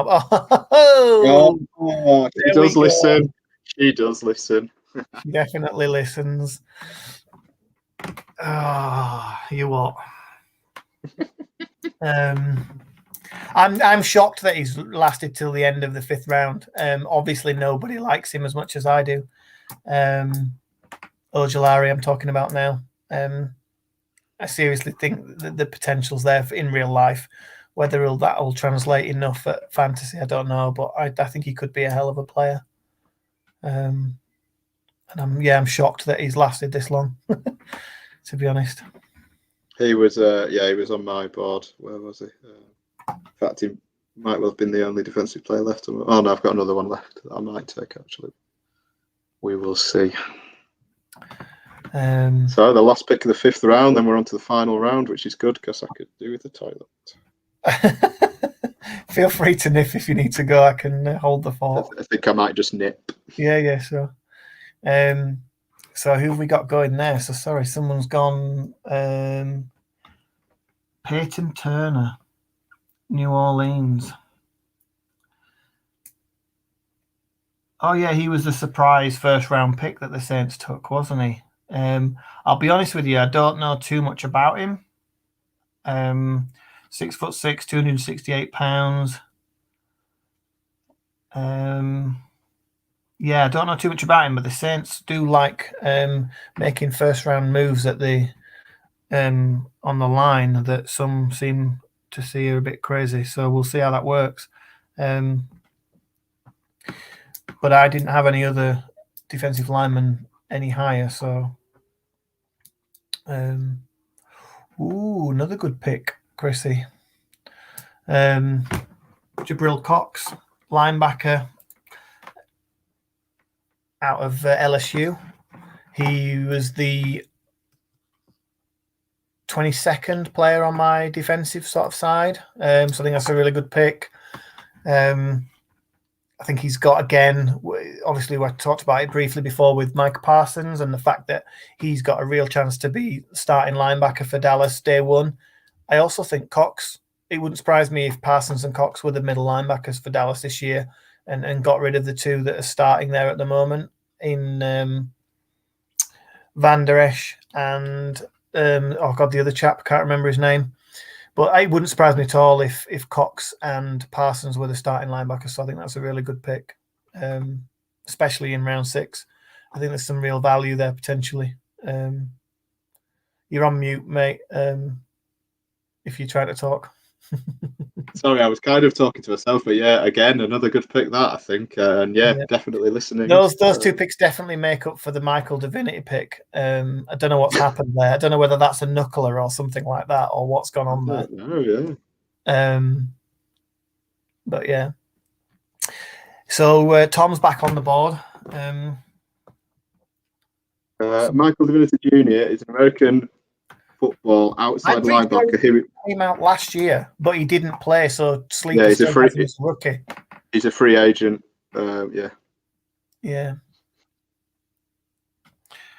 He does listen. She does listen. She definitely listens. You what? I'm shocked that he's lasted till the end of the 5th round. Obviously, nobody likes him as much as I do. Ojulari, I'm talking about now. I seriously think that the potential's there in real life. Whether that'll translate enough at fantasy, I don't know. But I think he could be a hell of a player. And I'm shocked that he's lasted this long. To be honest, he was on my board. Where was he? In fact, he might well have been the only defensive player left. Oh no, I've got another one left that I might take actually. We will see. So the last pick of the 5th round, then we're on to the final round, which is good because I could do with the toilet. Feel free to nip if you need to go. I can hold the fort. I think I might just nip. Yeah, sure. So who have we got going there? So sorry, someone's gone. Peyton Turner, New Orleans. Oh yeah, he was the surprise 1st round pick that the Saints took, wasn't he? I'll be honest with you, I don't know too much about him. 6'6", 268 pounds. Yeah, I don't know too much about him, but the Saints do like making 1st round moves at the on the line that some seem to see are a bit crazy. So we'll see how that works. But I didn't have any other defensive linemen any higher, so another good pick, Chrissy. Jabril Cox, linebacker out of LSU. He was the 22nd player on my defensive sort of side. So I think that's a really good pick. I think he's got, again, obviously we talked about it briefly before with Mike Parsons and the fact that he's got a real chance to be starting linebacker for Dallas day one. I also think Cox, it wouldn't surprise me if Parsons and Cox were the middle linebackers for Dallas this year and got rid of the 2 that are starting there at the moment in Van Der Esch and, the other chap, can't remember his name. But it wouldn't surprise me at all if Cox and Parsons were the starting linebackers. So I think that's a really good pick, especially in round 6. I think there's some real value there potentially. You're on mute, mate, if you're trying to talk. Sorry, I was kind of talking to myself, but yeah, again, another good pick that I think, and definitely listening. Those 2 picks definitely make up for the Michael Divinity pick. I don't know what's happened there. I don't know whether that's a knuckler or something like that, or what's gone on there. Oh yeah. But yeah. So Tom's back on the board. Michael Divinity Jr. is an American football outside linebacker. He came out last year, but he didn't play. So Sleeper he's a rookie. He's a free agent. Yeah.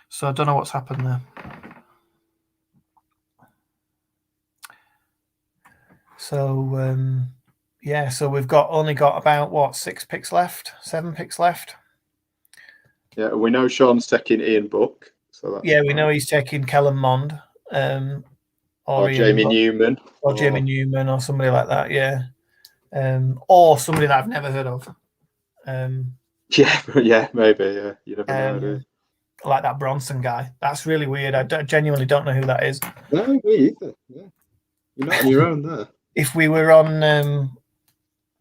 So I don't know what's happened there. So so we've only got about 7 picks left. Yeah, we know Sean's taking Ian Book. So that's we know he's taking Kellen Mond. Or Jamie Newman. Or Jamie Newman or somebody like that, yeah. or somebody that I've never heard of. Yeah, maybe. Yeah, you never know. Do you? Like that Bronson guy. That's really weird. I genuinely don't know who that is. No, me either. Yeah, you're not on your own there. If we were on,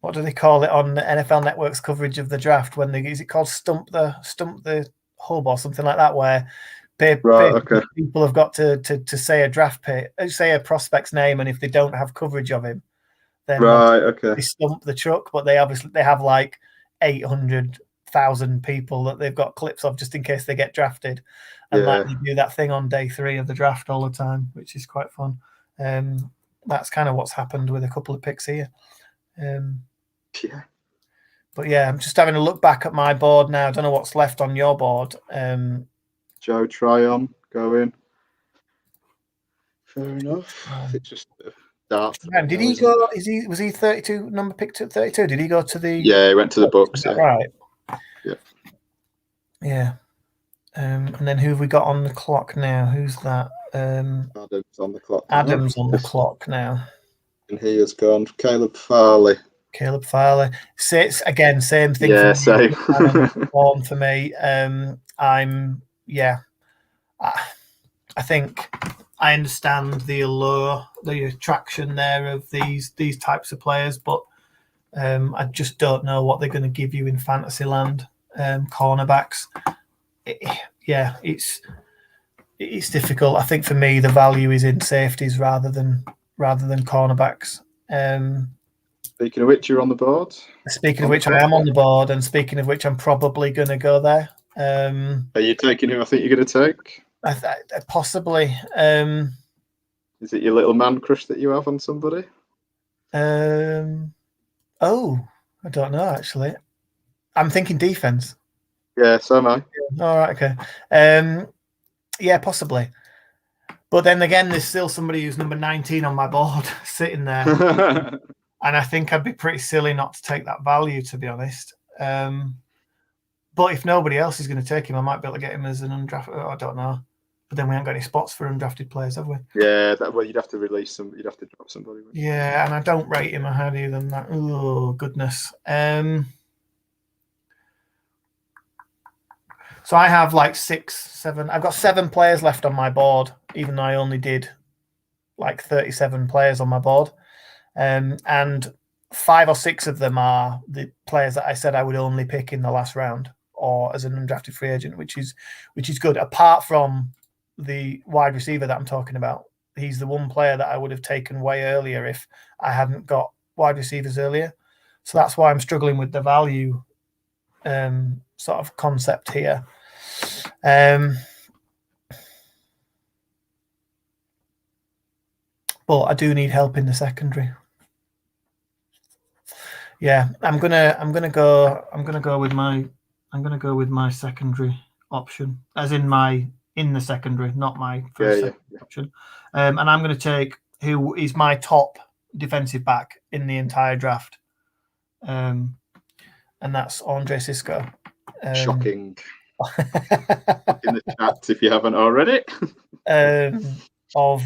what do they call it on the NFL Network's coverage of the draft? Is it called Stump the Hub or something like that, where people have got to say say a prospect's name, and if they don't have coverage of him, then they stump the truck. But they have like 800,000 people that they've got clips of just in case they get drafted, and like they do that thing on day 3 of the draft all the time, which is quite fun. That's kind of what's happened with a couple of picks here. But yeah, I'm just having a look back at my board now. I don't know what's left on your board. Joe Tryon going. Fair enough. It's just dark. Did he go? Was he 32? Number picked at 32? Did he go to the? Yeah, he went to the Bucks. Yeah. Right. Yeah. Yeah. And then who have we got on the clock now? Who's that? Adams on the clock. Adams on the clock now. And he has gone. Caleb Farley. Again, same thing. Yeah, same. For me. I think I understand the allure, the attraction there of these types of players, but I just don't know what they're going to give you in fantasy land. Cornerbacks. It's difficult. I think for me the value is in safeties rather than cornerbacks. Speaking of which, you're on the board. Speaking of which, I am on the board, and speaking of which, I'm probably going to go there. Are you taking who I think you're going to take? Possibly. Is it your little man crush that you have on somebody? I don't know actually. I'm thinking defense. Yeah, so am I. All right, okay. Yeah, possibly. But then again, there's still somebody who's number 19 on my board sitting there. And I think I'd be pretty silly not to take that value, to be honest. But if nobody else is going to take him, I might be able to get him as an undrafted. I don't know. But then we haven't got any spots for undrafted players, have we? Yeah, you'd have to release some. You'd have to drop somebody. Yeah, and I don't rate him higher than that. Oh, goodness. So I have like 6, 7. I've got 7 players left on my board, even though I only did like 37 players on my board. And 5 or 6 of them are the players that I said I would only pick in the last round or as an undrafted free agent, which is good. Apart from the wide receiver that I'm talking about, he's the one player that I would have taken way earlier if I hadn't got wide receivers earlier. So that's why I'm struggling with the value sort of concept here. But I do need help in the secondary. Yeah, I'm gonna go with my secondary option, as in the secondary, not my first option. And I'm going to take who is my top defensive back in the entire draft, and that's Andre Cisco. Shocking. In the chat if you haven't already. Of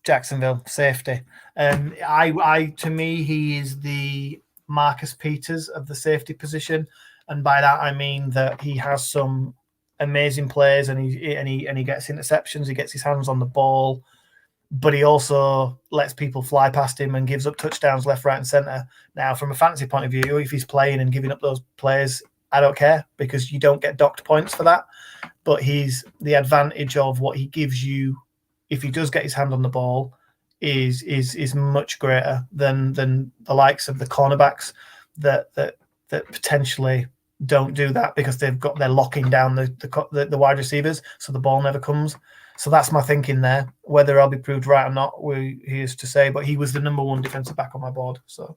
Jacksonville safety. To me, he is the Marcus Peters of the safety position, and by that I mean that he has some amazing plays, and he gets interceptions, he gets his hands on the ball, but he also lets people fly past him and gives up touchdowns left, right, and center. Now, from a fantasy point of view, if he's playing and giving up those plays, I don't care because you don't get docked points for that. But he's the advantage of what he gives you if he does get his hand on the ball is much greater than the likes of the cornerbacks that potentially don't do that because they're locking down the wide receivers, so the ball never comes. So that's my thinking there. Whether I'll be proved right or not, he is to say. But he was the number 1 defensive back on my board. So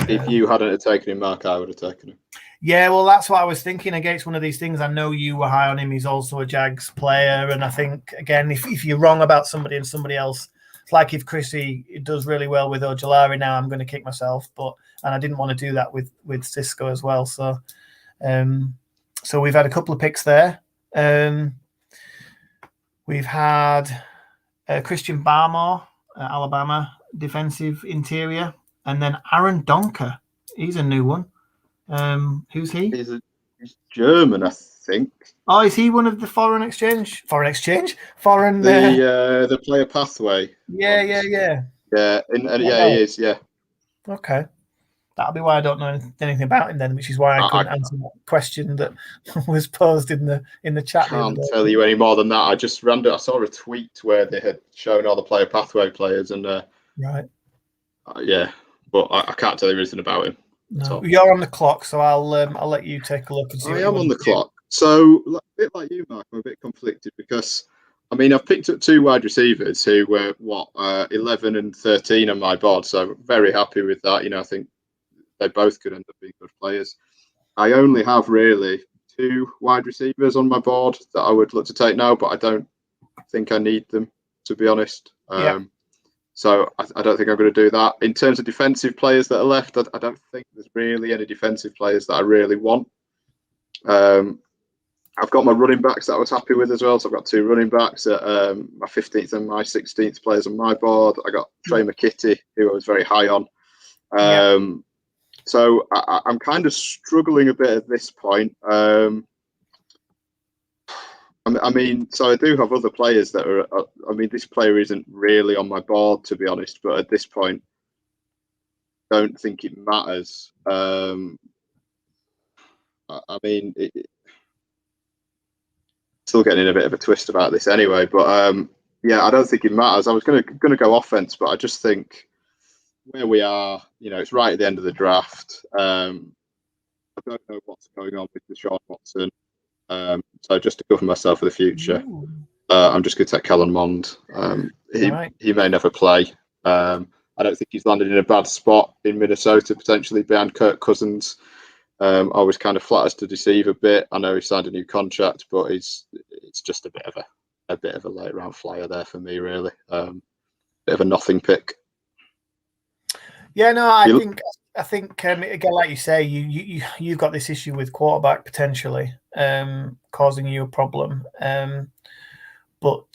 if you hadn't taken him, Mark, I would have taken him. Yeah, well, that's what I was thinking against one of these things. I know you were high on him. He's also a Jags player. And I think, again, if you're wrong about somebody and somebody else, it's like if Chrissy does really well with Ojulari now, I'm going to kick myself. And I didn't want to do that with Cisco as well. So we've had a couple of picks there. We've had Christian Barmore, Alabama defensive interior. And then Aaron Donker, he's a new one. Who's he? He's German, I think. Oh, is he one of the foreign exchange? The player pathway. Yeah. Yeah, he is. Yeah. Okay. That'll be why I don't know anything about him then, which is why I couldn't answer that question that was posed in the chat. I can't tell you any more than that. I saw a tweet where they had shown all the player pathway players, and right. Yeah, but I can't tell you anything about him. No, you're on the clock, so I'll let you take a look and see. I am on the clock, so a bit like you, Mark. I'm a bit conflicted because, I mean, I've picked up 2 wide receivers who were 11 and 13 on my board, so very happy with that. You know, I think they both could end up being good players. I only have really 2 wide receivers on my board that I would look to take now, but I don't think I need them, to be honest. So I don't think I'm going to do that. In terms of defensive players that are left, I don't think there's really any defensive players that I really want. I've got my running backs that I was happy with as well. So I've got 2 running backs at my 15th and my 16th players on my board. I got Trey McKitty, who I was very high on. So I'm kind of struggling a bit at this point. I mean, so I do have other players that are. I mean, this player isn't really on my board, to be honest. But at this point, I don't think it matters. I mean, still getting in a bit of a twist about this anyway. But yeah, I don't think it matters. I was going to go offense, but I just think where we are, you know, it's right at the end of the draft. I don't know what's going on with Deshaun Watson. So just to cover myself for the future, I'm just going to take Kellen Mond. He may never play. I don't think he's landed in a bad spot in Minnesota, potentially behind Kirk Cousins. I was kind of flatters to deceive a bit. I know he signed a new contract, but it's just a bit of a late round flyer there for me, really. Bit of a nothing pick. Yeah, no, I think again, like you say, you've got this issue with quarterback potentially causing you a problem. But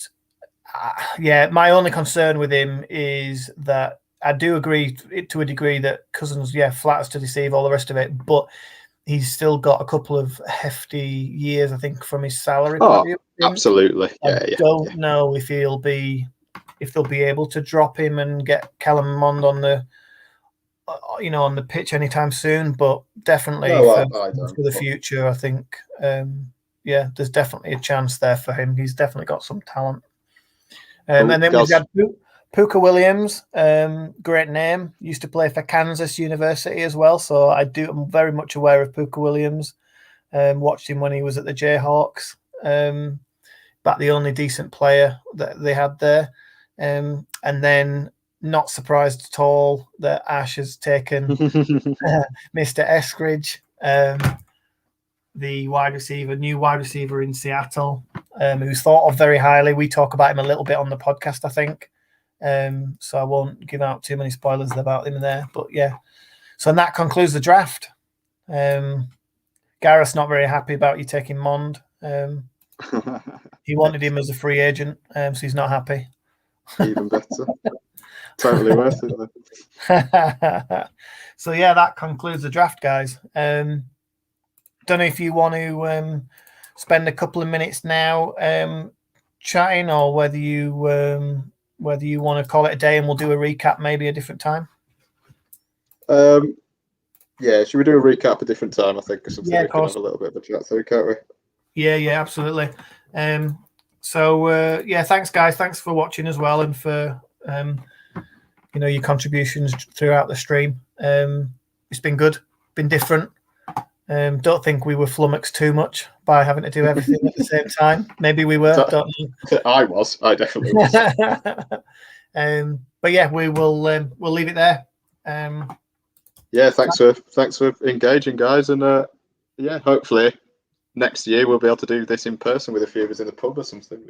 yeah, my only concern with him is that I do agree to a degree that Cousins, flatters to deceive, all the rest of it, but he's still got a couple of hefty years, I think, from his salary. Absolutely. I don't know if they'll be able to drop him and get Kellen Mond on the on the pitch anytime soon, but definitely for the future, I think, there's definitely a chance there for him. He's definitely got some talent. And then we've got Puka Williams, great name, used to play for Kansas University as well. So I'm very much aware of Puka Williams. Watched him when he was at the Jayhawks. But the only decent player that they had there. And then not surprised at all that Ash has taken Mr. Eskridge, the new wide receiver in Seattle, who's thought of very highly. We talk about him a little bit on the podcast, I think. So I won't give out too many spoilers about him there. But yeah, so that concludes the draft. Gareth's not very happy about you taking Mond. He wanted him as a free agent, so he's not happy. Even better. Totally worth it. So yeah, that concludes the draft, guys. Don't know if you want to spend a couple of minutes now chatting, or whether you want to call it a day and we'll do a recap maybe a different time. Yeah, should we do a recap a different time? I think something we can have a little bit of a chat through, can't we? Yeah, absolutely. So thanks, guys. Thanks for watching as well, and for your contributions throughout the stream. It's been good, been different. Don't think we were flummoxed too much by having to do everything at the same time. Maybe we were. Don't know. I definitely was. But yeah, we'll leave it there. Thanks for engaging, guys, and hopefully next year we'll be able to do this in person with a few of us in the pub or something.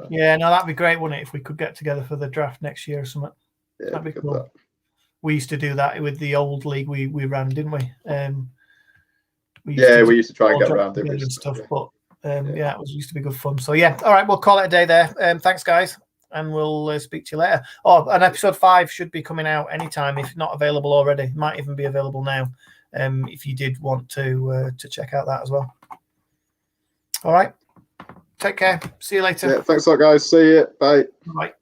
Yeah, no, that'd be great, wouldn't it, if we could get together for the draft next year or something? Yeah, that'd be cool. We used to do that with the old league we ran, didn't we? We used to try and get around it and stuff, but it used to be good fun. So yeah, all right, we'll call it a day there. Thanks, guys. and we'll speak to you later. Oh, and episode 5 should be coming out anytime, if not available already. It might even be available now, if you did want to check out that as well. All right. Take care. See you later. Yeah, thanks a lot, guys. See you. Bye. Bye.